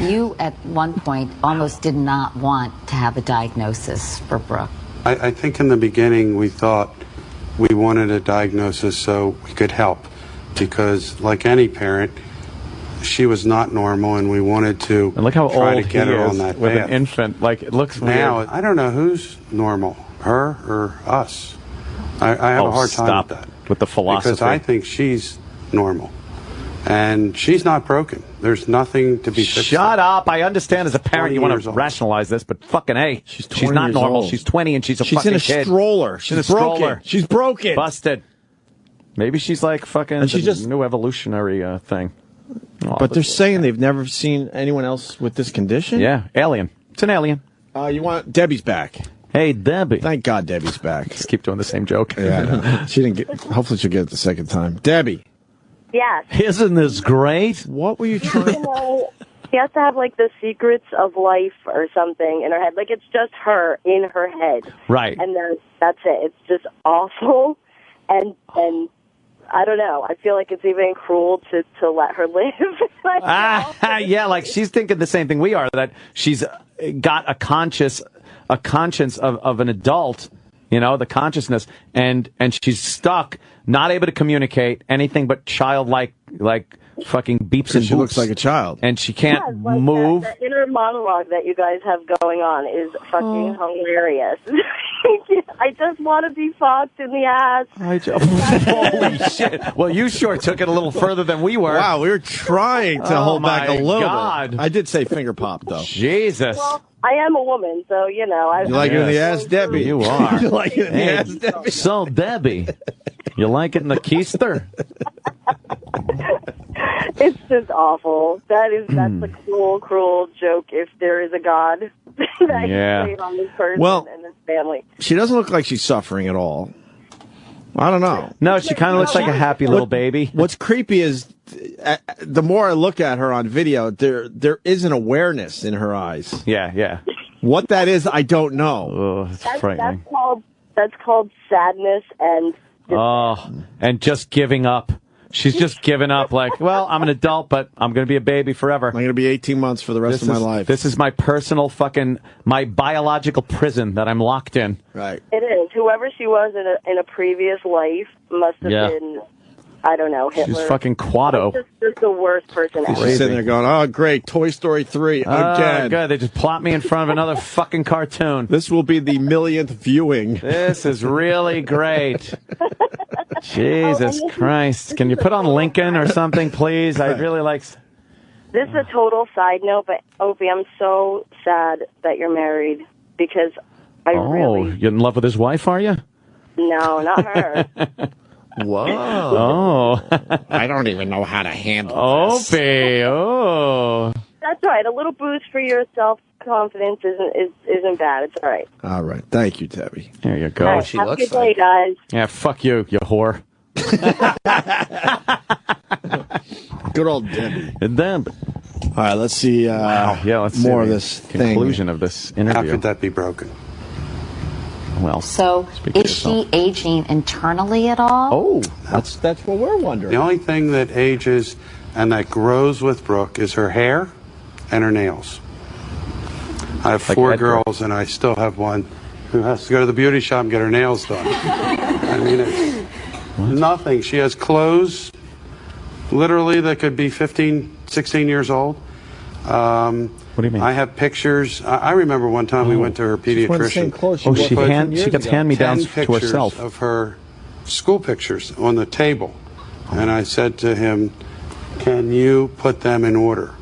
You, at one point, almost did not want to have a diagnosis for Brooke. I think in the beginning we thought we wanted a diagnosis so we could help, because like any parent, she was not normal, and we wanted to and look how try old to get he her is on that with path. an infant. Like, it looks Now, weird. I don't know who's normal, her or us. I have a hard time with that. With the philosophy. Because I think she's normal. And she's not broken. There's nothing to be fixed. Shut up. I understand as a parent you want years to old. rationalize this, but fucking A. She's 20 not years normal. old. She's 20 and she's a fucking in a kid. stroller. She's in a broken. stroller. She's broken. Busted. Maybe she's like fucking And she's just new evolutionary thing. Oh, but they're saying they've never seen anyone else with this condition? Yeah, alien. It's an alien. You want Debbie's back. Hey, Debbie. Thank God Debbie's back. Just keep doing the same joke. Yeah, I know. She didn't get. Hopefully she'll get it the second time. Debbie. Yes. Isn't this great? What were you trying? You know, she has to have like the secrets of life or something in her head. Like it's just her in her head. Right. And that's it. It's just awful. And I don't know. I feel like it's even cruel to let her live. Yeah, like she's thinking the same thing we are, that she's got a conscience of an adult, you know, the consciousness, and she's stuck, not able to communicate anything but childlike, like fucking beeps and boops. She looks like a child. And she can't like move. The inner monologue that you guys have going on is fucking hilarious. I just want to be fucked in the ass. Holy shit. Well, you sure took it a little further than we were. Wow, we were trying to hold back a little God. bit. I did say finger pop, though. Jesus. Well, I am a woman, so, you know. You like it in the ass, Debbie? You are. You like it in the ass, Debbie? So, Debbie, you like it in the keister? It's just awful. That's a cruel, cruel joke if there is a God that Yeah. played on this person Well- and this family. She doesn't look like she's suffering at all. I don't know. No, she kind of looks like a happy little baby. What's creepy is the more I look at her on video, there is an awareness in her eyes. Yeah, yeah. What that is, I don't know. Oh, it's frightening. That's called sadness and Oh, and just giving up. She's just given up. Like, well, I'm an adult, but I'm going to be a baby forever. I'm going to be 18 months for the rest of my life. This is my personal my biological prison that I'm locked in. Right. It is. Whoever she was in a previous life must have been, I don't know, Hitler. She's fucking Quado. Just the worst person ever. She's sitting there going, oh, great, Toy Story 3 again. Good. They just plot me in front of another fucking cartoon. This will be the millionth viewing. This is really great. Jesus Christ. Can you put on Lincoln or something, please? I'd really like... This is a total side note, but Opie, I'm so sad that you're married because you're in love with his wife, are you? No, not her. Whoa. Oh. I don't even know how to handle this. Opie, oh. That's right. A little boost for your self-confidence isn't bad. It's all right. All right. Thank you, Debbie. There you go. Right, have a good day, guys. Yeah, fuck you, you whore. Good old Debbie. And then... All right, let's see let's more see of this conclusion of this interview. How could that be broken? Well, so is she aging internally at all? Oh, that's what we're wondering. The only thing that ages and that grows with Brooke is her hair and her nails. I have 4 girls, and I still have one who has to go to the beauty shop and get her nails done. I mean, it's nothing. She has clothes, literally, that could be 15, 16 years old. What do you mean? I have pictures. I remember one time we went to her pediatrician. She gets hand-me-downs to herself. Of her school pictures on the table. And I said to him, can you put them in order?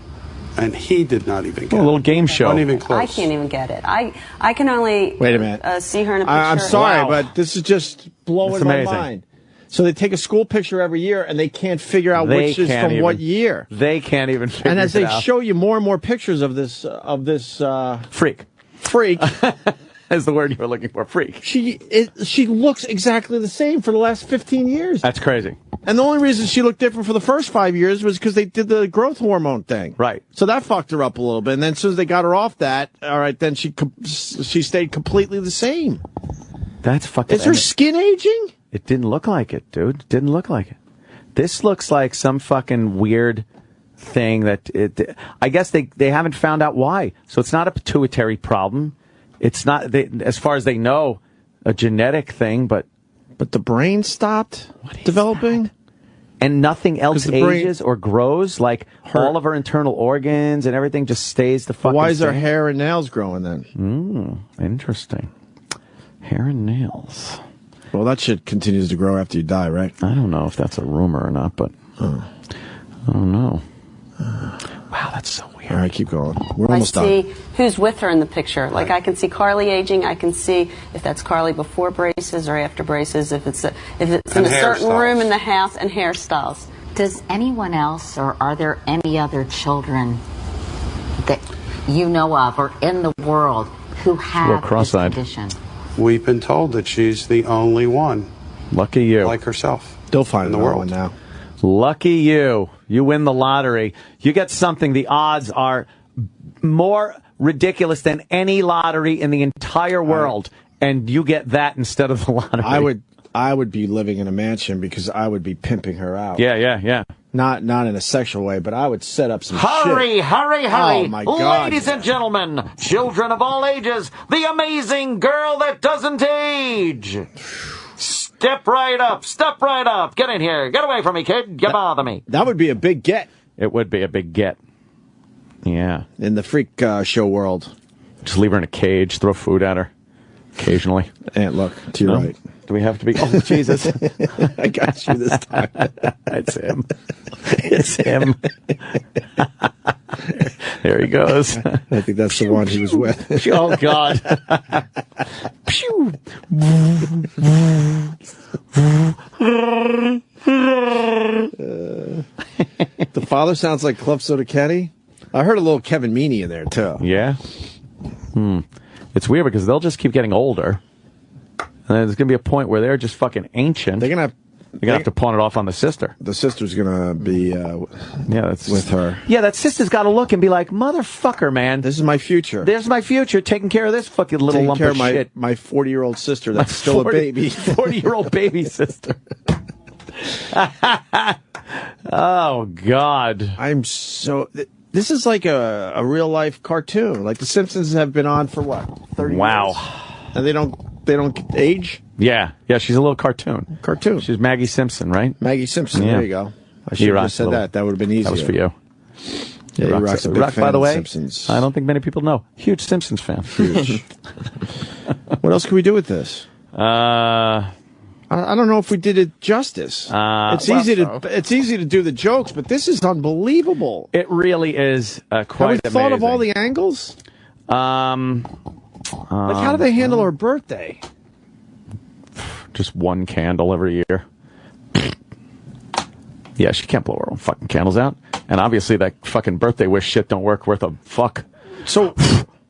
And he did not even get it. A little game show. Not even close. I can't even get it. I can only wait a minute. See her in a picture. I'm sorry, but this is just blowing my amazing. mind. So they take a school picture every year, and they can't figure out which is from what year. They can't even figure it out. And as they show you more and more pictures of this freak, is the word you were looking for. Freak. She looks exactly the same for the last 15 years. That's crazy. And the only reason she looked different for the first 5 years was because they did the growth hormone thing. Right. So that fucked her up a little bit. And then as soon as they got her off that, all right, then she stayed completely the same. That's fucking... Is her skin aging? It didn't look like it, dude. It didn't look like it. This looks like some fucking weird thing that... I guess they haven't found out why. So it's not a pituitary problem. It's not, as far as they know, a genetic thing, but the brain stopped developing? And nothing else ages or grows? Like all of her internal organs and everything just stays the fucking Why is her same? hair and nails growing then? Interesting. Hair and nails. Well, that shit continues to grow after you die, right? I don't know if that's a rumor or not, but I don't know. Wow, that's so weird. All right, keep going. We're almost done. I see who's with her in the picture. Like, I can see Carly aging. I can see if that's Carly before braces or after braces, if it's in a certain room in the house, and hairstyles. Does anyone else, or are there any other children that you know of or in the world who have this condition? We've been told that she's the only one. Lucky you. Like herself. They'll find in the world now. Lucky you. You win the lottery. You get something, the odds are more ridiculous than any lottery in the entire world. And you get that instead of the lottery. I would be living in a mansion because I would be pimping her out. Yeah. Not in a sexual way, but I would set up some Hurry! shit. Oh, my God. Ladies and gentlemen, children of all ages, the amazing girl that doesn't age. Step right up. Get in here. Get away from me, kid. You bother me. That would be a big get. It would be a big get. Yeah. In the freak show world. Just leave her in a cage, throw food at her. Occasionally. And look, to your right. Do we have to be... Oh, Jesus. I got you this time. It's him. It's him. There he goes. I think that's the one he was with. Oh, God. Pew. The father sounds like Club Soda Kenny. I heard a little Kevin Meaney in there, too. Yeah? It's weird because they'll just keep getting older. And there's going to be a point where they're just fucking ancient. They're going to have to pawn it off on the sister. The sister's going to be with her. Yeah, that sister's got to look and be like, motherfucker, man. This is my future. There's my future, taking care of this fucking little lump of shit. My 40-year-old sister that's still a baby. 40-year-old baby sister. Oh, God. I'm so... This is like a real-life cartoon. Like, The Simpsons have been on for, what, 30 years? Wow. And they don't age? Yeah, she's a little cartoon. Cartoon. She's Maggie Simpson, right? Maggie Simpson, Yeah. there you go. I should have just said that. That would have been easier. That was for you. Yeah, Rock's a big fan by the of way, Simpsons. I don't think many people know. Huge Simpsons fan. Huge. What else can we do with this? I don't know if we did it justice. It's easy to do the jokes, but this is unbelievable. It really is quite Have we amazing. thought of all the angles? Like, how do they handle her birthday? Just one candle every year. Yeah, she can't blow her own fucking candles out. And obviously that fucking birthday wish shit don't work worth a fuck. So...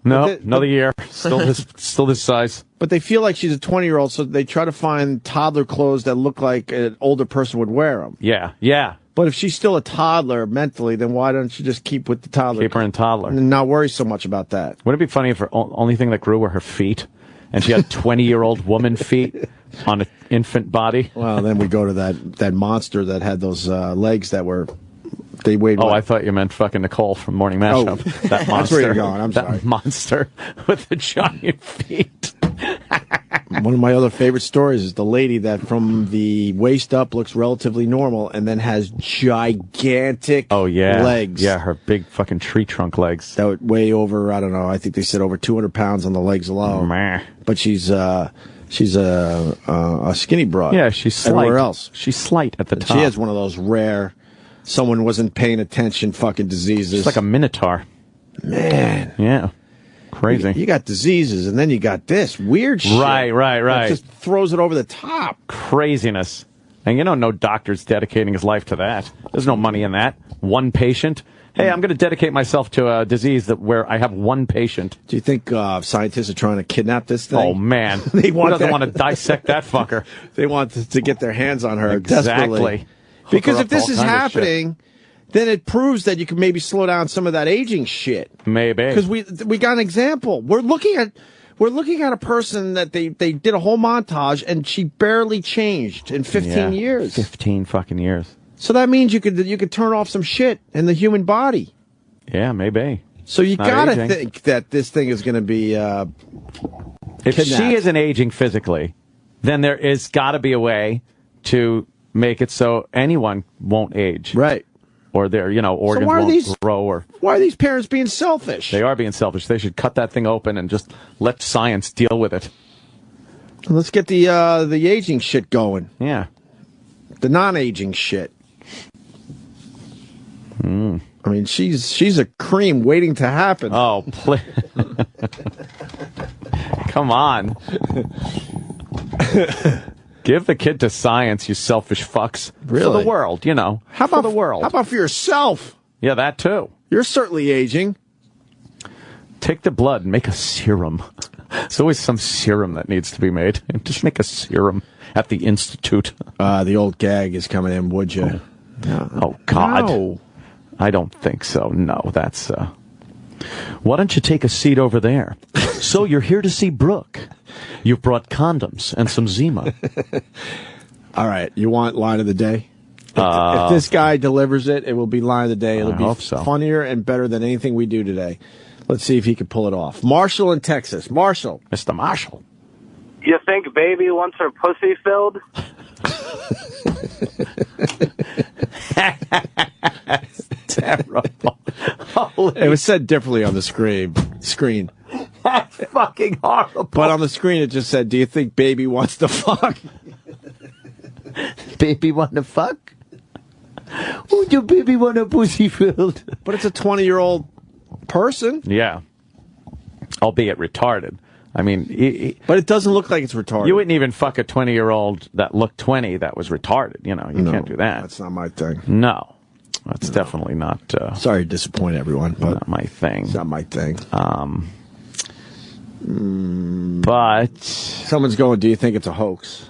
No, another year. Still this size. But they feel like she's a 20-year-old, so they try to find toddler clothes that look like an older person would wear them. Yeah. But if she's still a toddler mentally, then why don't you just keep with the toddler? Keep her in toddler. And not worry so much about that. Wouldn't it be funny if her only thing that grew were her feet? And she had 20-year-old woman feet on an infant body? Well, then we go to that monster that had those legs that were... They weighed. I thought you meant fucking Nicole from Morning Mashup. That monster. That's where you're going. I'm sorry. That monster with the giant feet. One of my other favorite stories is the lady that from the waist up looks relatively normal and then has gigantic legs. Yeah, her big fucking tree trunk legs. That would weigh over, I don't know, I think they said over 200 pounds on the legs alone. Meh. But she's a skinny broad. Yeah, she's slight. Everywhere else. She's slight at the top. She has one of those rare... Someone wasn't paying attention fucking diseases. It's like a minotaur. Man. Yeah. Crazy. You got diseases, and then you got this weird shit. Right. It just throws it over the top. Craziness. And no doctor's dedicating his life to that. There's no money in that. One patient. Hey, I'm going to dedicate myself to a disease where I have one patient. Do you think scientists are trying to kidnap this thing? Oh, man. Who doesn't want to dissect that fucker? They want to get their hands on her Exactly. desperately. Because if this is happening, then it proves that you can maybe slow down some of that aging shit. Maybe. Because we got an example. We're looking at a person that they did a whole montage and she barely changed in 15 years. 15 fucking years. So that means you could turn off some shit in the human body. Yeah, maybe. So you gotta think that this thing is going to be if kidnapped. she isn't aging physically, then there is got to be a way to make it so anyone won't age. Right. Or their, organs won't grow. Why are these parents being selfish? They are being selfish. They should cut that thing open and just let science deal with it. Let's get the aging shit going. Yeah. The non-aging shit. I mean, she's a cream waiting to happen. Oh, please. Come on. Give the kid to science, you selfish fucks. Really? For the world, How about for the world? How about for yourself? Yeah, that too. You're certainly aging. Take the blood and make a serum. There's always some serum that needs to be made. Just make a serum at the Institute. The old gag is coming in, would you? Oh, God. No. I don't think so. No, that's... Why don't you take a seat over there? So you're here to see Brooke. You've brought condoms and some Zima. All right. You want line of the day? If this guy delivers it, it will be line of the day. It'll be funnier and better than anything we do today. Let's see if he can pull it off. Marshall in Texas. Marshall. Mr. Marshall. You think baby wants her pussy filled? That's terrible. It was said differently on the screen. That's fucking horrible. But on the screen it just said, do you think baby wants to fuck? Baby want to fuck? Would your baby want a pussy filled? But it's a 20-year-old person. Yeah. Albeit retarded. I mean... but it doesn't look like it's retarded. You wouldn't even fuck a 20-year-old that looked 20 that was retarded. You can't do that. That's not my thing. No. That's definitely not... Sorry to disappoint everyone, but... Not my thing. It's not my thing. But... Someone's going, do you think it's a hoax?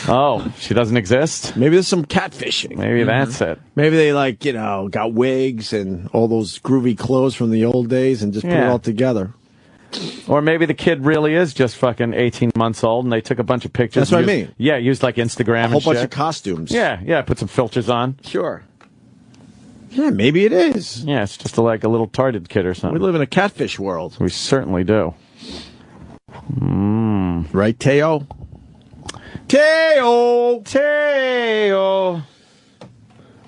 Oh, she doesn't exist? Maybe there's some catfishing. Maybe that's it. Maybe they got wigs and all those groovy clothes from the old days and just put it all together. Or maybe the kid really is just fucking 18 months old, and they took a bunch of pictures. That's what I mean. Yeah, used like Instagram and a whole bunch shit. of costumes. Yeah, put some filters on. Sure. Yeah, maybe it is. Yeah, it's just like a little tarded kid or something. We live in a catfish world. We certainly do. Right, Teo? Teo!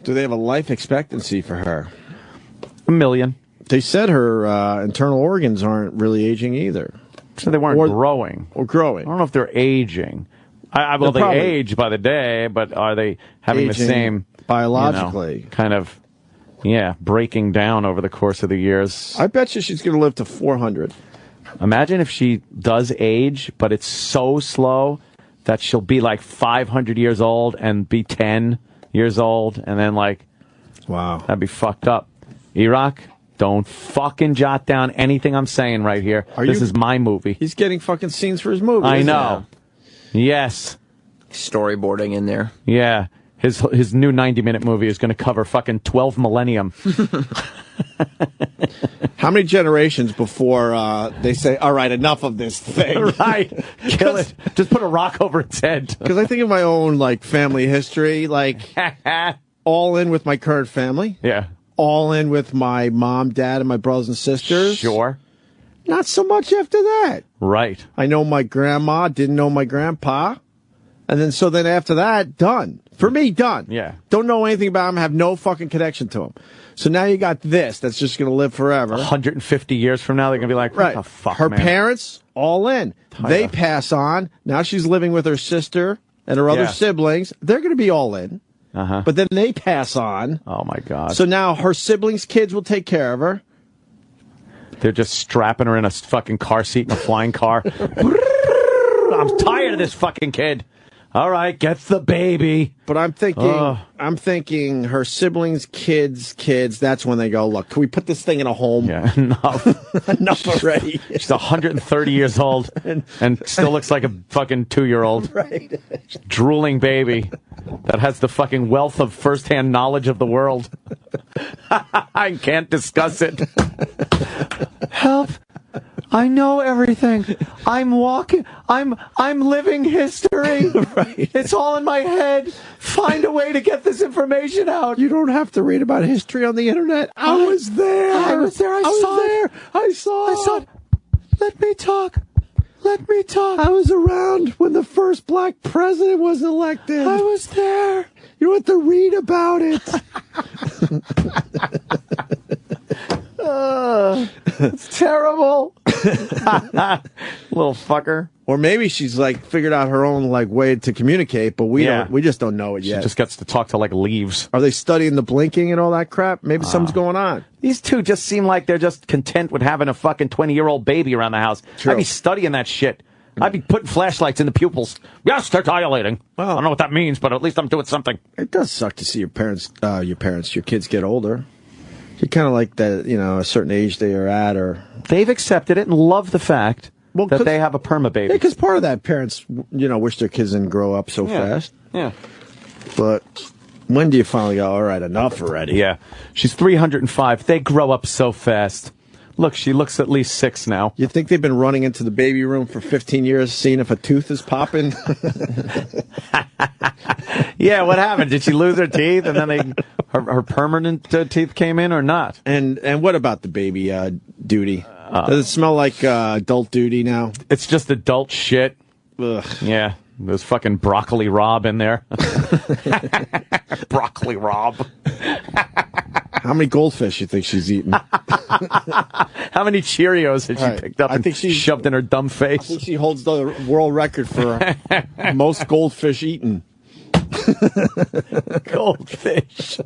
Do they have a life expectancy for her? 1 million. They said her internal organs aren't really aging either. So they weren't growing. Or growing. I don't know if they're aging. Well, they age by the day, but are they having the same... biologically. Kind of, breaking down over the course of the years. I bet you she's going to live to 400. Imagine if she does age, but it's so slow that she'll be like 500 years old and be 10 years old, and then wow, that'd be fucked up. Iraq, don't fucking jot down anything I'm saying right here. This is my movie. He's getting fucking scenes for his movie. I know. Yes. Storyboarding in there. Yeah. His new 90-minute movie is going to cover fucking 12 millennium. How many generations before they say, all right, enough of this thing? Right. Kill it. Just put a rock over its head. Because I think of my own family history, all in with my current family. Yeah. All in with my mom, dad, and my brothers and sisters. Sure. Not so much after that. Right. I know my grandma, didn't know my grandpa. And then after that, done. For me, done. Yeah. Don't know anything about him, have no fucking connection to him. So now you got this that's just going to live forever. 150 years from now, they're going to be like, what the fuck, her man? parents, all in. They pass on. Now she's living with her sister and her other siblings. They're going to be all in. Uh-huh. But then they pass on. Oh, my God. So now her siblings' kids will take care of her. They're just strapping her in a fucking car seat in a flying car. I'm tired of this fucking kid. All right, get the baby. But I'm thinking her siblings, kids, that's when they go, look, can we put this thing in a home? Yeah, enough. Enough already. She's 130 years old and still looks like a fucking 2-year-old. Right. Drooling baby that has the fucking wealth of firsthand knowledge of the world. I can't discuss it. Help. I know everything. I'm walking. I'm living history. Right. It's all in my head. Find a way to get this information out. You don't have to read about history on the internet. I was there. I was there. I saw it. Let me talk. I was around when the first black president was elected. I was there. You don't have to read about it. It's terrible. Little fucker. Or maybe she's figured out her own way to communicate, but we just don't know it yet. She just gets to talk to leaves. Are they studying the blinking and all that crap? Maybe something's going on. These two just seem like they're just content with having a fucking 20-year-old baby around the house. True. I'd be studying that shit. I'd be putting flashlights in the pupils. Yes, they're dilating. Well, I don't know what that means, but at least I'm doing something. It does suck to see your kids get older. You're kind of like that, a certain age they are at, or they've accepted it and love the fact that they have a perma baby. Because part of that, parents, wish their kids didn't grow up so fast. Yeah. But when do you finally go, all right, enough already? Yeah. She's 305. They grow up so fast. Look, she looks at least 6 now. You think they've been running into the baby room for 15 years, seeing if a tooth is popping? Yeah, what happened? Did she lose her teeth, and then her permanent teeth came in, or not? And what about the baby duty? Does it smell like adult duty now? It's just adult shit. Ugh. Yeah, there's fucking Broccoli Rob in there. Broccoli Rob. How many goldfish you think she's eaten? How many Cheerios had she picked up and shoved in her dumb face? I think she holds the world record for most goldfish eaten. Goldfish.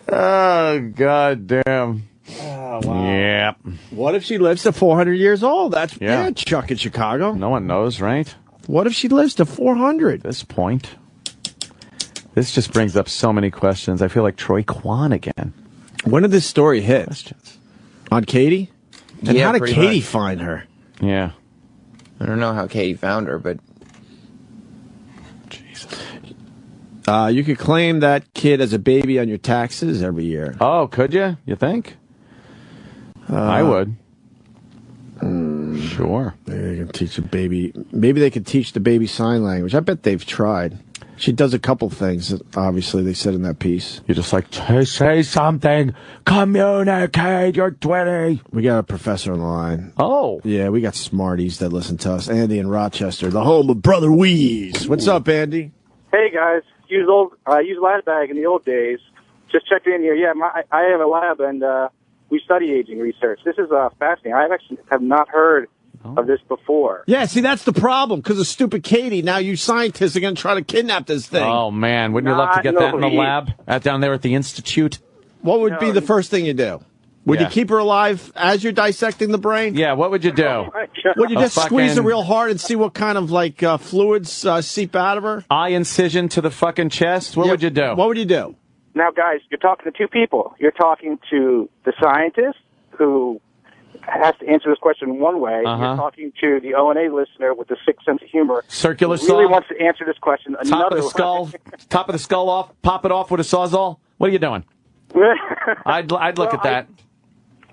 Oh, God damn. Oh, wow. Yeah. What if she lives to 400 years old? That's Chuck in Chicago. No one knows, right? What if she lives to 400? At this point. This just brings up so many questions. I feel like Troy Kwan again. When did this story hit? Questions. On Katie? And Yeah, how did pretty Katie much. find her? Yeah. I don't know how Katie found her, but You could claim that kid as a baby on your taxes every year. Oh, could you? You think? I would. Sure. They can teach a baby. Maybe they could teach the baby sign language. I bet they've tried. She does a couple things, obviously, they said in that piece. You're just like, hey, say something. Communicate. You're 20. We got a professor on the line. Oh. Yeah, we got smarties that listen to us. Andy in Rochester, the home of Brother Weeze. What's up, Andy? Hey, guys. Used lab bag in the old days. Just checking in here. Yeah, I have a lab, and we study aging research. This is fascinating. I actually have not heard of this before. Yeah, see, that's the problem. Because of stupid Katie, now you scientists are going to try to kidnap this thing. Oh, man. Wouldn't you love to get that in the lab? Down there at the Institute? What would be the first thing you do? Would you keep her alive as you're dissecting the brain? Yeah, what would you do? Would you just squeeze her real hard and see what kind of, fluids seep out of her? Eye incision to the fucking chest? What would you do? What would you do? Now, guys, you're talking to two people. You're talking to the scientist who has to answer this question one way. You're talking to the O&A listener with the sick sense of humor. Circular who really saw? wants to answer this question Top of the skull? Top of the skull off? Pop it off with a Sawzall? What are you doing? I'd look at that.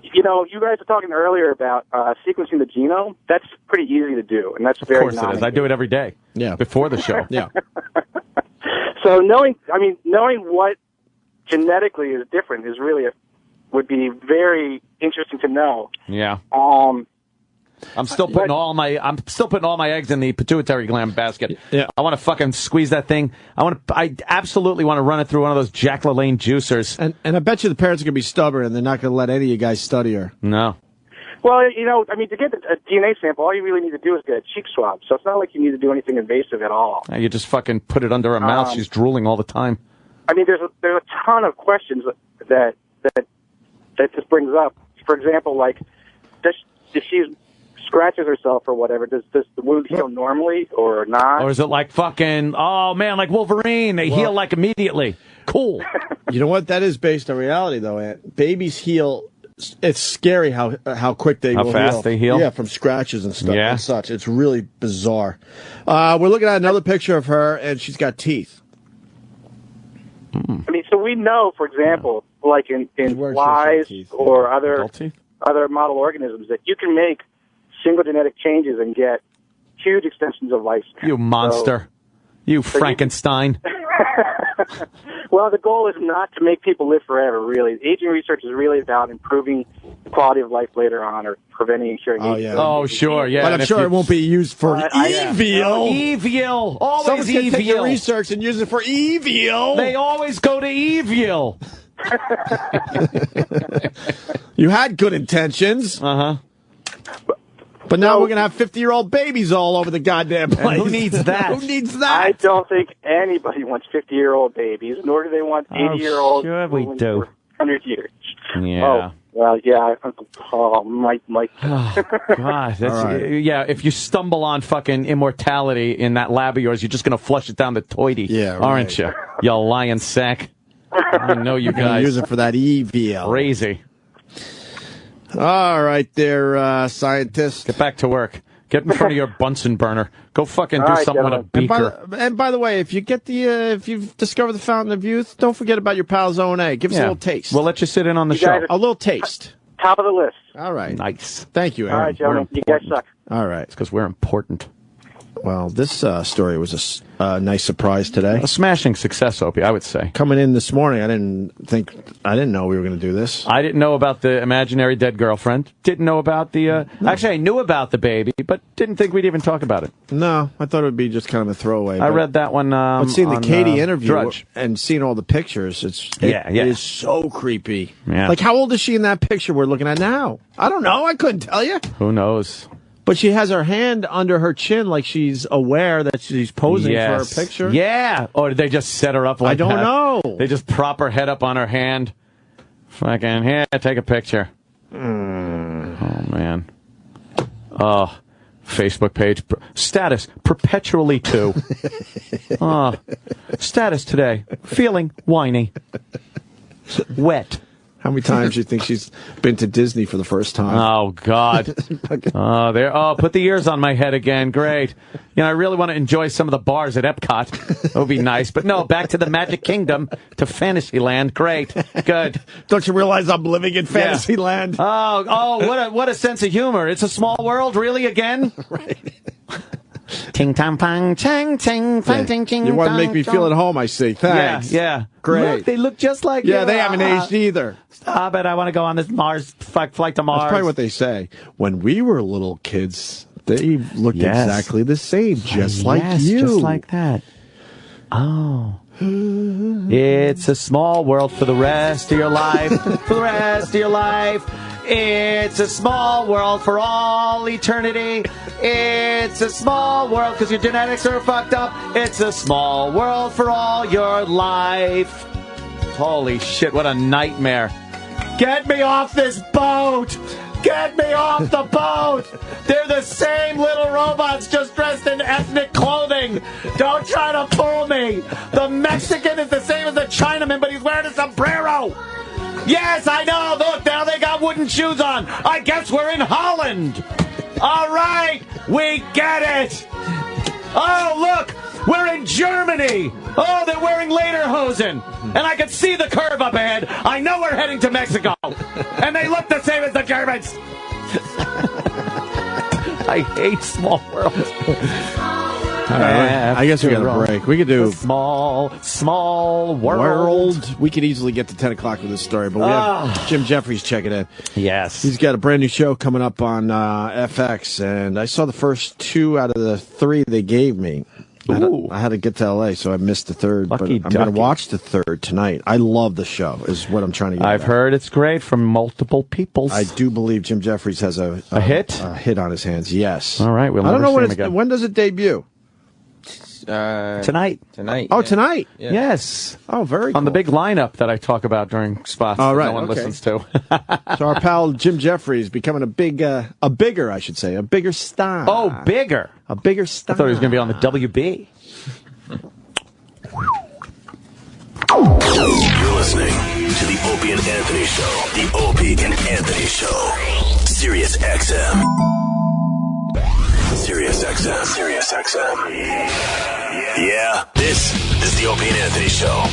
You guys were talking earlier about sequencing the genome. That's pretty easy to do, and that's very Of course it is. I do it every day. Yeah. Before the show. Yeah. So knowing what genetically is different is really would be very interesting to know. Yeah. I'm still putting all my eggs in the pituitary gland basket. Yeah. I want to fucking squeeze that thing. I absolutely want to run it through one of those Jack LaLanne juicers. And I bet you the parents are going to be stubborn and they're not going to let any of you guys study her. No. Well, to get a DNA sample, all you really need to do is get a cheek swab. So it's not like you need to do anything invasive at all. You just fucking put it under her mouth. She's drooling all the time. There's a ton of questions that this brings up. For example, if she scratches herself or whatever, does the wound heal normally or not? Or is it like fucking, oh man, like Wolverine, they heal like immediately? Cool. You know what? That is based on reality, though, Ant. Babies heal. It's scary how quick they will heal. How fast they heal? Yeah, from scratches and stuff and such. It's really bizarre. We're looking at another picture of her, and she's got teeth. So we know, for example, like in flies or other model organisms, that you can make single genetic changes and get huge extensions of lifespan. You monster. You Frankenstein. Well, the goal is not to make people live forever, really. Aging research is really about improving the quality of life later on or preventing and curing aging. Oh, sure, yeah. But I'm sure it won't be used for evil. Evil. Always Someone's evil. Someone's going to take your research and use it for evil. They always go to evil. You had good intentions. But now we're going to have 50-year-old babies all over the goddamn place. Who needs that? Who needs that? I don't think anybody wants 50-year-old babies, nor do they want 80-year-olds. Sure we do. 100 years. Yeah. Oh, well, yeah. Oh, Mike. God, if you stumble on fucking immortality in that lab of yours, you're just going to flush it down the toity, aren't you? You lying sack. I know you guys. Use it for that evil. Crazy. All right, there, scientists. Get back to work. Get in front of your Bunsen burner. Go fucking do something with a beaker. And by the way, if you get if you've discovered the fountain of youth, don't forget about your pals O&A. Give us a little taste. We'll let you sit in on the show. A little taste. Top of the list. All right. Nice. Thank you, Aaron. All right, gentlemen. You guys suck. All right. It's because we're important. Well, this story was a nice surprise today. A smashing success, Opie, I would say. Coming in this morning, I didn't know we were going to do this. I didn't know about the imaginary dead girlfriend. Didn't know about the... Actually, I knew about the baby, but didn't think we'd even talk about it. No, I thought it would be just kind of a throwaway. I read that one but seeing the Katie interview Drudge. and seeing all the pictures, it is so creepy. Yeah. Like, how old is she in that picture we're looking at now? I don't know. I couldn't tell you. Who knows? But she has her hand under her chin like she's aware that she's posing for her picture. Yeah. Or did they just set her up like that? I don't know. They just prop her head up on her hand. Fucking, here, take a picture. Oh, man. Oh, Facebook page. Status, perpetually to. Status today, feeling whiny. Wet. How many times do you think she's been to Disney for the first time? Oh, God. Put the ears on my head again. Great. I really want to enjoy some of the bars at Epcot. That would be nice. But no, back to the Magic Kingdom, to Fantasyland. Great. Good. Don't you realize I'm living in Fantasyland? Yeah. Oh, what a sense of humor. It's a small world, really, again? Right. Ting tang pang chang chang fang ting ching. You want to make me feel at home, I see. Thanks. Yeah. Great. Look, they look just like you. Yeah, they haven't aged either. Stop it. I want to go on this flight to Mars. That's probably what they say. When we were little kids, they looked exactly the same, just like you. Just like that. Oh. It's a small world for the rest of your life. For the rest of your life. It's a small world for all eternity. It's a small world because your genetics are fucked up. It's a small world for all your life. Holy shit, what a nightmare. Get me off this boat! Get me off the boat! They're the same little robots just dressed in ethnic clothing. Don't try to fool me. The Mexican is the same as the Chinaman, but he's wearing a sombrero. Yes, I know. Look, now they got wooden shoes on. I guess we're in Holland. All right, we get it. Oh, look, we're in Germany. Oh, they're wearing lederhosen. And I can see the curve up ahead. I know we're heading to Mexico. And they look the same as the Germans. I hate small worlds. All right, I guess we got a break. We could do small world. We could easily get to 10 o'clock with this story, but we have Jim Jeffries checking in. Yes. He's got a brand new show coming up on FX, and I saw the first 2 out of the 3 they gave me. I had to get to L.A., so I missed the third, but I'm going to watch the third tonight. I love the show, is what I'm trying to get I've heard it's great from multiple people. I do believe Jim Jeffries has a hit? A hit on his hands, yes. All right, I don't know when does it debut? Tonight. Oh, tonight? Yeah. Yes. Oh, very cool. On the big lineup that I talk about during spots that no one listens to. So our pal Jim Jeffries becoming a bigger star. Oh, bigger. A bigger star. I thought he was going to be on the WB. You're listening to the Opie and Anthony Show. The Opie and Anthony Show. Sirius XM. Sirius XM. Sirius XM. Yeah, this is the Opie and Anthony Show.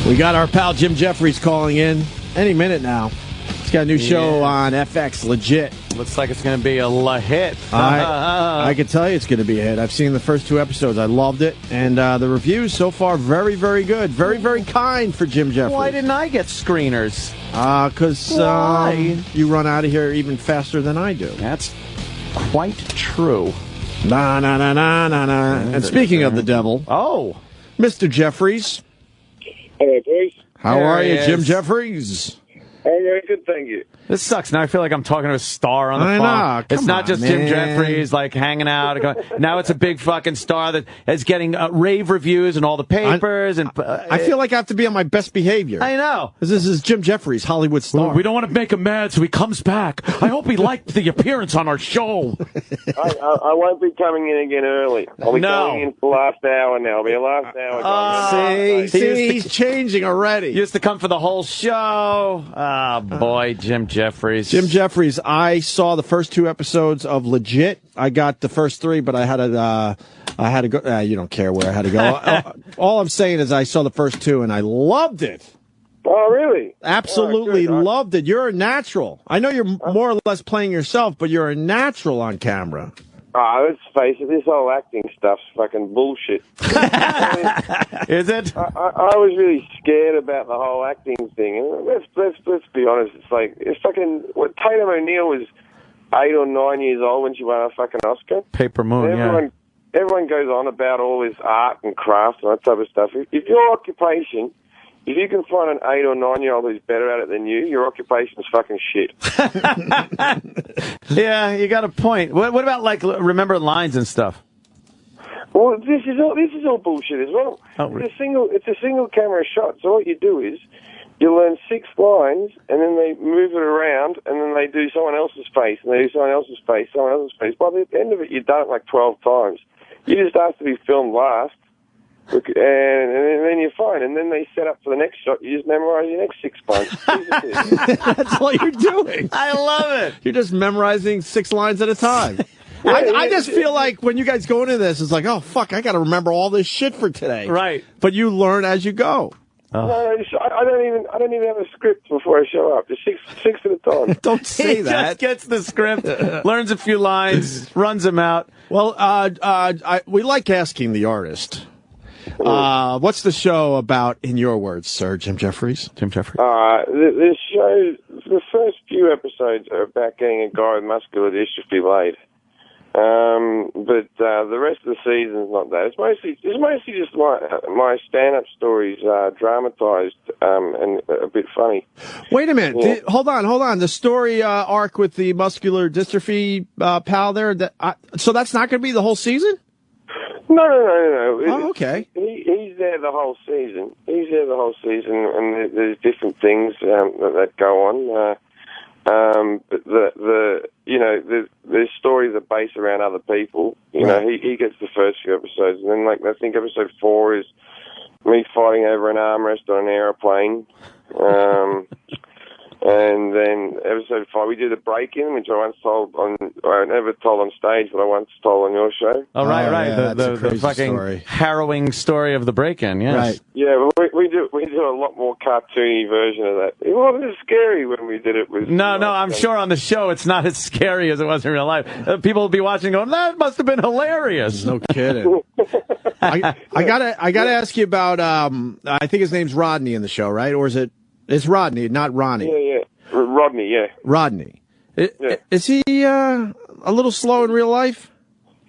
We got our pal Jim Jeffries calling in any minute now. He's got a new show on FX, Legit. Looks like it's going to be a hit. I can tell you it's going to be a hit. I've seen the first 2 episodes. I loved it. And the reviews so far, very, very good. Very, very kind for Jim Jeffries. Why didn't I get screeners? Because you run out of here even faster than I do. That's quite true. Nah. And speaking of the devil, Mr. Jeffries. Hello, boys. How are you, Jim Jeffries? I'm very good, thank you. This sucks. Now I feel like I'm talking to a star on the phone. Know. It's not just Jim Jeffries like hanging out. Now it's a big fucking star that is getting rave reviews in all the papers. I feel like I have to be on my best behavior. I know. This is Jim Jeffries, Hollywood star. Well, we don't want to make him mad, so he comes back. I hope he liked the appearance on our show. I won't be coming in again early. I'll be coming in for the last hour now. I'll be the last hour. See, he's changing already. He used to come for the whole show. Oh, boy, Jim Jeffries. Jim Jeffries, I saw the first 2 episodes of Legit. I got the first 3, but I had to go. You don't care where I had to go. All I'm saying is I saw the first 2, and I loved it. Oh, really? Absolutely loved it. You're a natural. I know you're more or less playing yourself, but you're a natural on camera. Let's face it, this whole acting stuff's fucking bullshit. Is it? I was really scared about the whole acting thing. And let's be honest, it's fucking. Tatum O'Neal was 8 or 9 years old when she won a fucking Oscar. Paper Moon, everyone goes on about all this art and craft and that type of stuff. If your occupation, if you can find an 8 or 9-year-old who's better at it than you, your occupation's fucking shit. Yeah, you got a point. What about like remember lines and stuff? Well, this is all bullshit as well. It's a single camera shot. So what you do is you learn 6 lines, and then they move it around, and then they do someone else's face, and they do someone else's face, someone else's face. By the end of it, you've done it like 12 times. You just have to be filmed last. and then you're fine. And then they set up for the next shot. You just memorize your next 6 lines. That's all you're doing. I love it. You're just memorizing 6 lines at a time. I just feel like when you guys go into this, it's like, oh, fuck, I got to remember all this shit for today. Right. But you learn as you go. No, I don't even have a script before I show up. Just six at a time. Don't say he that. Just gets the script, learns a few lines, runs them out. Well, we like asking the artist. What's the show about, in your words, sir, Jim Jeffries? Jim Jeffries. This show, the first few episodes are about getting a guy with muscular dystrophy laid. But the rest of the season's not that. It's mostly just my stand-up stories, dramatized and a bit funny. Wait a minute. Yeah. Hold on. The story arc with the muscular dystrophy pal there. So that's not going to be the whole season? No. Oh, okay. He's there the whole season. And there's different things that go on. But the stories are based around other people. You know, he gets the first few episodes, and then I think episode 4 is me fighting over an armrest on an aeroplane. And then episode 5, we did a break-in, which I never told on stage, but I once told on your show. Oh, right. Yeah, the fucking story. Harrowing story of the break-in, yes. Right. Yeah, well, we do a lot more cartoony version of that. It wasn't as scary when we did it. No, I'm sure on the show it's not as scary as it was in real life. People will be watching going, that must have been hilarious. No kidding. I gotta ask you about, I think his name's Rodney in the show, right? Or is it? It's Rodney, not Ronnie. Yeah. Rodney, yeah. Rodney. Yeah. Is he a little slow in real life?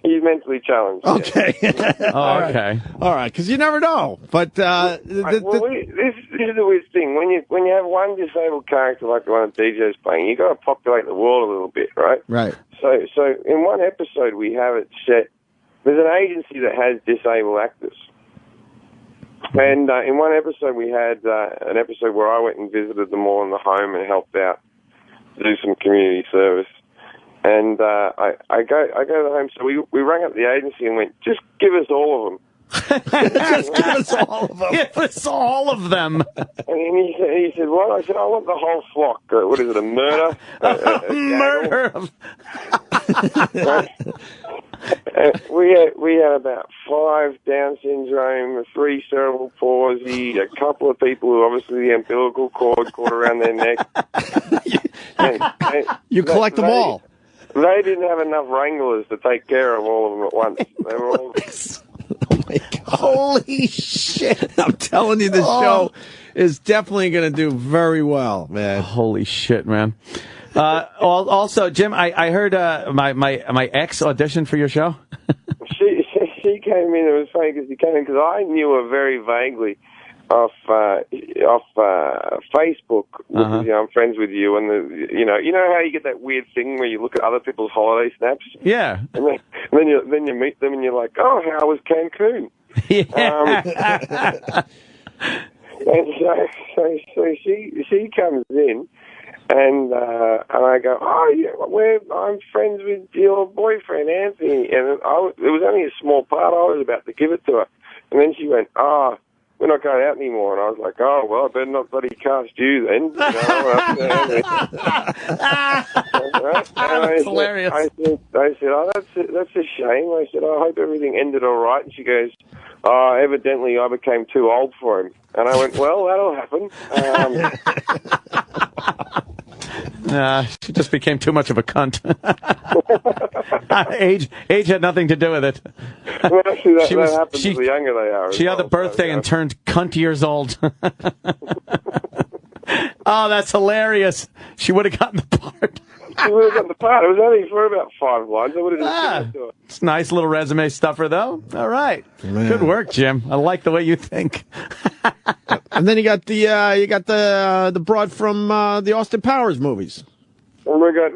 He's mentally challenged. Okay. Yeah. Okay. All right, because you never know. But this is the weird thing. When you have one disabled character like the one that DJ's playing, you got to populate the world a little bit, right? Right. So in one episode we have it set. There's an agency that has disabled actors. And in one episode, we had an episode where I went and visited them all in the home and helped out, do some community service. And I go to the home, so we rang up the agency and went, just give us all of them. Just give us all of them. Give us all of them. And he said, what? I said, I want the whole flock. What is it, a murder? Murder. We had about 5 Down syndrome, 3 cerebral palsy, a couple of people who obviously the umbilical cord caught around their neck. You collect them all. They didn't have enough wranglers to take care of all of them at once. They were all... Oh, my God. Holy shit. I'm telling you, this show is definitely going to do very well, man. Holy shit, man. Also, Jim, I heard my ex auditioned for your show. She came in. It was funny because she came in because I knew her very vaguely off Facebook. Uh-huh. I'm friends with you, and you know how you get that weird thing where you look at other people's holiday snaps. Yeah. And then you meet them and you're like, oh, how was Cancun? Yeah. And so she comes in. And I go, oh, yeah, I'm friends with your boyfriend, Anthony. And it was only a small part. I was about to give it to her. And then she went, we're not going out anymore. And I was like, oh, well, I better not bloody cast you then. That's hilarious. I said, oh, that's a shame. I said, I hope everything ended all right. And she goes, evidently I became too old for him. And I went, well, that'll happen. She just became too much of a cunt. Age had nothing to do with it. Well, actually, that happens the younger they are. She had a birthday and turned cunt years old. Oh, that's hilarious. She would have gotten the part. She would have gotten the part. It was only for about 5 lines. I would have just given it to her. It's nice little resume stuffer, though. All right. Man. Good work, Jim. I like the way you think. And then you got the broad from the Austin Powers movies. And we got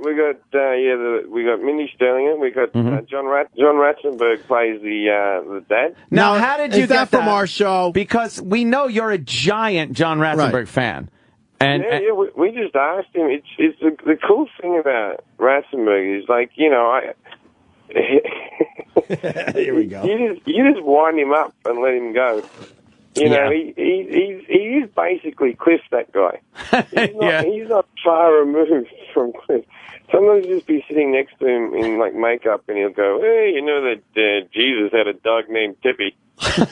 Mindy Sterling. We got John Ratzenberg plays the dad. Now, how did you get that from our show? Because we know you're a giant John Ratzenberg fan. And we just asked him. It's the cool thing about Ratzenberg is, like, Here we go. You just wind him up and let him go. You know, he is basically Cliff, that guy. He's not far removed from Cliff. Sometimes you just be sitting next to him in like makeup, and he'll go, "Hey, you know that Jesus had a dog named Tippy." You'll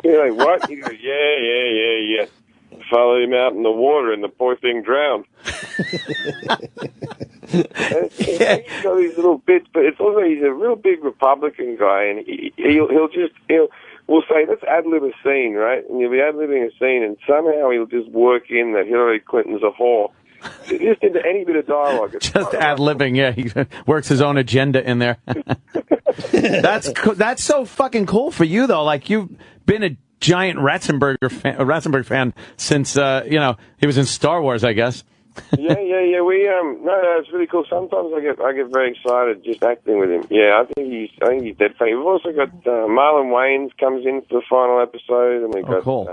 be like, "What?" He goes, "Yeah. Followed him out in the water, and the poor thing drowned." He's got these little bits, but it's also he's a real big Republican guy, and we'll say, let's ad-lib a scene, right? And you'll be ad-libbing a scene, and somehow he'll just work in that Hillary Clinton's a whore. Just into any bit of dialogue. Just ad-libbing, yeah. He works his own agenda in there. That's so fucking cool for you, though. Like, you've been a giant Ratzenberger fan since, he was in Star Wars, I guess. Yeah. We no, it's really cool. Sometimes I get very excited just acting with him. Yeah, I think he's dead funny. We've also got Marlon Wayans comes in for the final episode, and we've got cool.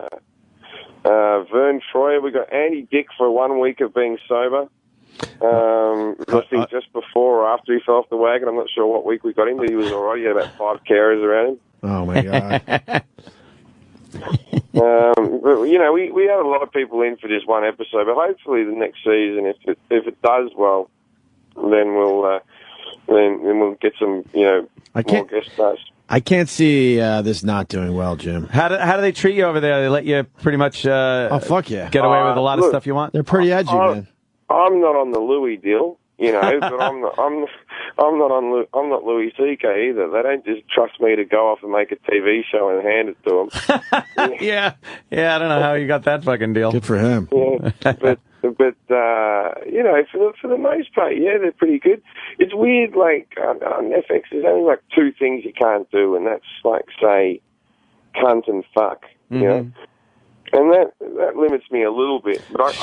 Vern Troyer. We got Andy Dick for 1 week of being sober. I think just before or after he fell off the wagon. I'm not sure what week we got him, but he was all right. He had about 5 carers around him. Oh my god. But we have a lot of people in for this one episode, but hopefully the next season, if it does well, then we'll get some more guest stars. I can't see this not doing well, Jim. How do they treat you over there? They let you pretty much oh fuck yeah, get away with a lot of stuff you want. They're pretty edgy, man. I'm not on the Louis deal, but I'm not Louis C.K. either. They don't just trust me to go off and make a TV show and hand it to them. Yeah. I don't know how you got that fucking deal. Good for him. Yeah, but for the most part, yeah, they're pretty good. It's weird, like on FX, there's only like 2 things you can't do, and that's like say, cunt and fuck, you know, and that limits me a little bit. But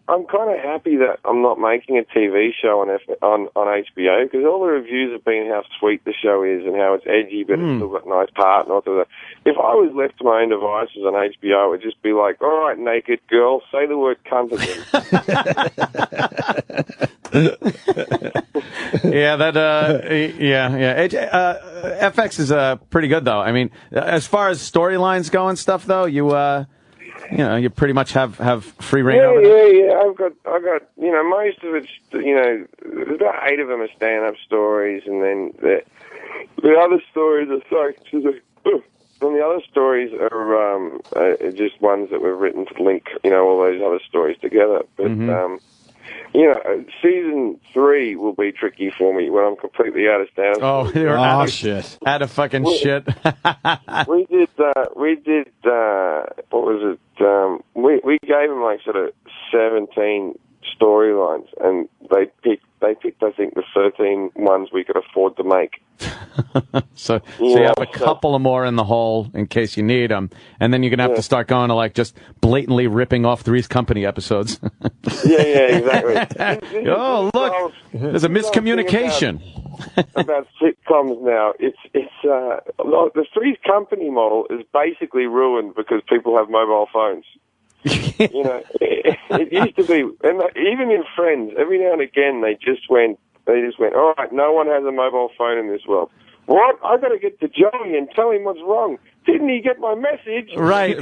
I'm kind of happy that I'm not making a TV show on HBO, because all the reviews have been how sweet the show is and how it's edgy, but it's still got a nice part and all that. If I was left to my own devices on HBO, it would just be like, all right, naked girl, say the word cunt again. FX is pretty good, though. I mean, as far as storylines go and stuff, though, you pretty much have free reign over that. Yeah. I've got, most of it's, there's about 8 of them are stand-up stories, and then the other stories are and the other stories are just ones that we've written to link, all those other stories together. But, season 3 will be tricky for me when I'm completely out of stand-up. Oh, you're shit. Out of fucking shit. We did, what was it? We gave them like sort of 17 storylines, and they picked, I think, the 13 ones we could afford to make. So you have a couple of more in the hole in case you need them, and then you're gonna have to start going to like just blatantly ripping off Three's Company episodes. Exactly. Oh, look, there's a miscommunication. About sitcoms now, it's the Three's Company model is basically ruined because people have mobile phones. It used to be, and even in Friends, every now and again they just went, all right, no one has a mobile phone in this world. What? I got to get to Joey and tell him what's wrong. Didn't he get my message? Right.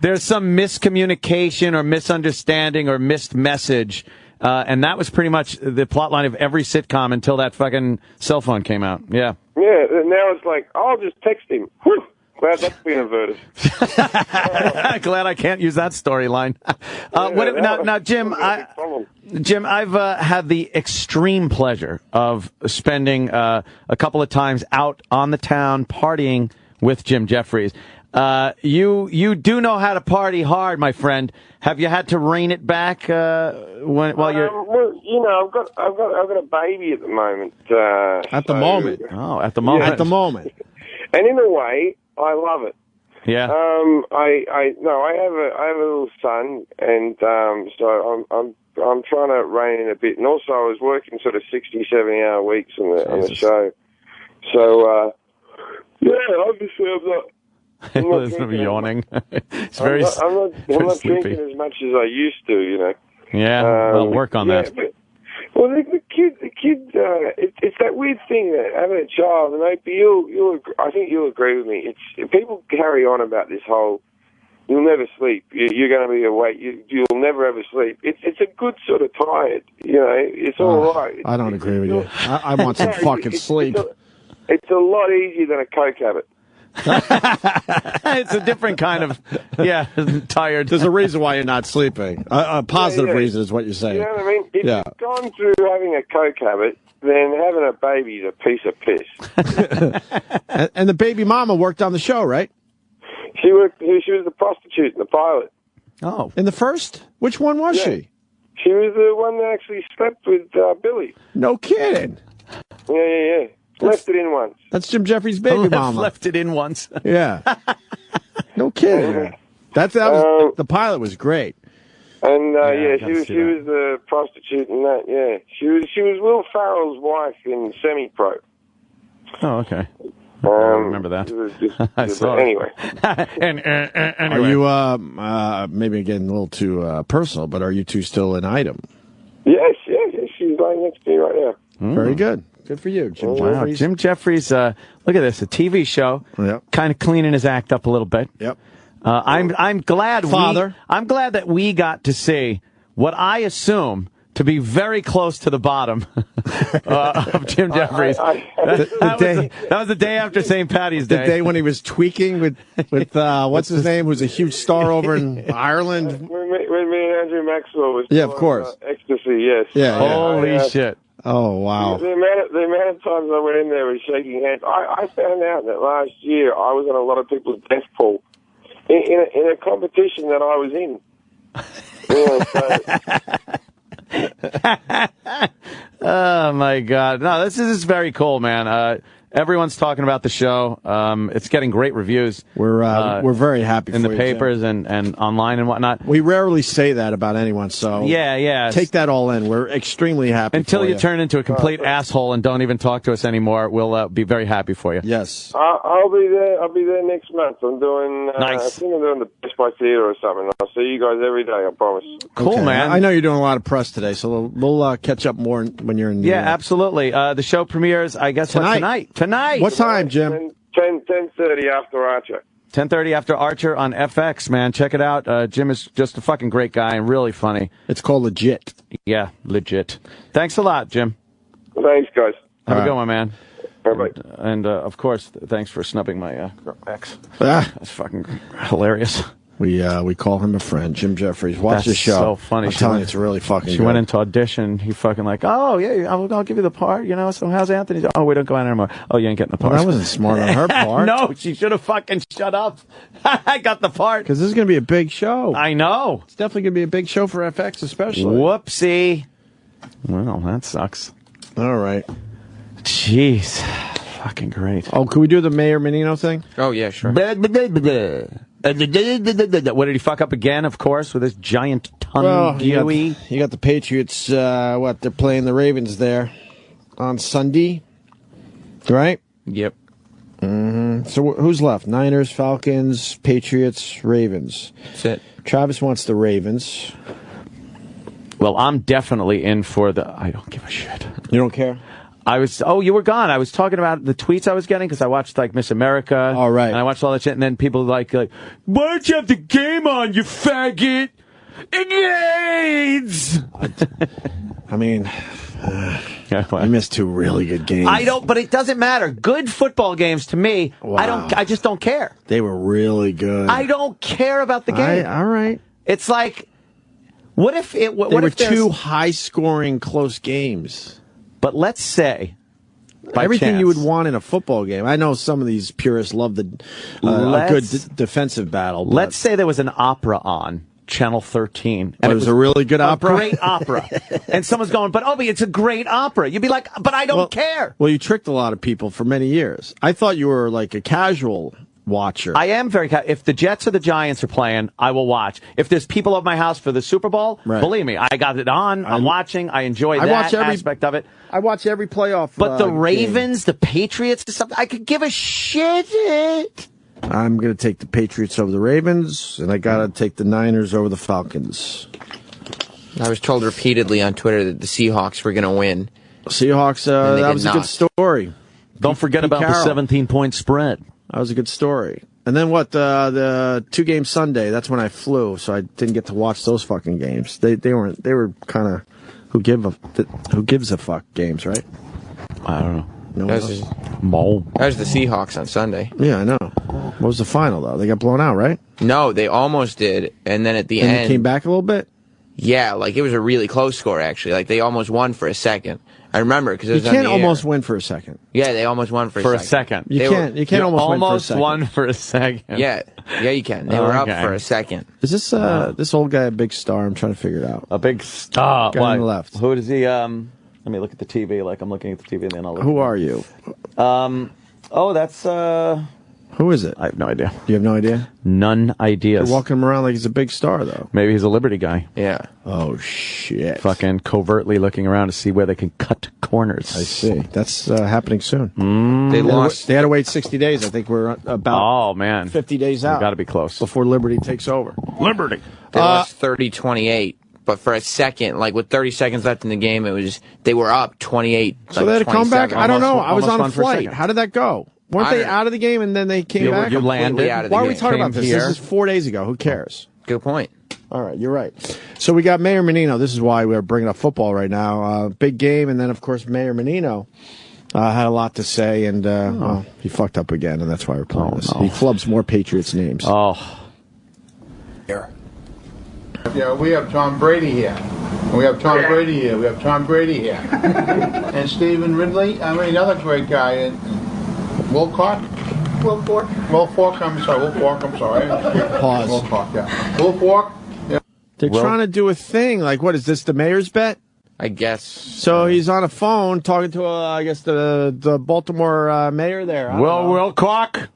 There's some miscommunication or misunderstanding or missed message. And that was pretty much the plot line of every sitcom until that fucking cell phone came out. Yeah. Yeah, and now it's like, I'll just text him. Whew. Glad that's been averted. Glad I can't use that storyline. Now, Jim, I've had the extreme pleasure of spending a couple of times out on the town partying with Jim Jeffries. You do know how to party hard, my friend. Have you had to rein it back while you're? Well, I've got a baby at the moment. At the moment. Oh, at the moment. Yeah. At the moment. And in a way, I love it. Yeah. I have a little son, and so I'm trying to rein in a bit, and also I was working sort of 60, 70-hour weeks on the show. So obviously I'm not yawning. It's I'm not sleepy. drinking as much as I used to, Yeah, I'll work on that. But Well, the kid, it's that weird thing that having a child, and I think you'll agree with me. People carry on about this whole, you'll never sleep, you're going to be awake, you'll never ever sleep. It's a good sort of tired, it's all right. I don't agree with you. I want some fucking sleep. It's a lot easier than a coke habit. It's a different kind of, tired. There's a reason why you're not sleeping. A positive reason is what you're saying. You know what I mean? If you've gone through having a coke habit, then having a baby is a piece of piss. and the baby mama worked on the show, right? She was the prostitute in the pilot. Oh. In the first? Which one was she? She was the one that actually slept with Billy. No kidding. Yeah. Left it in once. That's Jim Jeffries' baby mama. Left it in once. Yeah. No kidding. The pilot was great. And she was the prostitute in that. Yeah, she was Will Ferrell's wife in Semi-Pro. Oh, okay. I remember that. I saw anyway. Anyway. Are you maybe getting a little too personal? But are you two still in Item? Yes. She's lying next to me right now. Very good. Good for you, Jim Jeffries. Jim Jeffries, look at this, a TV show, kind of cleaning his act up a little bit. Yep. I'm glad I'm glad that we got to see what I assume to be very close to the bottom of Jim Jeffries. That was the day after St. Patty's Day. The day when he was tweaking with what's his name, who's a huge star over in Ireland. When me and Andrew Maxwell was of course. Ecstasy, yes. Yeah. Holy shit. Oh, wow. The amount of times I went in there with shaking hands, I found out that last year I was on a lot of people's death pool in a competition that I was in. Oh, my God. No, this is very cool, man. Everyone's talking about the show. It's getting great reviews. We're very happy in for the you, papers Jim. and online and whatnot. We rarely say that about anyone, so yeah. Take that all in. We're extremely happy. Until you turn into a complete asshole and don't even talk to us anymore, we'll be very happy for you. Yes. I'll be there. I'll be there next month. I'm doing. Nice. I think I'm doing the Best Buy Theater or something. I'll see you guys every day. I promise. Cool, man. I know you're doing a lot of press today, so we'll catch up more when you're in. Yeah, absolutely. The show premieres, I guess, tonight. Tonight. What time, Jim? 10:30 after Archer. 10:30 after Archer on FX, man. Check it out. Jim is just a fucking great guy and really funny. It's called Legit. Yeah, legit. Thanks a lot, Jim. Thanks, guys. Have a good one, man. Bye-bye. And of course, thanks for snubbing my ex. That's fucking hilarious. We call him a friend, Jim Jeffries. Watch the show. So funny. I'm telling you, it's really fucking She good. went into audition. He fucking like, oh, yeah, I'll give you the part, so how's Anthony? Oh, we don't go on anymore. Oh, you ain't getting the part. Well, that wasn't smart on her part. No, she should have fucking shut up. I got the part. Because this is going to be a big show. I know. It's definitely going to be a big show for FX, especially. Whoopsie. Well, that sucks. All right. Jeez. Fucking great. Oh, can we do the Mayor Menino thing? Oh, yeah, sure. What did he fuck up again, of course, with this giant ton You got the Patriots, they're playing the Ravens there on Sunday, right? Yep. Mm-hmm. So who's left? Niners, Falcons, Patriots, Ravens. That's it. Travis wants the Ravens. Well, I'm definitely in for I don't give a shit. You don't care? You were gone. I was talking about the tweets I was getting because I watched Miss America. All right. And I watched all that shit, and then people like, why don't you have the game on, you faggot? It AIDS! I mean, I missed two really good games. But it doesn't matter. Good football games to me, wow. I just don't care. They were really good. I don't care about the game. All right. It's like, what if they were two high-scoring, close games? But let's say, everything you would want in a football game. I know some of these purists love a good defensive battle. Let's say there was an opera on Channel 13. And it was a really good opera? A great opera. And someone's going, but Obi, it's a great opera. You'd be like, but I don't care. Well, you tricked a lot of people for many years. I thought you were like a casual watcher. I am very if the Jets or the Giants are playing, I will watch. If there's people at my house for the Super Bowl, believe me, I got it on. I'm watching. I enjoy that aspect of it. I watch every playoff. But the Ravens, the Patriots, something I could give a shit. I'm going to take the Patriots over the Ravens, and I got to take the Niners over the Falcons. I was told repeatedly on Twitter that the Seahawks were going to win. Seahawks, that was a good story. Don't forget about the 17-point spread. That was a good story. And then what? The 2-game Sunday. That's when I flew, so I didn't get to watch those fucking games. They were kind of who gives a fuck games, right? I don't know. No That was the Seahawks on Sunday. Yeah, I know. What was the final though? They got blown out, right? No, they almost did, and then at the end, they came back a little bit. Yeah, like it was a really close score actually. Like they almost won for a second. I remember because it was You can't on the air. almost win for a second. Yeah, they almost won for a second. You can't almost won for a second. Yeah, you can. They were up for a second. Is this this old guy a big star? I'm trying to figure it out. A big star. Guy on the left. Who does he? Let me look at the TV. Like I'm looking at the TV, and then I'll look. Who are you? That's Who is it? I have no idea. You have no idea? None ideas. You're walking him around like he's a big star, though. Maybe he's a Liberty guy. Yeah. Oh, shit. Fucking covertly looking around to see where they can cut corners. I see. That's happening soon. They lost. They had to wait 60 days. I think we're about 50 days out. Got to be close. Before Liberty takes over. Liberty. They lost 30-28. But for a second, like with 30 seconds left in the game, they were up 28. So they had to come back? I don't know. I was on a flight. How did that go? Weren't they out of the game and then they came back? You landed. Why are we talking about this? This is 4 days ago. Who cares? Good point. All right, you're right. So we got Mayor Menino. This is why we're bringing up football right now. Big game, and then, of course, Mayor Menino had a lot to say, and well, he fucked up again, and that's why we're playing this. No. He flubs more Patriots names. Here. Yeah, we have Tom Brady here. We have Tom Brady here. We have Tom Brady here. And Stephen Ridley. I mean, another great guy. Wilcock? Wilfork, I'm sorry. Wilfork, I'm sorry. Pause. Wilcock, yeah. Wilfork. Yeah. They're trying to do a thing. Like, what, is this the mayor's bet? I guess. So he's on a phone talking to, I guess, the Baltimore mayor there. Wilcock.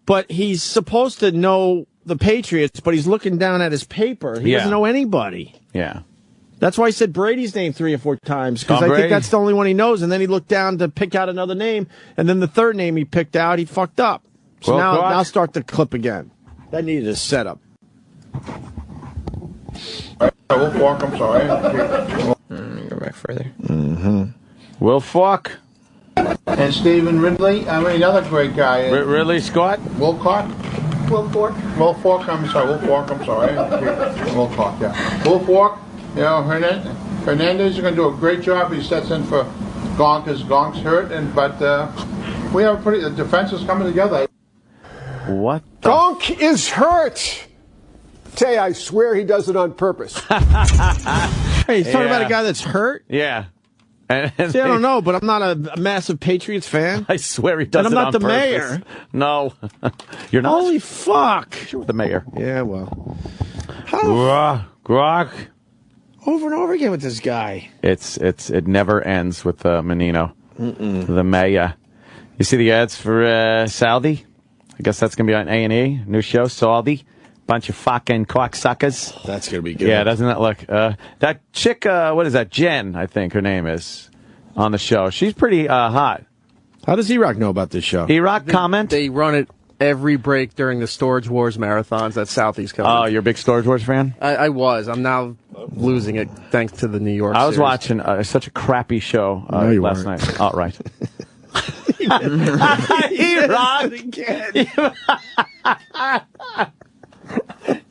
But he's supposed to know the Patriots, but he's looking down at his paper. He doesn't know anybody. Yeah. That's why he said Brady's name 3 or 4 times, because I think that's the only one he knows. And then he looked down to pick out another name, and then the third name he picked out, he fucked up. So now start the clip again. That needed a setup. Wilfork, I'm sorry. Go back further. Mm-hmm. Wilfork. And Stephen Ridley. I mean, another great guy. Ridley Scott. Wilcock. Wilfork, I'm sorry. Wilfork, I'm sorry. Wilcock, yeah. Wilfork. You know, Hernandez is going to do a great job. He sets in for Gonk as Gonk's hurt, but we have the defense is coming together. What? Gonk is hurt. Tay, I swear he does it on purpose. Hey, he's talking about a guy that's hurt? Yeah. See, I don't know, but I'm not a massive Patriots fan. I swear he does it on purpose. And I'm not the mayor. No. You're not? Holy fuck. You're the mayor. Yeah, well. Grok. Over and over again with this guy. It never ends with Menino. The mayor. You see the ads for Saudi? I guess that's going to be on A&E. New show, Saudi. Bunch of fucking cocksuckers. That's going to be good. Yeah, doesn't that look... that chick, what is that? Jen, I think her name is, on the show. She's pretty hot. How does E-Rock know about this show? E-Rock, comment? They run it every break during the Storage Wars marathons that Southie's coming. Oh, you're a big Storage Wars fan? I was. I'm now losing it thanks to the New York I was series. watching such a crappy show last night. Oh, right. E-Rock!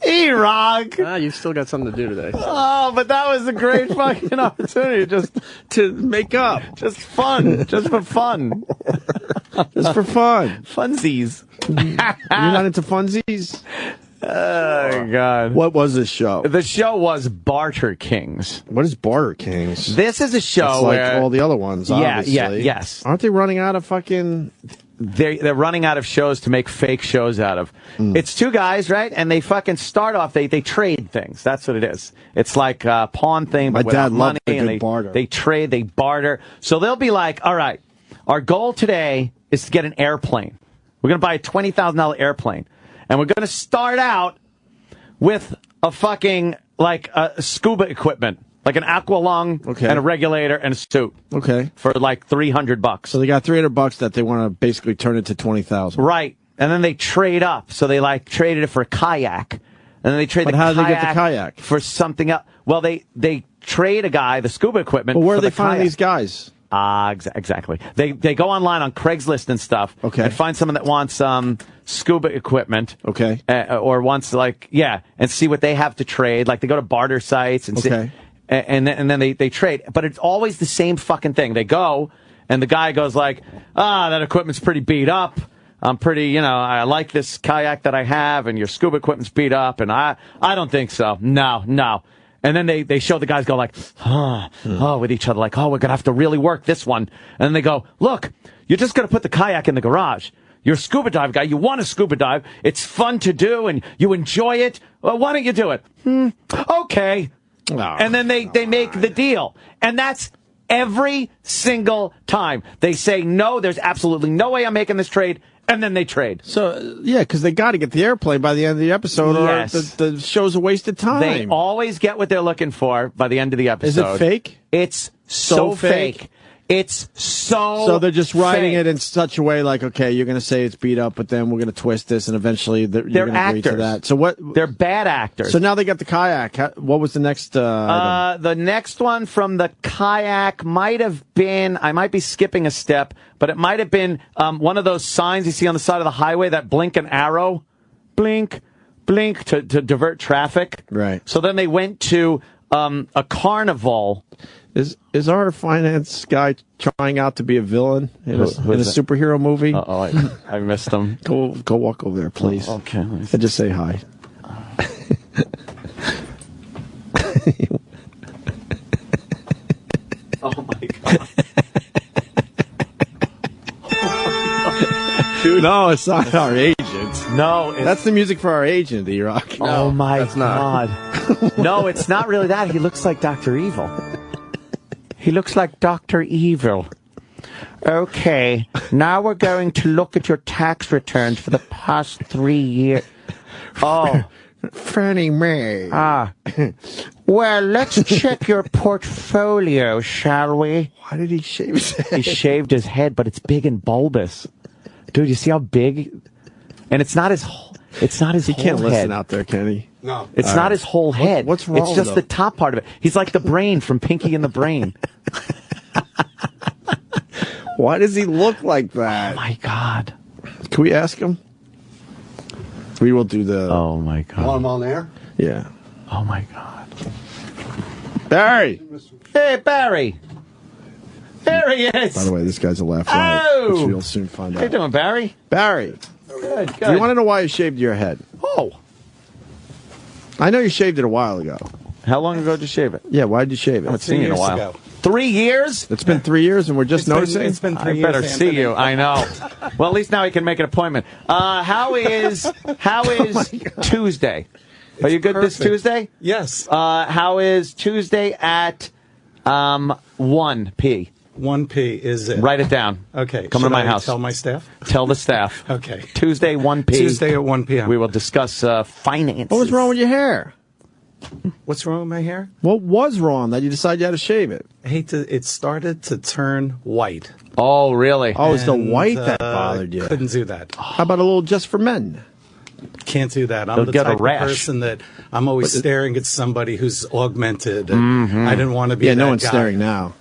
E-Rock! You've still got something to do today. Oh, but that was a great fucking opportunity just to make up. Just fun. Just for fun. Just for fun. Funsies. You're not into funsies? Oh, God. What was this show? The show was Barter Kings. What is Barter Kings? This is a show it's where... like all the other ones, obviously. Yes. Aren't they running out of fucking... They're running out of shows to make fake shows out of. It's two guys, right? And they fucking start off, they trade things. That's what it is. It's like a pawn thing, but without money. And barter. They trade, they barter. So they'll be like, all right, our goal today is to get an airplane. We're going to buy a $20,000 airplane. And we're going to start out with a fucking, like, scuba equipment. Like an aqualung and a regulator and a suit. Okay. For like $300. So they got $300 that they want to basically turn into $20,000. Right. And then they trade up. So they like traded it for a kayak. and then they trade But the how kayak, do they get the kayak? for something else. Well, they trade a guy the scuba equipment. But where for do they the find kayak. these guys? Exactly. They go online on Craigslist and stuff. Okay. And find someone that wants scuba equipment. Okay. Or wants and see what they have to trade. Like they go to barter sites and see, Okay. and then they trade. But it's always the same fucking thing. They go and the guy goes like, that equipment's pretty beat up. I'm pretty, I like this kayak that I have, and your scuba equipment's beat up, and I don't think so. No. And then they show the guys go like, with each other, like, we're going to have to really work this one. And then they go, look, you're just going to put the kayak in the garage. You're a scuba dive guy. You want to scuba dive. It's fun to do, and you enjoy it. Well, why don't you do it? Okay. And then they make the deal. And that's every single time. They say, no, there's absolutely no way I'm making this trade. And then they trade. So, yeah, because they got to get the airplane by the end of the episode, Yes. or the show's a waste of time. They always get what they're looking for by the end of the episode. Is it fake? It's so fake. It's So they're just writing it in such a way like, okay, you're going to say it's beat up, but then we're going to twist this, and eventually you're They're going to agree to actors. that. So what? They're bad actors. So now they got the kayak. What was the next item? The next one from the kayak might have been, I might be skipping a step, but it might have been one of those signs you see on the side of the highway that blink an arrow. Blink, blink, to divert traffic. Right. So then they went to a carnival. Is our finance guy trying out to be a villain in a superhero movie? I missed him. Go walk over there, please. Okay. And just say hi. Oh my god. Dude, no, it's not our agent. No, that's the music for our agent, E-Rock. Oh my god. No, it's not really that. He looks like Dr. Evil. He looks like Dr. Evil. Okay, now we're going to look at your tax returns for the past 3 years. Oh. Fannie Mae. Well, let's check your portfolio, shall we? Why did he shave his head? He shaved his head, but it's big and bulbous. Dude, you see how big? And it's not his whole He can't head. listen out there, can he? No. It's not his whole head. What's wrong, It's just though? the top part of it. He's like the brain from Pinky and the Brain. Why does he look like that? Oh my god. Can we ask him? We will do the... Oh my god. Want him on air? Yeah. Oh my god. Barry! Hey, Barry. There he is. By the way, this guy's a laugh riot, Oh! which you'll soon find How you out. doing, Barry? Barry, Good, do you want to know why you shaved your head? Oh. I know you shaved it a while ago. How long ago did you shave it? Yeah, why did you shave it? I haven't seen you in a while. ago. 3 years? It's been 3 years and we're just noticing? It's been 3 I years. better see Anthony. you. I know. Well, at least now he can make an appointment. How is Tuesday? Are you good this Tuesday? Yes. How is Tuesday at 1 p? 1 p is it? Write it down. Okay. Come to Should my I house. Tell my staff. Tell the staff. Okay. Tuesday 1 p. Tuesday at 1 p.m. We will discuss finances. What was wrong with your hair? What's wrong with my hair? What was wrong that you decided you had to shave it? I hate to. It started to turn white. Oh, really? Oh, it's the And, white that bothered you. Couldn't do that. How about a little just for men? Can't do that. I'm They'll the get a type of rash. person that I'm always staring at somebody who's augmented. And I didn't want to be Yeah, that no one's guy. staring now.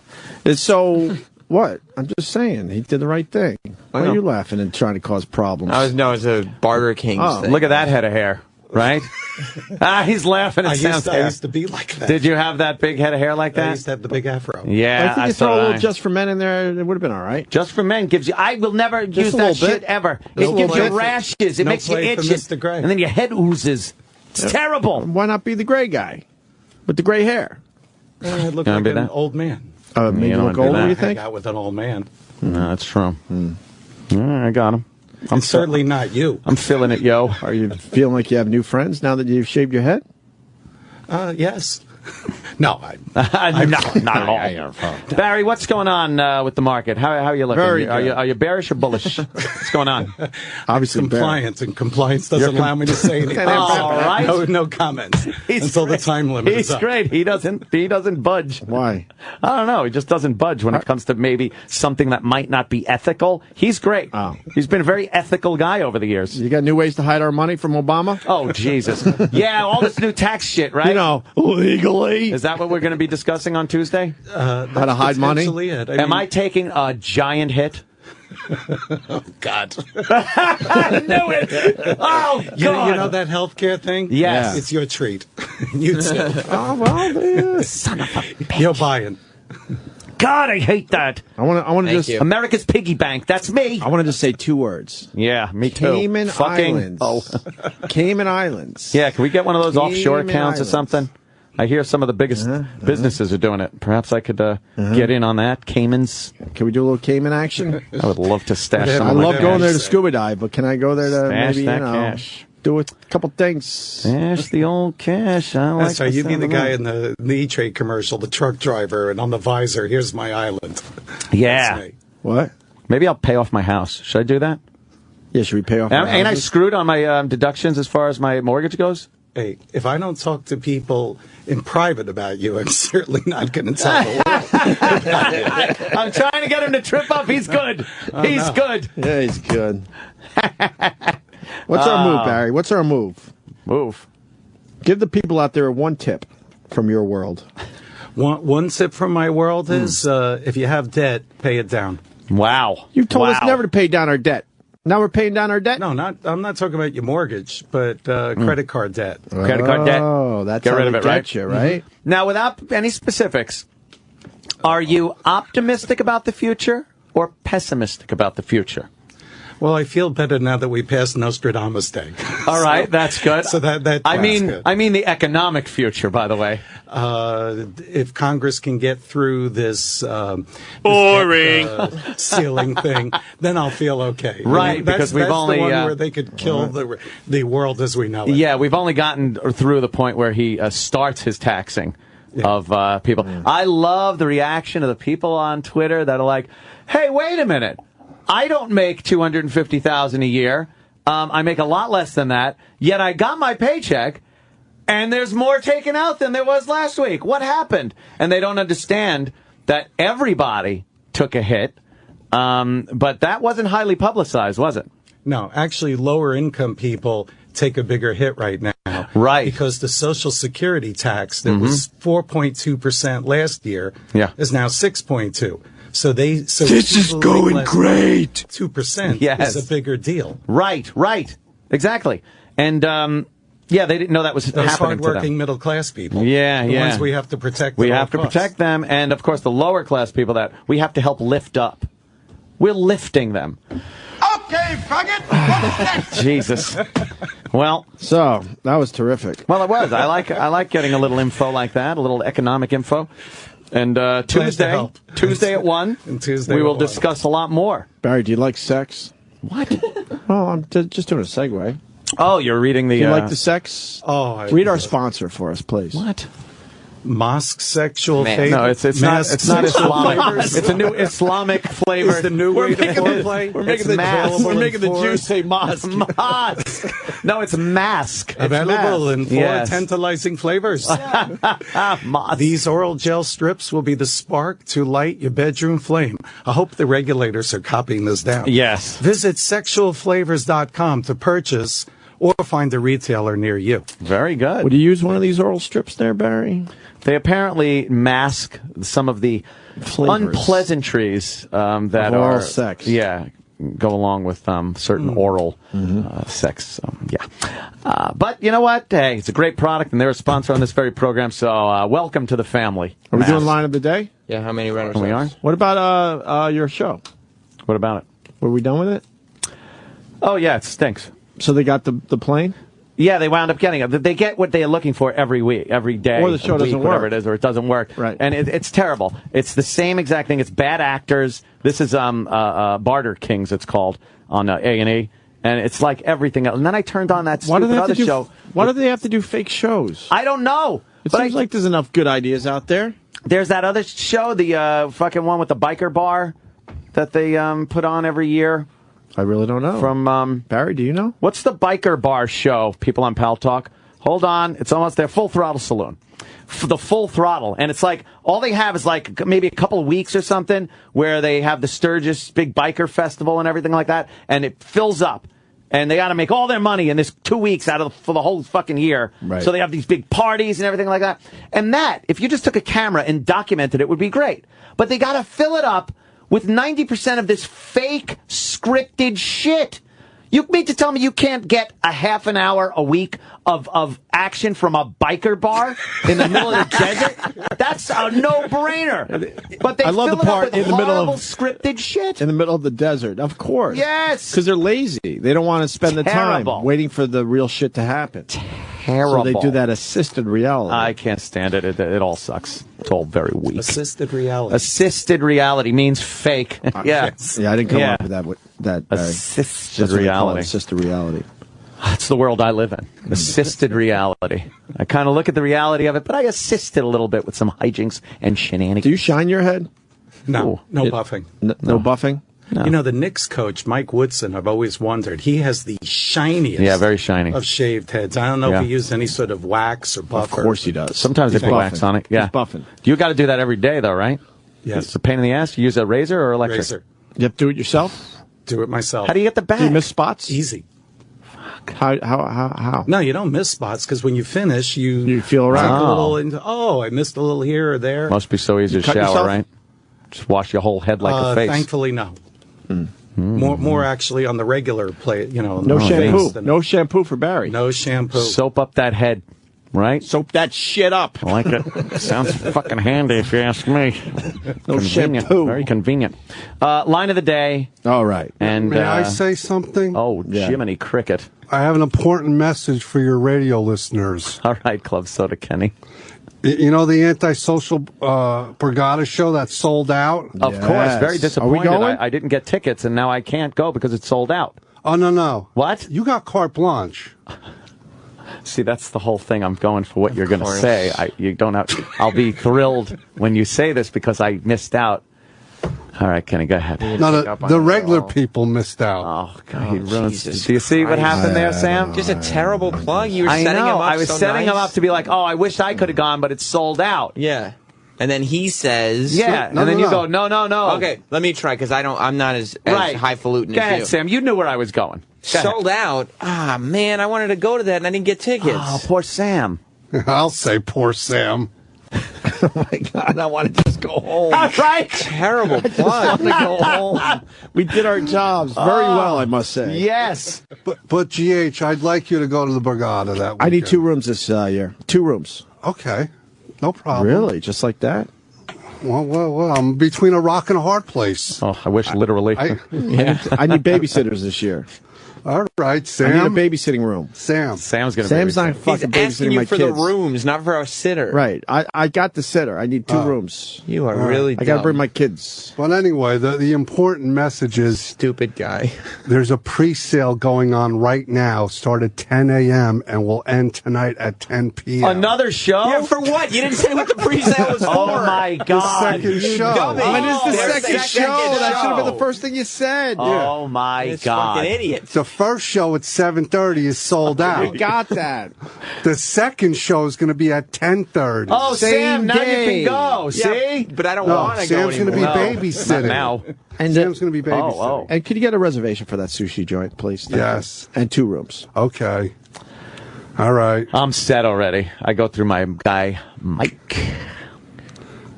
It's so... What? I'm just saying. He did the right thing. Why are you laughing and trying to cause problems? It's a Barter King thing. Look at that head of hair, right? He's laughing. It I sounds used to be like that. Did you have that big head of hair like I that? used to have the big afro. Yeah, I think you throw a little just for men in there, it would have been all right. Just for men gives you. I will never use a that little bit. shit ever. No It gives play you for- rashes. It no makes you play for itch, Mr. Gray. and then your head oozes. It's terrible. Why not be the gray guy with the gray hair? I look Can I like be an that? old man. Maybe You don't look do older, that. you Hang think? out with an old man. No, that's true. All right, I got him. I'm certainly not you. I'm feeling it, yo. Are you feeling like you have new friends now that you've shaved your head? Yes. No, I'm not at all. Barry, what's going on with the market? How are you looking? Very good. Are you bearish or bullish? What's going on? Obviously, compliance, and compliance doesn't allow me to say anything. All right. No comments until the time limit is He's up. great. He doesn't budge. Why? I don't know. He just doesn't budge when it comes to maybe something that might not be ethical. He's great. Oh. He's been a very ethical guy over the years. You got new ways to hide our money from Obama? Oh, Jesus. Yeah, all this new tax shit, right? You know, legally. Is that what we're going to be discussing on Tuesday? How to hide money? Am I taking a giant hit? Oh, God. I knew it. Oh, God. You know that healthcare thing? Yes. It's your treat. You too. Oh, well, son of a bitch. You're buying. God, I hate that. I want to just America's piggy bank. That's me. I want to just say 2 words. Yeah, me too. Cayman Islands. Oh, Cayman Islands. yeah. Can we get one of those offshore Cayman accounts or Islands. something? I hear some of the biggest businesses are doing it. Perhaps I could get in on that. Caymans. Can we do a little Cayman action? I would love to stash some. I of my love going there to cash. scuba dive, but can I go there to Stash maybe that cash. do a couple things? Stash the old cash. I like That's right. You'd be sound the of guy that. in the E-Trade commercial, the truck driver, and on the visor, here's my island. Yeah. That's me. What? Maybe I'll pay off my house. Should I do that? Yeah, should we pay off? Ain't I screwed on my deductions as far as my mortgage goes? Hey, if I don't talk to people in private about you, I'm certainly not going to tell the world. I'm trying to get him to trip up. He's good. He's good. Yeah, he's good. What's our move, Barry? What's our move? Move. Give the people out there one tip from your world. One tip from my world is if you have debt, pay it down. Wow. You told us never to pay down our debt. Now we're paying down our debt? No, I'm not talking about your mortgage, but credit card debt. Credit card debt. Oh, that's Get how rid of they it, get right? you, right? Now, without any specifics, are you optimistic about the future or pessimistic about the future? Well, I feel better now that we passed Nostradamus Day. All right, that's good. So that's I mean good. the economic future, by the way. If Congress can get through this boring ceiling thing, then I'll feel okay. Right, because we've that's only the one where they could kill the world as we know it. Yeah, we've only gotten through the point where he starts his taxing of people. I love the reaction of the people on Twitter that are like, "Hey, wait a minute. I don't make $250,000 a year. I make a lot less than that. Yet I got my paycheck, and there's more taken out than there was last week. What happened?" And they don't understand that everybody took a hit, but that wasn't highly publicized, was it? No, actually, lower income people take a bigger hit right now. Right. Because the Social Security tax that was 4.2% last year is now 6.2%. So this is going great. 2% is a bigger deal. Right, exactly. And they didn't know that was Those happening to them. hardworking middle class people. Yeah, the ones we have to protect. We have to protect them, and of course the lower class people that we have to help lift up. We're lifting them. Okay, faggot. Jesus. Well, so that was terrific. Well, it was. I like getting a little info like that, a little economic info. And Tuesday at 1, we will discuss a lot more. Barry, do you like sex? What? Well, I'm just doing a segue. Oh, you're reading the... Do you like the sex? Oh, read our sponsor for us, please. What? Mosque sexual flavor. No, it's not Islamic. It's a new Islamic flavor. It's the new way to foreplay. We're making the Jews say mosque. Mosque. No, it's mask. Available in 4 tantalizing flavors. These oral gel strips will be the spark to light your bedroom flame. I hope the regulators are copying this down. Yes. Visit sexualflavors.com to purchase or find a retailer near you. Very good. Would you use one of these oral strips there, Barry? They apparently mask some of the unpleasantries that oral are sex. Yeah, go along with certain oral sex. But you know what? Hey, it's a great product, and they're a sponsor on this very program. So welcome to the family. Are we doing line of the day? Yeah, how many runners? We are. What about your show? What about it? Were we done with it? Oh yeah, it stinks. So they got the plane? Yeah, they wound up getting it. They get what they're looking for every week, every day. Or the show doesn't whatever work. it is, or it doesn't work. Right. And it's terrible. It's the same exact thing. It's bad actors. This is Barter Kings, it's called, on A&E. And it's like everything else. And then I turned on that stupid other show. Why do they have to do fake shows? I don't know. It seems like there's enough good ideas out there. There's that other show, the fucking one with the biker bar that they put on every year. I really don't know. From Barry, do you know? What's the biker bar show? People on Pal Talk. Hold on, it's almost there. Full Throttle Saloon. The Full Throttle, and it's like all they have is like maybe a couple of weeks or something where they have the Sturgis big biker festival and everything like that, and it fills up. And they got to make all their money in this 2 weeks for the whole fucking year. Right. So they have these big parties and everything like that. And that, if you just took a camera and documented it, would be great. But they got to fill it up with 90% of this fake scripted shit. You mean to tell me you can't get a half an hour a week of action from a biker bar in the middle of the desert? That's a no-brainer. But they I love fill the it part up with in the middle horrible of scripted shit. In the middle of the desert, of course. Yes. Because they're lazy. They don't want to spend the time Terrible. waiting for the real shit to happen. Terrible. So they do that assisted reality. I can't stand it. It all sucks. It's all very weak. Assisted reality. Assisted reality means fake. Yeah. Yeah, I didn't come up with that. Assisted That's what they call it, reality. assisted reality. That's the world I live in. Assisted reality. I kind of look at the reality of it, but I assist it a little bit with some hijinks and shenanigans. Do you shine your head? No, no buffing. No buffing? No. You know, the Knicks coach, Mike Woodson, I've always wondered, he has the shiniest very shiny. of shaved heads. I don't know if he used any sort of wax or buffer. Of course he does. Sometimes they put wax on it. Yeah. He's buffing. You got to do that every day, though, right? Yes. It's a pain in the ass. You use a razor or electric? Razor. You have to do it yourself? Do it myself. How do you get the back? Do you miss spots? Easy. How? No, you don't miss spots because when you finish, you feel around. I missed a little here or there. Must be so easy to cut shower, yourself? right? Just wash your whole head like a face. Thankfully, no. More actually on the regular plate. You know, No shampoo. than- No shampoo for Barry. No shampoo. Soap up that head, right? Soap that shit up. I like it. Sounds fucking handy if you ask me. No Convenient. shampoo. Very convenient. Line of the day. All right. And May I say something? Oh, Jiminy Cricket. I have an important message for your radio listeners. All right, Club Soda Kenny. You know the antisocial Borgata show that's sold out? Of course, very disappointed. Are we going? I didn't get tickets, and now I can't go because it's sold out. Oh, no. What? You got carte blanche. See, that's the whole thing. I'm going for what you're going to say. You don't have. I'll be thrilled when you say this because I missed out. All right, Kenny, go ahead. No, the regular people missed out. Oh, God, he ruins. Do you see what happened there, Sam? Just a terrible plug. You were I setting know. him up I was so setting nice. him up to be like, oh, I wish I could have gone, but it's sold out. Yeah. And then he says, Yeah, and then you go, no. Okay, let me try because I'm not as Right. highfalutin Go as ahead, you. Sam. You knew where I was going. Go ahead. Sold out. Ah, man, I wanted to go to that and I didn't get tickets. Oh, poor Sam. I'll say poor Sam. Oh, my God. I want to just go home. All right. Terrible plug. I want to go home. We did our jobs very well, I must say. Yes. But GH, I'd like you to go to the Borgata that weekend. I need 2 rooms this year. 2 rooms. Okay. No problem. Really? Just like that? Well, I'm between a rock and a hard place. Oh, I wish literally. I need babysitters this year. All right, Sam. I need a babysitting room. Sam's going to Sam's not He's fucking asking babysitting you my for kids. the rooms, not for a sitter. Right. I got the sitter. I need 2 rooms. You are really I got to dumb. bring my kids. Well, anyway, the important message is Stupid guy. there's a pre-sale going on right now. Start at 10 a.m. and will end tonight at 10 p.m. Another show? Yeah, for what? You didn't say what the pre-sale was for. Oh, my God. The second show. dummy. When is the Their second show? That should have been the first thing you said. Oh, my It's God. fucking idiots. The first show at 7:30 is sold out. We got that. The second show is going to be at 10:30. Oh, Same Sam, now day. you can go. See? But I don't No, want to go Sam's going to be anymore. babysitting. Not now. And Sam's going to be babysitting. Oh. And could you get a reservation for that sushi joint, please? Thank Yes. you. And 2 rooms. Okay. All right. I'm set already. I go through my guy, Mike.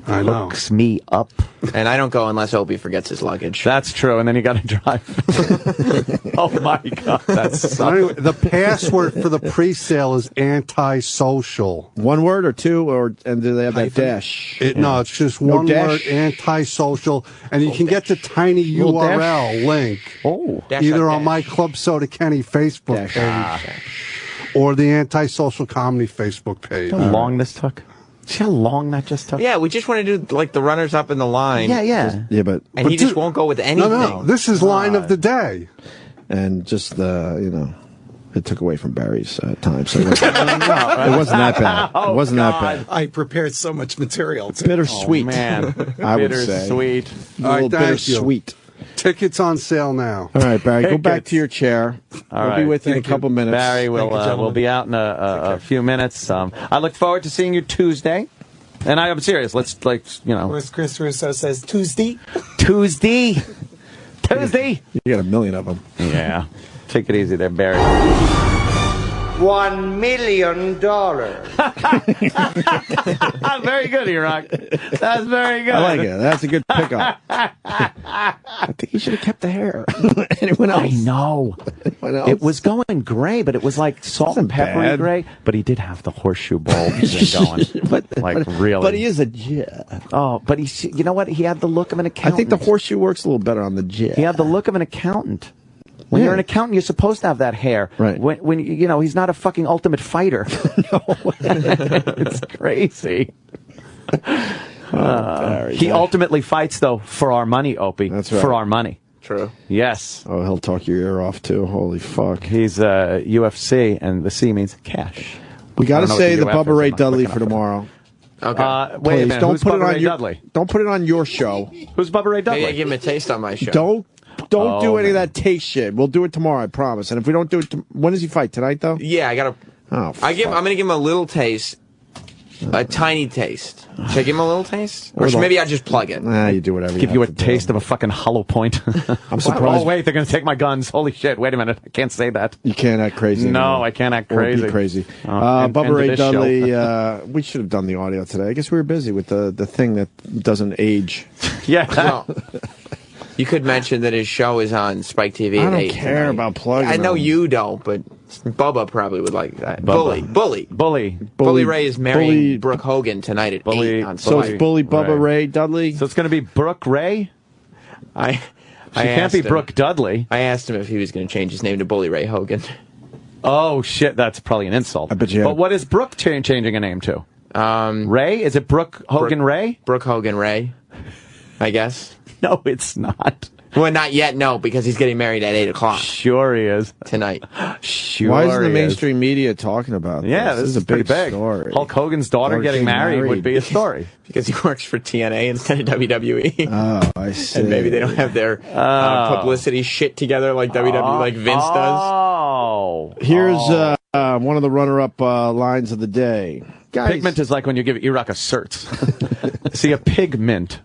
I know. Hooks me up. And I don't go unless Opie forgets his luggage. That's true, and then you got to drive. Oh, my God. That's So anyway, the password for the pre-sale is antisocial. 1 word or 2, and do they have that dash? No, it's just No one dash? word, antisocial, and you can get the tiny Little URL dash? link Oh. either on my Club Soda Kenny Facebook page or the Antisocial Comedy Facebook page. How long this took? See how long that just took? Yeah, we just want to do like the runners up in the line. Yeah. Yeah, but And he just won't go with anything. No, this is line of the day. and just the It took away from Barry's time, so it wasn't that bad. It wasn't that bad. I prepared so much material. Bittersweet, man. I would say. Bittersweet. A little bittersweet. Tickets on sale now. All right, Barry, go back to your chair. We'll be with you in a couple minutes. Barry, we'll be out in a few minutes. I look forward to seeing you Tuesday. And I'm serious. Let's, Whereas Chris Russo says Tuesday. Tuesday. You got a million of them. Yeah. Take it easy there, Barry. $1 million. Very good, E-Rock. That's very good. I like it. That's a good pickup. I think he should have kept the hair. Anyone else? I know. Anyone else? It was going gray, but it was like salt and peppery gray. But he did have the horseshoe bowl going. Really. But he is a jit. Oh, but you know what? He had the look of an accountant. I think the horseshoe works a little better on the jit. He had the look of an accountant. When you're an accountant, you're supposed to have that hair. Right. When he's not a fucking ultimate fighter. It's crazy. He ultimately fights, though, for our money, Opie. That's right. For our money. True. Yes. Oh, he'll talk your ear off, too. Holy fuck. He's UFC, and the C means cash. We got to say the Bubba Ray Dudley for tomorrow. Okay. Wait a minute. Who's Bubba Ray Dudley? Don't put it on your show. Who's Bubba Ray Dudley? Maybe I give him a taste on my show. Don't do any of that taste shit. We'll do it tomorrow, I promise. And if we don't do it, when does he fight? Tonight, though? Yeah, I gotta. Oh, I'm gonna give him a little taste, a tiny taste. Should I give him a little taste, or maybe I just plug it? Nah, you do whatever. Give you a taste of a fucking hollow point. I'm surprised. Oh wait, they're gonna take my guns. Holy shit! Wait a minute, I can't say that. You can't act crazy. No, anymore. I can't act Or crazy. be crazy. Bubba Ray Dudley. We should have done the audio today. I guess we were busy with the thing that doesn't age. Yeah. Well, you could mention that his show is on Spike TV I at don't 8 care tonight. about plugging. I know them. you don't, but Bubba probably would like that. Bully. Bully Ray is marrying Brooke Hogan tonight at 8 on So Spike. it's Bully Bubba Ray Dudley. So it's going to be Brooke Ray? I can't be asked him. Brooke Dudley. I asked him if he was going to change his name to Bully Ray Hogan. Oh, shit, that's probably an insult. I bet you. But what is Brooke changing a name to? Ray? Is it Brooke Hogan Ray? Brooke Hogan Ray, I guess. No, it's not. Well, not yet, no, because he's getting married at 8 o'clock. Sure he is. Tonight. Sure. Why isn't the mainstream media talking about this? Yeah, this is a big pretty big story. Hulk Hogan's daughter getting married would be a story. Because he works for TNA instead of WWE. Oh, I see. And maybe they don't have their publicity shit together like WWE, like Vince does. Oh. Here's one of the runner-up lines of the day. Guys, Pigment is like when you give E-Rock a cert. See, a pigment.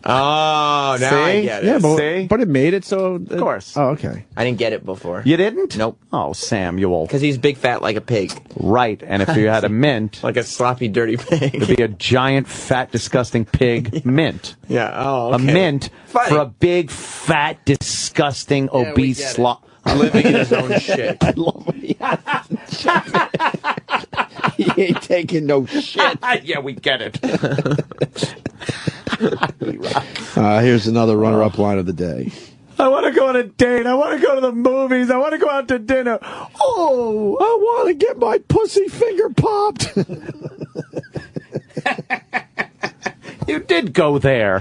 Oh, now I get it. Yeah, but it made it so. Of course. Oh, okay. I didn't get it before. You didn't? Nope. Oh, Samuel. Because he's big fat like a pig. Right, and if you had a mint, like a sloppy, dirty pig. it'd be a giant, fat, disgusting pig mint. Yeah, oh, okay. A mint Funny. for a big, fat, disgusting, obese slob. Living in his own shit. I love it. He ain't taking no shit. Yeah, we get it. Here's another runner-up line of the day. I want to go on a date. I want to go to the movies. I want to go out to dinner. Oh, I want to get my pussy finger popped. You did go there.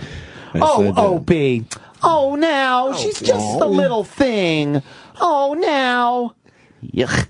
O.B. Oh, now. She's just a little thing. Oh, now. Yuck.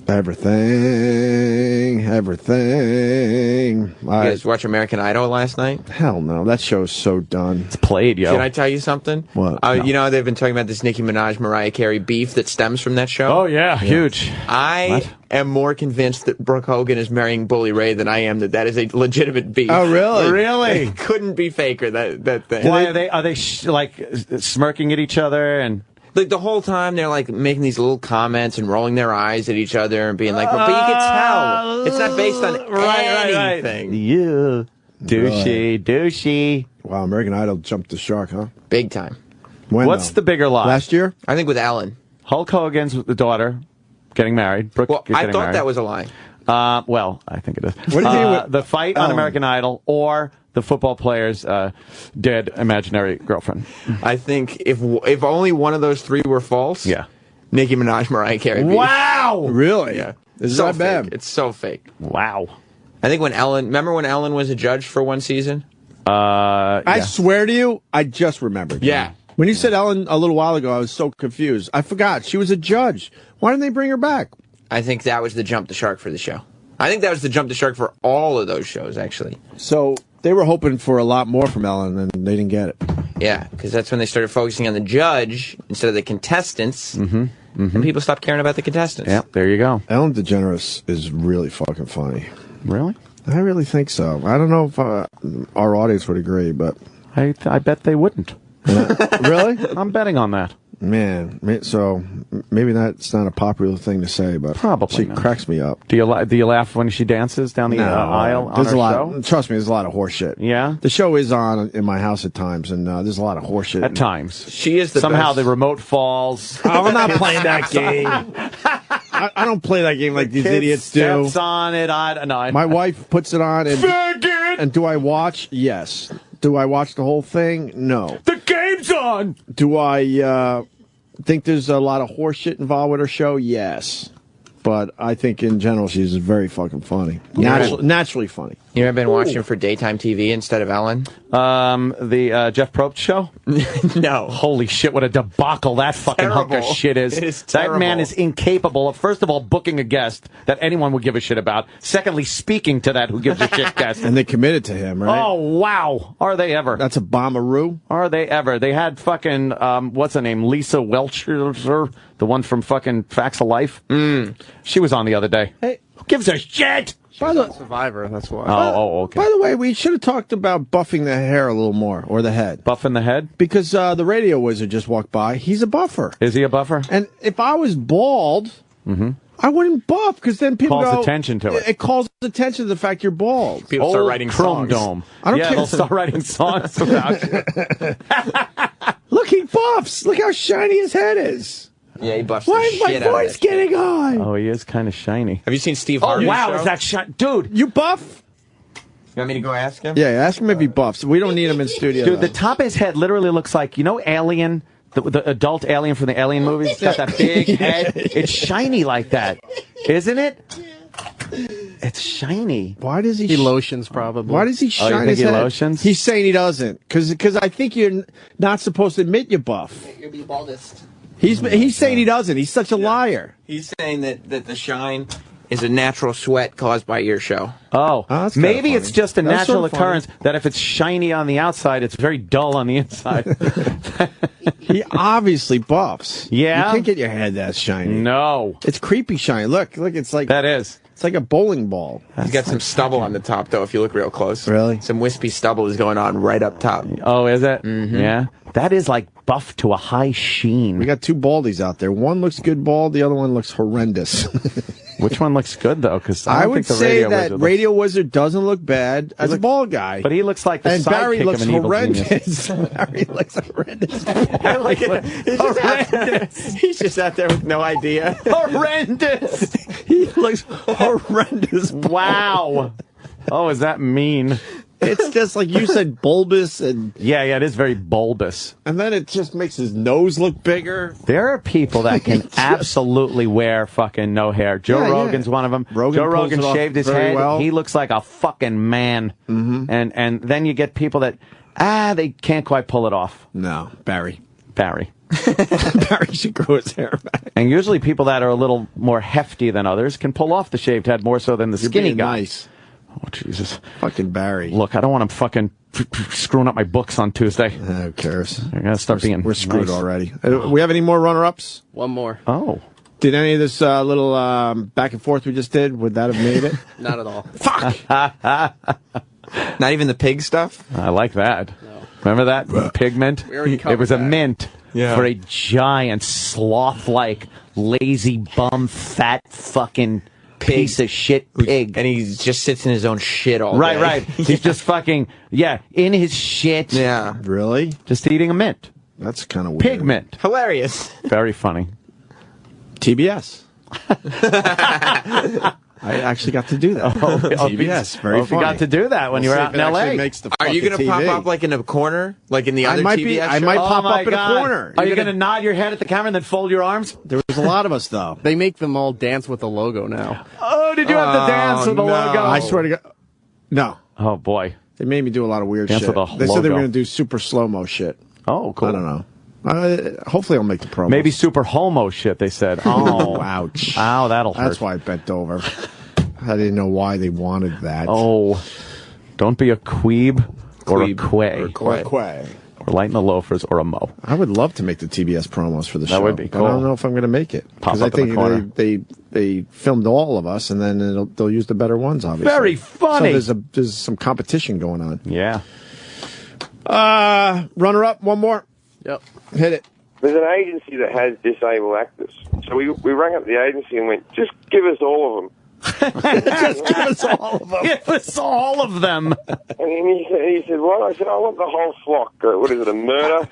Everything. You guys watch American Idol last night? Hell no. That show's so done. It's played, yo. Can I tell you something? What? No. You know, they've been talking about this Nicki Minaj, Mariah Carey beef that stems from that show? Oh, yeah. Huge. I am more convinced that Brooke Hogan is marrying Bully Ray than I am that is a legitimate beef. Oh, really? Really? It couldn't be faker, that thing. Why are they smirking at each other and... Like the whole time they're like making these little comments and rolling their eyes at each other and being like, but you can tell it's not based on anything. Yeah. Douchey. Wow, American Idol jumped the shark, huh? Big time. What's the bigger lie? Last year? I think with Ellen. Hulk Hogan's daughter getting married. Brooke Well, I thought married. that was a lie. Well, I think it is. What do you think? The fight on American Idol or the football player's dead imaginary girlfriend? I think if only one of those three were false, Nicki Minaj, Mariah Carey beef. Wow! Really? Yeah. Is so that fake. bad? It's so fake. Wow. I think remember when Ellen was a judge for one season? I swear to you, I just remembered. Yeah. When you said Ellen a little while ago, I was so confused. I forgot. She was a judge. Why didn't they bring her back? I think that was the jump the shark for the show. I think that was the jump the shark for all of those shows, actually. So they were hoping for a lot more from Ellen, and they didn't get it. Yeah, because that's when they started focusing on the judge instead of the contestants, and people stopped caring about the contestants. Yeah, there you go. Ellen DeGeneres is really fucking funny. Really? I really think so. I don't know if our audience would agree, but... I bet they wouldn't. Really? I'm betting on that. Man, so maybe that's not a popular thing to say, but probably she cracks me up. Do you laugh when she dances down the aisle on her show? Trust me, there's a lot of horseshit. Yeah? The show is on in my house at times, and there's a lot of horseshit. At times. She is the Somehow best. the remote falls. Oh, I'm not playing that game. I don't play that game like these idiots do. Steps on it. My wife puts it on, and do I watch? Yes. Do I watch the whole thing? No. The game's on! Do I think there's a lot of horse shit involved with her show? Yes. But I think in general she's very fucking funny. Naturally funny. You ever been watching for daytime TV instead of Ellen? The Jeff Probst show? No. Holy shit, what a debacle that fucking hunk of shit is. It is That terrible. man is incapable of, first of all, booking a guest that anyone would give a shit about. Secondly, speaking to that who gives a shit guest. And they committed to him, right? Oh, wow. Are they ever? That's a bombaroo. Are they ever? They had fucking, what's her name? Lisa Welcher, the one from fucking Facts of Life. She was on the other day. Hey, who gives a shit? Survivor, that's why. Okay. By the way, we should have talked about buffing the hair a little more, or the head. Buffing the head? Because the radio wizard just walked by. He's a buffer. Is he a buffer? And if I was bald, I wouldn't buff, because then people Calls go... attention to it. It calls attention to the fact you're bald. People start writing Chrome songs. Dome. I don't care. They'll start writing songs about you. Look, he buffs. Look how shiny his head is. Yeah, he buffs Why the is my shit out of voice that getting on? Oh, he is kind of shiny. Have you seen Steve Oh, Harvey's wow, show? is that shiny? Dude. You buff? You want me to go ask him? Yeah, ask him if he buffs. We don't need him in studio. Dude, though. the top of his head literally looks like, you know Alien? The adult Alien from the Alien movies? It's got that big head. It's shiny like that. Isn't it? It's shiny. Why does He lotions, probably. Why does he you shine think his he head? lotions? He's saying he doesn't, because I think you're not supposed to admit you buff. You'll be baldest. He's saying he doesn't. He's such a liar. He's saying that the shine is a natural sweat caused by your show. Oh, that's kinda maybe funny. it's just a That's natural sort of funny. occurrence that if it's shiny on the outside, it's very dull on the inside. He obviously buffs. Yeah? You can't get your head that shiny. No. It's creepy shiny. Look, it's like That is. it's like a bowling ball. He's got some stubble on the top, though, if you look real close. Really? Some wispy stubble is going on right up top. Oh, is it? Yeah. That is like buff to a high sheen. We got two baldies out there. One looks good bald. The other one looks horrendous. Which one looks good, though? Because I don't would think the say radio that wizard Radio Wizard doesn't look bad as a bald guy. But he looks like the and Barry sidekick looks of an evil genius. horrendous. Barry looks horrendous. He's just out there with no idea. Horrendous! He looks horrendous. Wow. Oh, is that mean? It's just like you said, bulbous, and Yeah, it is very bulbous. then it just makes his nose look bigger. There are people that can absolutely wear fucking no hair. Joe Yeah, Rogan's one of them. Rogan Joe pulls Rogan it off shaved his very head. well. He looks like a fucking man. And then you get people that, they can't quite pull it off. No, Barry. Barry. Barry should grow his hair back. And usually people that are a little more hefty than others can pull off the shaved head more so than the You're skinny being guy. nice. Oh, Jesus. Fucking Barry. Look, I don't want him fucking screwing up my books on Tuesday. Who cares? I gotta start being We're screwed nice. already. We have any more runner-ups? One more. Oh. Did any of this little back and forth we just did, would that have made it? Not at all. Fuck! Not even the pig stuff? I like that. Remember that? Pigment? We already It covered was a that. mint for a giant sloth-like, lazy bum, fat fucking piece of shit pig. And he just sits in his own shit all day. Right. He's just fucking, in his shit. Yeah. Really? Just eating a mint. That's kind of weird. Pigment. Hilarious. Very funny. TBS. I actually got to do that. TBS. Very funny. You got to do that when you were out in L.A. Are you going to pop up like in a corner? Like in the other TBS show? I might pop my up in a God. corner. Are you going to nod your head at the camera and then fold your arms? There was a lot of us, though. They make them all dance with the logo now. Oh, did you have to dance with the logo? I swear to God. No. Oh, boy. They made me do a lot of weird Dance shit. with a They said they were logo. going to do super slow-mo shit. Oh, cool. I don't know. Hopefully I'll make the promo. Maybe super homo shit, they said. Oh, ouch. Ow, that'll hurt. That's why I bent over. I didn't know why they wanted that. Oh, don't be a queeb or a quay. Or a quay. Or lighten the loafers or a mo. I would love to make the TBS promos for the show. That would be cool. But I don't know if I'm going to make it. Pop Because up I think in the corner. they filmed all of us, and then they'll use the better ones, obviously. Very funny. So there's some competition going on. Yeah. Runner-up, one more. Yep. Hit it. There's an agency that has disabled actors. So we rang up the agency and went, just give us all of them. Just give us all of them. Give us all of them. And he said, what? I said, I want the whole flock. What is it, a murder?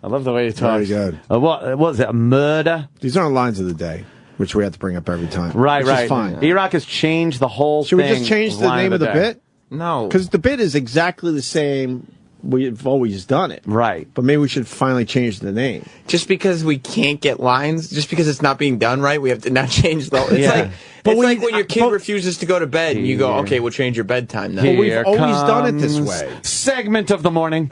I love the way you talk. Very good. What was it, a murder? These aren't lines of the day, which we have to bring up every time. Right, which right. is fine. E-Rock has changed the whole Should thing. we just change the line name of the day. bit? No. Because the bit is exactly the same. We've always done it. Right. But maybe we should finally change the name. Just because we can't get lines, just because it's not being done right, we have to now change the... It's like when your kid refuses to go to bed, and you go, okay, we'll change your bedtime now. But we've always done it this way. Segment of the morning.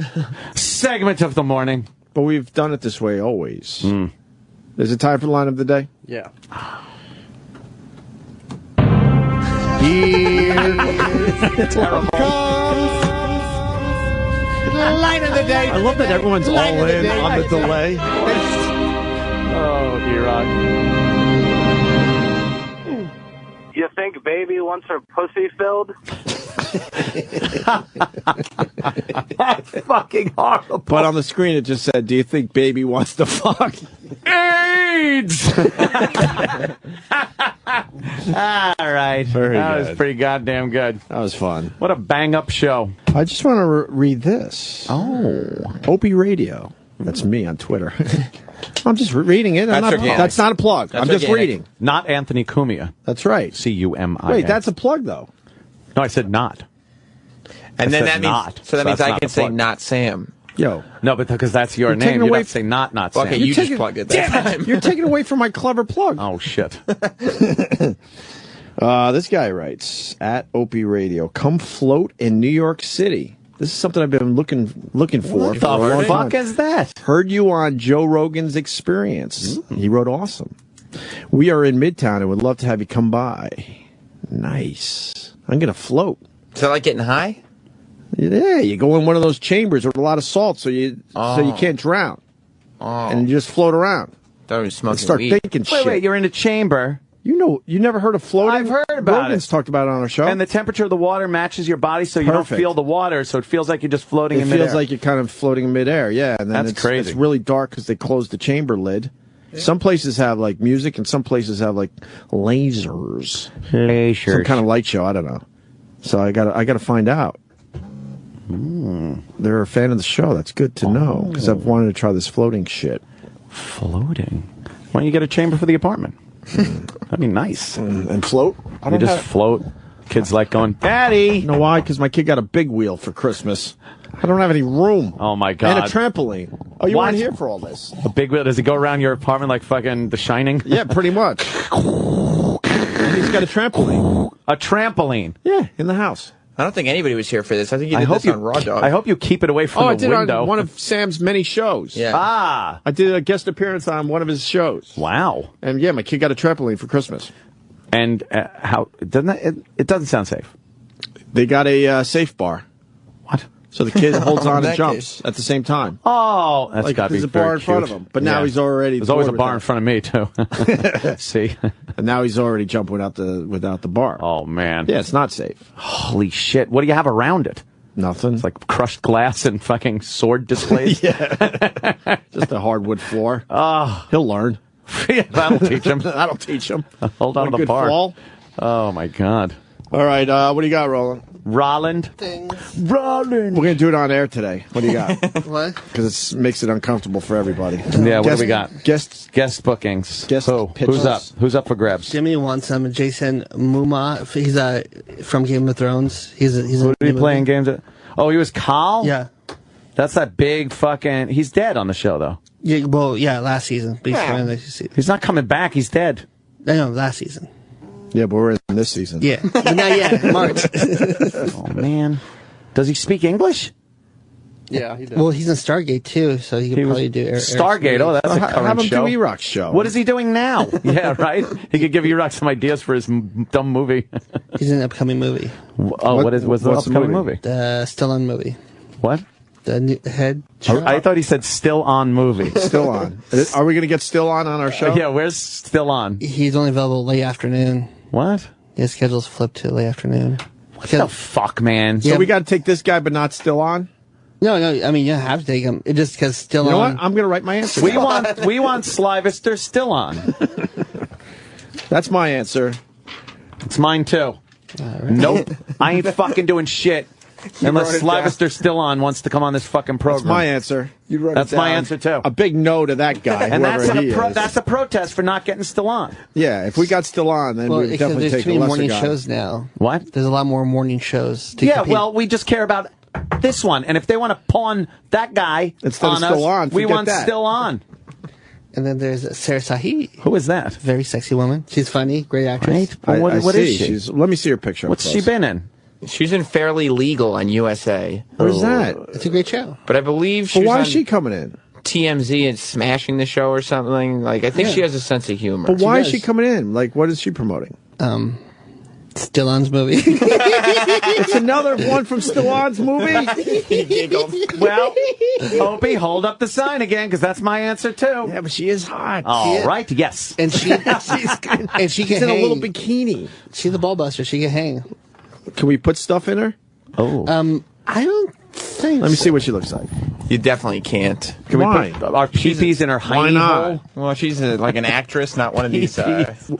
Segment of the morning. But we've done it this way always. Is it time for the line of the day? Yeah. Here comes the line of the day. I love that everyone's all in on the delay. Oh, E-Rock. You think baby wants her pussy filled? That's fucking horrible. But on the screen it just said, do you think baby wants to fuck? AIDS! All right. That was pretty goddamn good. That was fun. What a bang-up show. I just want to read this. Oh. Opie Radio. That's me on Twitter. I'm just reading it. That's not a plug. I'm just reading. Not Anthony Cumia. That's right. C-U-M-I-A. Wait, that's a plug, though. No, I said not. And then that means, not. so that means that's I not can a say plug. not Sam. Yo. No, but because that's your You're taking name, you'd away have to say not Sam. Okay, you just plugged it that time. You're taking away from my clever plug. Oh, shit. This guy writes, at Opie Radio, come float in New York City. This is something I've been looking for What a long the fuck time. is that? Heard you on Joe Rogan's Experience. He wrote awesome. We are in Midtown and would love to have you come by. Nice. I'm going to float. Is that like getting high? Yeah, you go in one of those chambers with a lot of salt so you can't drown. And you just float around. Don't even smoke And start weed. thinking shit. Wait, you're in a chamber. You never heard of floating? I've heard about Rogan's it. talked about it on our show. And the temperature of the water matches your body so you Perfect. don't feel the water, so it feels like you're just floating It in feels midair. like you're kind of floating in midair, yeah. And then That's crazy. It's really dark because they closed the chamber lid. Yeah. Some places have like music, and some places have like lasers. Some kind of light show. I don't know. So I gotta find out. They're a fan of the show. That's good to know because I've wanted to try this floating shit. Floating? Why don't you get a chamber for the apartment? That'd be nice. And float? You just float. Kids like going, Daddy! You know why? Because my kid got a big wheel for Christmas. I don't have any room. Oh, my God. And a trampoline. Oh, you What? weren't here for all this. A big wheel? Does he go around your apartment like fucking The Shining? Yeah, pretty much. And he's got a trampoline. A trampoline? Yeah, in the house. I don't think anybody was here for this. I think you did this on Raw Dog. I hope you keep it away from I the did window. on one of Sam's many shows. Yeah. Ah. I did a guest appearance on one of his shows. Wow. And yeah, my kid got a trampoline for Christmas. And how doesn't that? It doesn't sound safe. They got a safe bar. What? So the kid holds on In that and jumps at the same time. Oh, that's Like got to be there's a bar very in front cute. of him, but now he's already. There's always a bored bar in with front of me too. See? And now he's already jumped without the bar. Oh man. Yeah, it's not safe. Holy shit! What do you have around it? Nothing. It's like crushed glass and fucking sword displays. Yeah. Just a hardwood floor. Oh, He'll learn. yeah, that'll teach him. That'll teach him. Hold on What a to the good bar. fall. Oh my God. All right, what do you got, Roland? Roland. Roland. We're gonna do it on air today. What do you got? What? Because it makes it uncomfortable for everybody. Yeah. What do we got? Guest bookings. Guest Who? pitches. Who's up? Who's up for grabs? Jimmy wants some. Jason Momoa. He's from Game of Thrones. He's Who did he play in games? Oh, he was Khal? Yeah. That's that big fucking... He's dead on the show, though. Yeah. Well, yeah. Last season. But He's not coming back. He's dead. I know. Last season. Yeah, but we're in this season. Yeah. But not yet. March. Oh, man. Does he speak English? Yeah, he does. Well, he's in Stargate too, so he could probably do Stargate. Oh, that's a current Have him show. do E-Rock's show. What is he doing now? Yeah, right. He could give E-Rock some ideas for his dumb movie. He's in an upcoming movie. Oh, what's the upcoming movie? The Still On movie. What? The new head. I thought he said Still On movie. Still On. Are we going to get Still On our show? Yeah, where's Still On? He's only available late afternoon. What? His schedule's flipped to late afternoon. What the fuck, man? So we got to take this guy, but not Still On? No, I mean, you don't have to take him. It just because Still You know On. what? I'm going to write my answer. We want Slyvester Still On. That's my answer. It's mine too. Right. Nope. I ain't fucking doing shit. Unless Slyvester Still On wants to come on this fucking program. That's my answer. That's my answer too. A big no to that guy. And whoever that's a protest for not getting Still On. Yeah, if we got Still On, then we would definitely there's take too a many lesser morning guy. shows now. What? There's a lot more morning shows. To Yeah, compete. well, we just care about this one. And if they want to pawn that guy Instead of on Still us, On, we forget want that. Still On. And then there's Sarah Sahi. Who is that? Very sexy woman. She's funny, great actress. Right? Well, what is see. she? Let me see her picture. What's she been in? She's in Fairly Legal on USA. Where's that? It's a great show. But I believe But she's why on is she coming in? TMZ and smashing the show or something. Like, I think she has a sense of humor. But why is she coming in? Like, what is she promoting? Still On's movie. It's another one from Still On's movie. Well, Opie, hold up the sign again, because that's my answer too. Yeah, but she is hot. All right, yes. And she she's can in hang. a little bikini. She's a ball buster. She can hang. Can we put stuff in her? Oh. I don't think. Let me see what she looks like. You definitely can't. Can Why? we put our peepees in her hiney Why not? hole? Well, she's like an actress, not one of these.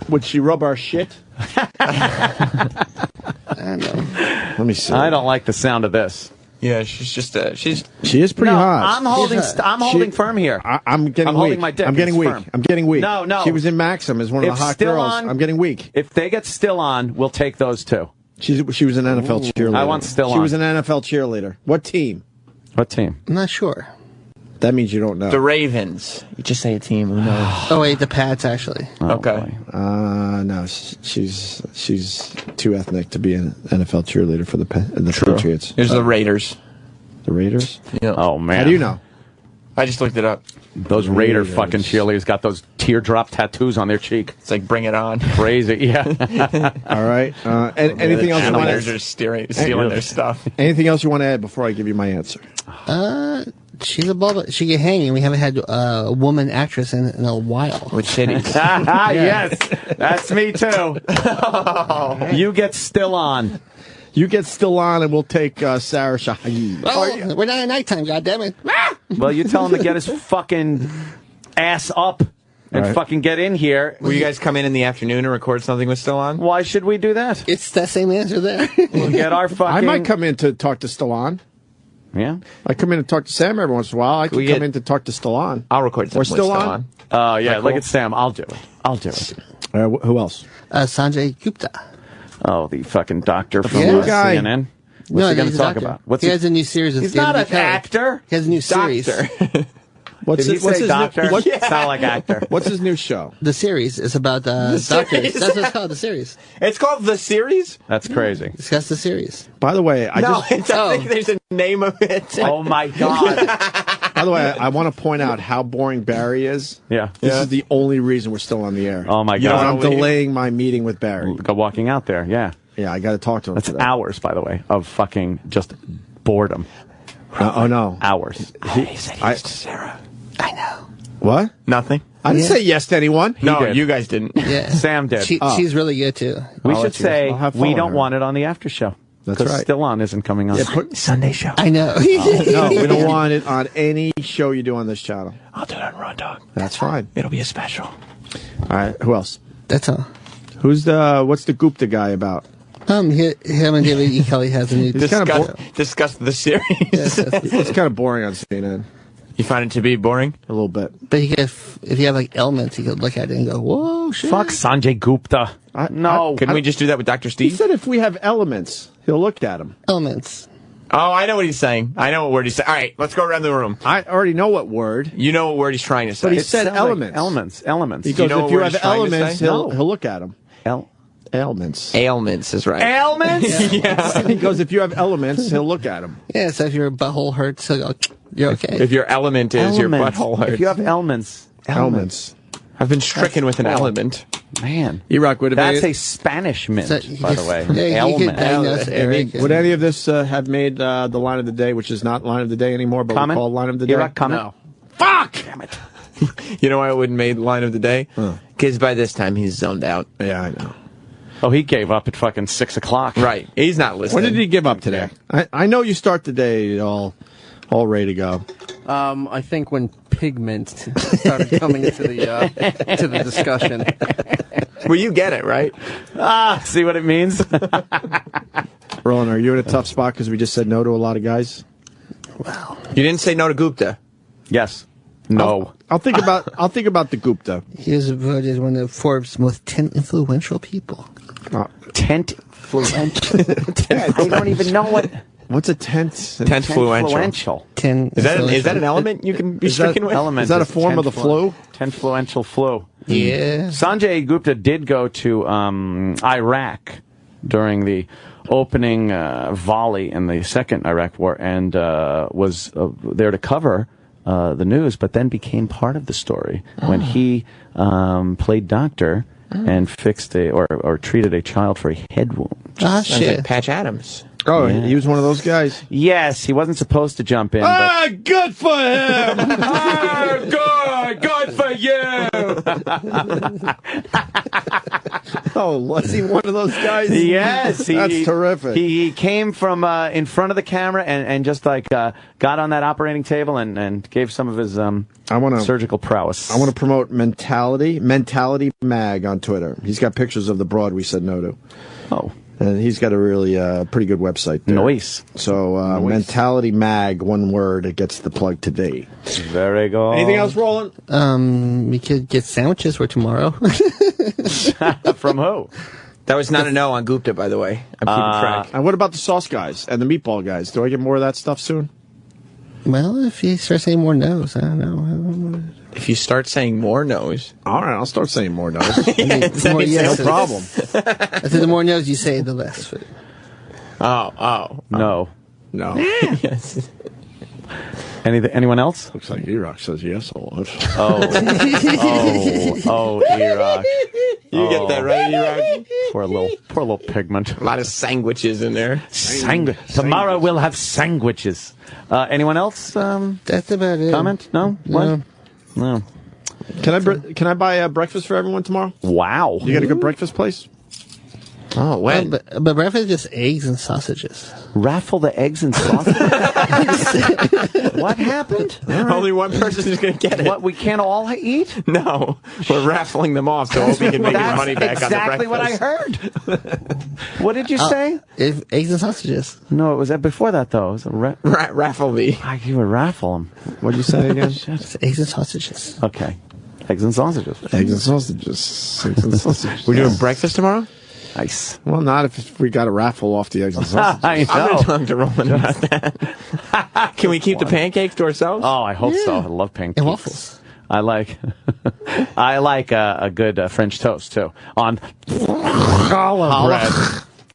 Would she rub our shit? I don't know. Let me see. I don't like the sound of this. Yeah, she's just She is pretty hot. I'm holding firm here. I'm getting I'm weak. holding my dick. I'm getting It's weak. firm. I'm getting weak. No. She was in Maxim as one of If the hot Still girls. On- I'm getting weak. If they get Still On, we'll take those two. She was an NFL cheerleader. I want Still She On. was an NFL cheerleader. What team? What team? I'm not sure. That means you don't know. the Ravens. You just say a team. Who knows? Oh wait, the Pats actually. Okay. No, she's too ethnic to be an NFL cheerleader for the Patriots. There's the Raiders. The Raiders? Yeah. Oh man. How do you know? I just looked it up. Those Raider fucking cheerleaders got those teardrop tattoos on their cheek. It's like Bring It On. Crazy, yeah. All right. Anything else you want to Animators are stealing their stuff. Anything else you want to add before I give you my answer? She's a ball. She can hang, and we haven't had a woman actress in a while. With shitties. Yes, that's me too. You get Still On. You get Still On, and we'll take Sarah Shahid. Oh, we're not at nighttime. Goddammit. Well, you tell him to get his fucking ass up and Right. fucking get in here. Will you guys come in the afternoon and record something with Still On? Why should we do that? It's that same answer there. We'll get our fucking... I might come in to talk to Still On. Yeah? I come in and talk to Sam every once in a while. I We can come get- in to talk to Still On. I'll record something Or with Still Still On? On. Yeah, Cool. look at Sam. I'll do it. Who else? Sanjay Gupta. Oh, the fucking doctor from New guy. CNN. What's he going to he's a talk doctor. about? What's he has a new series. With He's not David an Kelly. actor. He has a new series. What's Did he say doctor? What, Sound like actor. What's his new show? The series is about doctors. series. That's what it's called. The series. It's called The Series? That's crazy. Discuss the series. By the way, I think there's a name of it. Oh my God. By the way, I want to point out how boring Barry is. Yeah. This is the only reason we're still on the air. Oh my You know, God. I'm delaying my meeting with Barry. Go walking out there, yeah. Yeah, I got to talk to him. That's today. hours, by the way, of fucking just boredom. Oh no, Hours. Sarah. I know. what? Nothing. I didn't say yes to anyone. No, did. you guys didn't. Yeah. Sam did. She's really good too. We I'll should let you know. say I'll have fun we with don't her. want it on the after show. That's 'Cause right. Still On isn't coming on. Sunday show. I know. No, we don't want it on any show you do on this channel. I'll do it on Raw Dog. That's fine. It'll be a special. All right, who else? That's all. What's the Gupta guy about? Him and David E. Kelly has a new. Discuss the series. It's kind of boring on CNN. You find it to be boring? A little bit. But if you have like elements, you could look at it and go, "Whoa, shit!" Fuck Sanjay Gupta. No. Couldn't we just do that with Dr. He Steve? said if we have elements, he'll look at them. Elements. Oh, I know what he's saying. I know what word he's saying. All right, let's go around the room. I already know what word. You know what word he's trying to say. But he said Sounds like elements. Elements. He goes, know if what you word have he's trying to elements, say? he'll No. look at them. Ailments. Ailments is right. Ailments? Yeah. He goes, if you have elements, he'll look at them. Yeah, so if your butthole hurts, he'll go, you're okay. If your element is your butthole hurts. If you have ailments. I've been stricken with an element. Man. E-Rock, would That's a Spanish mint, by the way. Ailment. Would any of this have made the line of the day, which is not line of the day anymore, but we call line of the day? E-Rock, comment? No. Fuck! Damn it. You know why it wouldn't made line of the day? Because by this time he's zoned out. Yeah, I know. Oh, he gave up at fucking 6 o'clock. Right. He's not listening. When did he give up today? I know you start the day all ready to go. I think when pigment started coming into the discussion. Well, you get it, right? See what it means? Roland, are you in a tough spot because we just said no to a lot of guys? Wow. You didn't say no to Gupta. Yes. No. I'll think about the Gupta. He was voted one of Forbes' most 10 influential people. Tent influential. They don't even know what. What's a tent? Tentfluential. Is that an element you can be stricken with? Is that a form of the flu? Tentfluential flu. Yeah. Sanjay Gupta did go to Iraq during the opening volley in the second Iraq war and was there to cover the news, but then became part of the story when he played doctor and fixed or treated a child for a head wound. Ah, shit. Like Patch Adams. Oh, yeah. He was one of those guys? Yes, he wasn't supposed to jump in. Good for him! Good for you! Oh, was he one of those guys? Yes. That's terrific. He came from in front of the camera and just like got on that operating table and gave some of his surgical prowess. I want to promote Mentality Mag on Twitter. He's got pictures of the broad we said no to. Oh. And he's got a really pretty good website there. Nice. So, Mentality Mag, one word, it gets the plug today. Very good. Anything else, Roland? We could get sandwiches for tomorrow. From who? That was not a no on Gupta, by the way. I'm keeping track. And what about the sauce guys and the meatball guys? Do I get more of that stuff soon? Well, if you start saying more no's, I don't know. If you start saying more no's. All right, I'll start saying more no's. More yes, no problem. I think the more no's you say, the less food. No. Yes. Anyone else? Looks like E-Rock says yes a lot. Oh, E-Rock. You get that right, E-Rock? Poor little pigment. A lot of sandwiches in there. Tomorrow we'll have sandwiches. Anyone else? That's about it. Comment? No? What? No. Can I buy breakfast for everyone tomorrow? Wow. You got a good breakfast place? Oh, when? But breakfast is just eggs and sausages. Raffle the eggs and sausages? What happened? Only one person is going to get it. What, we can't all eat? No. We're raffling them off so Opie can make his money back on the breakfast. That's exactly what I heard. What did you say? Eggs and sausages. No, it was before that, though. It was raffle me. You would raffle them. What did you say again? It's eggs and sausages. Okay. Eggs and sausages. Eggs and sausages. Eggs and sausages. We're doing breakfast tomorrow? Nice. Well, not if we got to raffle off the eggs and sausages. I know. I'm going to talk to Roland about that. Can we keep the pancakes to ourselves? Oh, I hope so. I love pancakes. And waffles. I like a good French toast, too. On challah bread.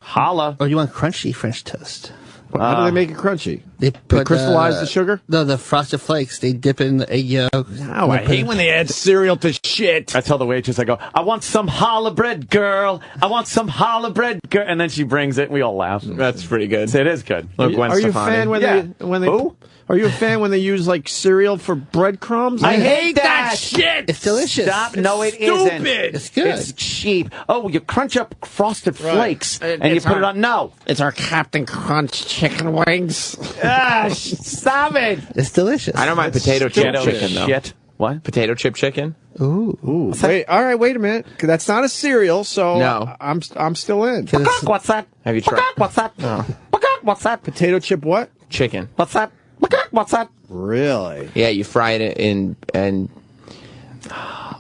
Challah. Or you want crunchy French toast? How do they make it crunchy? They crystallize the sugar? No, the Frosted Flakes. They dip it in the egg yolk. No, I hate when they add cereal to shit. I tell the waitress, I go, I want some challah bread, girl. I want some challah bread, girl. And then she brings it, and we all laugh. That's pretty good. So it is good. Are you a fan when they Who? Are you a fan when they use like cereal for breadcrumbs? I hate that shit. It's delicious. Stop. No, it stupid. isn't. It's good. It's cheap. Oh, you crunch up Frosted Flakes and you put it on. No. It's our Captain Crunch chicken wings. Stop it. It's delicious. I don't mind potato chip chicken, though. Shit. What? Potato chip chicken? Ooh. Wait, all right, wait a minute. 'Cause that's not a cereal, so no. I'm still in. What's that? Have you tried? What's that? No. What's that? Potato chip what? Chicken. What's that? What's that? Really? Yeah, you fry it in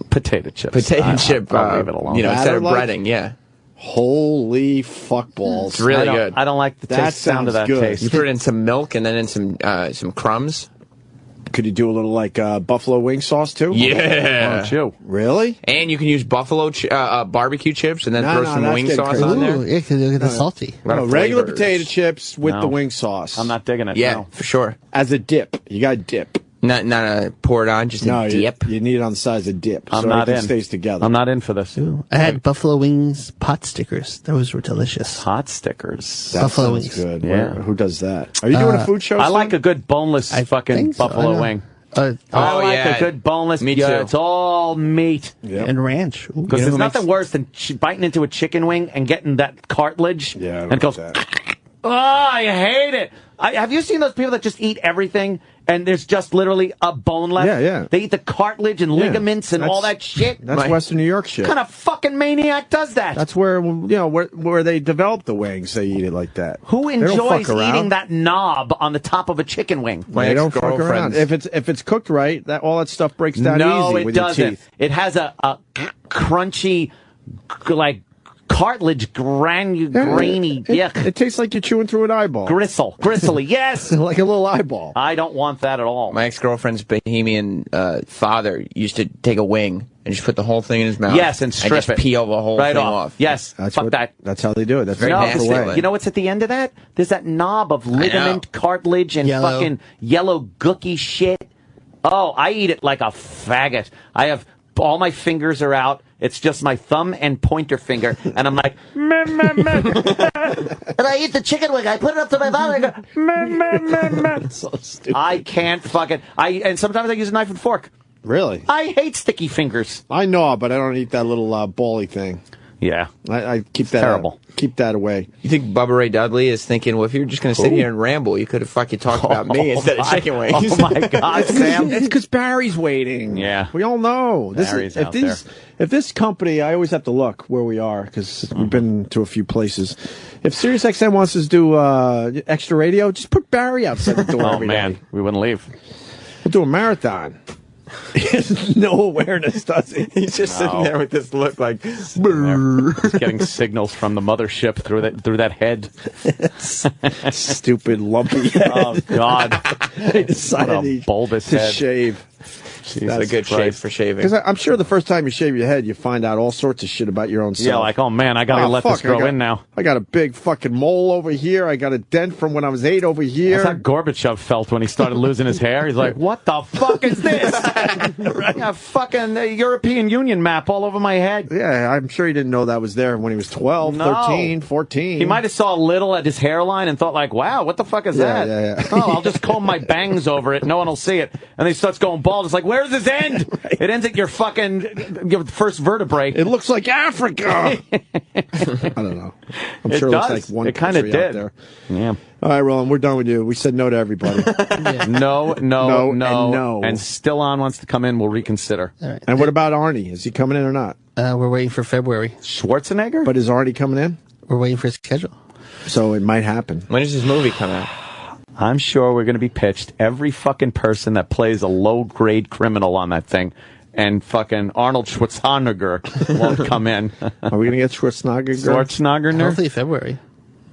potato chips. Potato chip. I'll leave it alone. Instead of breading, yeah. Holy fuck balls! It's really good. I don't like the sound of that taste. You put it in some milk and then in some crumbs. Could you do a little like buffalo wing sauce too? Yeah. Why don't you? Really? And you can use buffalo barbecue chips and then throw some wing sauce on there. Ooh, yeah, because they'll get the salty. Regular potato chips with the wing sauce. I'm not digging it. Yeah, no. for sure. As a dip. You got to dip. Not pour it on, just a dip. You need it on the size of dip. I'm so not everything in. stays together. I'm not in for this. I had buffalo wings pot stickers. Those were delicious. Pot stickers. That buffalo sounds wings. good. Yeah. Who does that? Are you doing a food show? I like a good boneless fucking buffalo wing. I like a good boneless. Me too. It's all meat and ranch. Because there's nothing worse than biting into a chicken wing and getting that cartilage. Yeah, and it goes. Oh, I hate it. Have you seen those people that just eat everything and there's just literally a bone left? Yeah, yeah. They eat the cartilage and ligaments and all that shit. That's Western New York shit. What kind of fucking maniac does that? That's where where they develop the wings. They eat it like that. Who They don't enjoys fuck around. eating that knob on the top of a chicken wing? They don't fuck around. If it's cooked right, all that stuff breaks down easy with your teeth. It has a crunchy, like cartilage, grainy. Yeah, it tastes like you're chewing through an eyeball. Gristly. Yes, like a little eyeball. I don't want that at all. My ex-girlfriend's Bohemian father used to take a wing and just put the whole thing in his mouth. Yes, and strip just it. peel the whole right thing off. Yes, That's fuck that. That's how they do it. That's Very nasty. way. You know what's at the end of that? There's that knob of ligament, cartilage, and Yellow. fucking yellow gooky shit. Oh, I eat it like a faggot. I have all my fingers are out. It's just my thumb and pointer finger, and I'm like, meh, meh, meh. And I eat the chicken wing. I put it up to my mouth, and I go, meh, meh, meh, meh. That's so stupid. I can't fucking. And sometimes I use a knife and fork. Really? I hate sticky fingers. I know, but I don't eat that little bally thing. Yeah, I keep that terrible. Keep that away. You think Bubba Ray Dudley is thinking, well, if you're just going to sit here and ramble, you could have fucking talked about me instead of chicken wings. Oh my God, Sam! It's because Barry's waiting. Yeah, we all know. Barry's out there. If this company, I always have to look where we are because we've been to a few places. If SiriusXM wants us to do extra radio, just put Barry outside the door every day. We wouldn't leave. We'll do a marathon. He has no awareness, does he? He's just sitting there with this look like, He's getting signals from the mothership through that head. Stupid lumpy head. Oh God! They decided what a bulbous to head. shave. That's a good shave for shaving. Because I'm sure the first time you shave your head, you find out all sorts of shit about your own self. Yeah, like, oh man, I gotta let this grow in now. I got a big fucking mole over here. I got a dent from when I was 8 over here. That's how Gorbachev felt when he started losing his hair. He's like, what the fuck is this? Right. Yeah, fucking European Union map all over my head. Yeah, I'm sure he didn't know that was there when he was 12, 13, 14. He might have saw a little at his hairline and thought like, wow, what the fuck is that? Yeah. Oh, I'll just comb my bangs over it. No one will see it. And then he starts going bald. It's like, where's his end? Right. It ends at your first vertebrae. It looks like Africa. I don't know. I'm sure it looks like one country out there. Yeah. All right, Roland, we're done with you. We said no to everybody. No. And still on wants to come in. We'll reconsider. All right. And what about Arnie? Is he coming in or not? We're waiting for February. Schwarzenegger? But is Arnie coming in? We're waiting for his schedule. So it might happen. When does his movie come out? I'm sure we're going to be pitched every fucking person that plays a low-grade criminal on that thing. And fucking Arnold Schwarzenegger won't come in. Are we going to get Schwarzenegger? Hopefully February.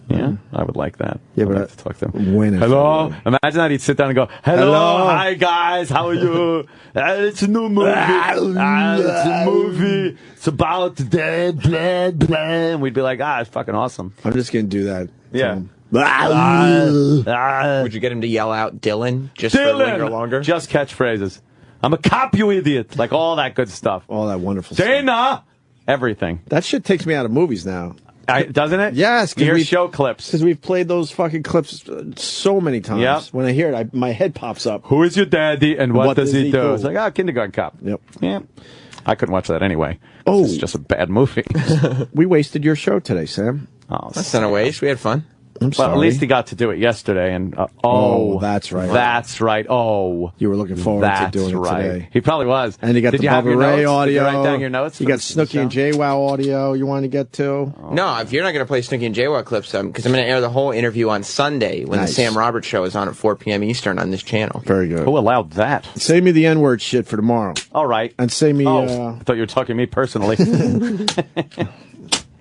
Yeah, I would like that. Yeah, I'd but like to talk to him. When? Hello? Imagine that he'd sit down and go, hello, hi guys, how are you? It's a new movie. It's a movie. It's about the blah, blah. And we'd be like, it's fucking awesome. I'm just going to do that. Yeah. Would you get him to yell out Dylan just for linger longer? Just catchphrases. I'm a cop, you idiot. Like all that good stuff. All that wonderful Dana! stuff. Everything. That shit takes me out of movies now. Doesn't it? Yes. Your show clips. Because we've played those fucking clips so many times. Yep. When I hear it, my head pops up. Who is your daddy and what does he do? It's like, kindergarten cop. Yep. Yeah. I couldn't watch that anyway. Oh. It's just a bad movie. We wasted your show today, Sam. Oh, that's not a waste. We had fun. I'm sorry. But at least he got to do it yesterday. And that's right. That's right. Oh, you were looking forward to doing it today. He probably was. And you got the Bubba Ray audio. Did you write down your notes? You got Snooki and JWoww audio you want to get to? No, if you're not going to play Snooki and JWoww clips, because I'm going to air the whole interview on Sunday when the Sam Roberts show is on at 4 p.m. Eastern on this channel. Very good. Who allowed that? Say me the N-word shit for tomorrow. All right. And say me... I thought you were talking to me personally.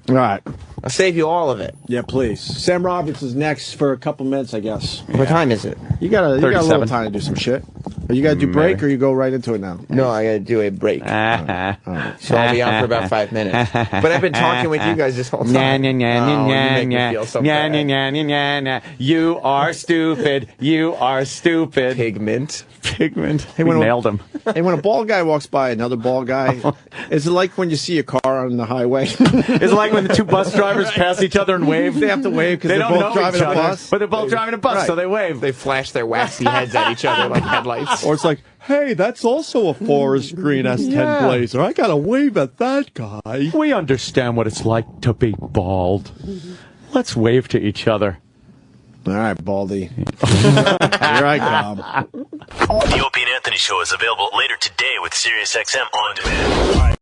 All right. I'll save you all of it. Yeah, please. Sam Roberts is next for a couple minutes, I guess. What time is it? You got a little 37. time to do some shit. Are you got to do break or you go right into it now? No, I got to do a break. So I'll be on for about 5 minutes. But I've been talking with you guys this whole time. You make me feel so bad. You are stupid. You are stupid. Pigment. Hey, we nailed him. Hey, when a bald guy walks by another bald guy, is it like when you see a car on the highway? Is it like when the two bus drivers pass each other and wave? They have to wave because they're both driving a bus. But they're both driving a bus, so they wave. They flash their waxy heads at each other like headlights. Or it's like, hey, that's also a Forest Green S10 Blazer. I got to wave at that guy. We understand what it's like to be bald. Let's wave to each other. All right, Baldy. Here I come. The Opie and Anthony Show is available later today with SiriusXM On Demand.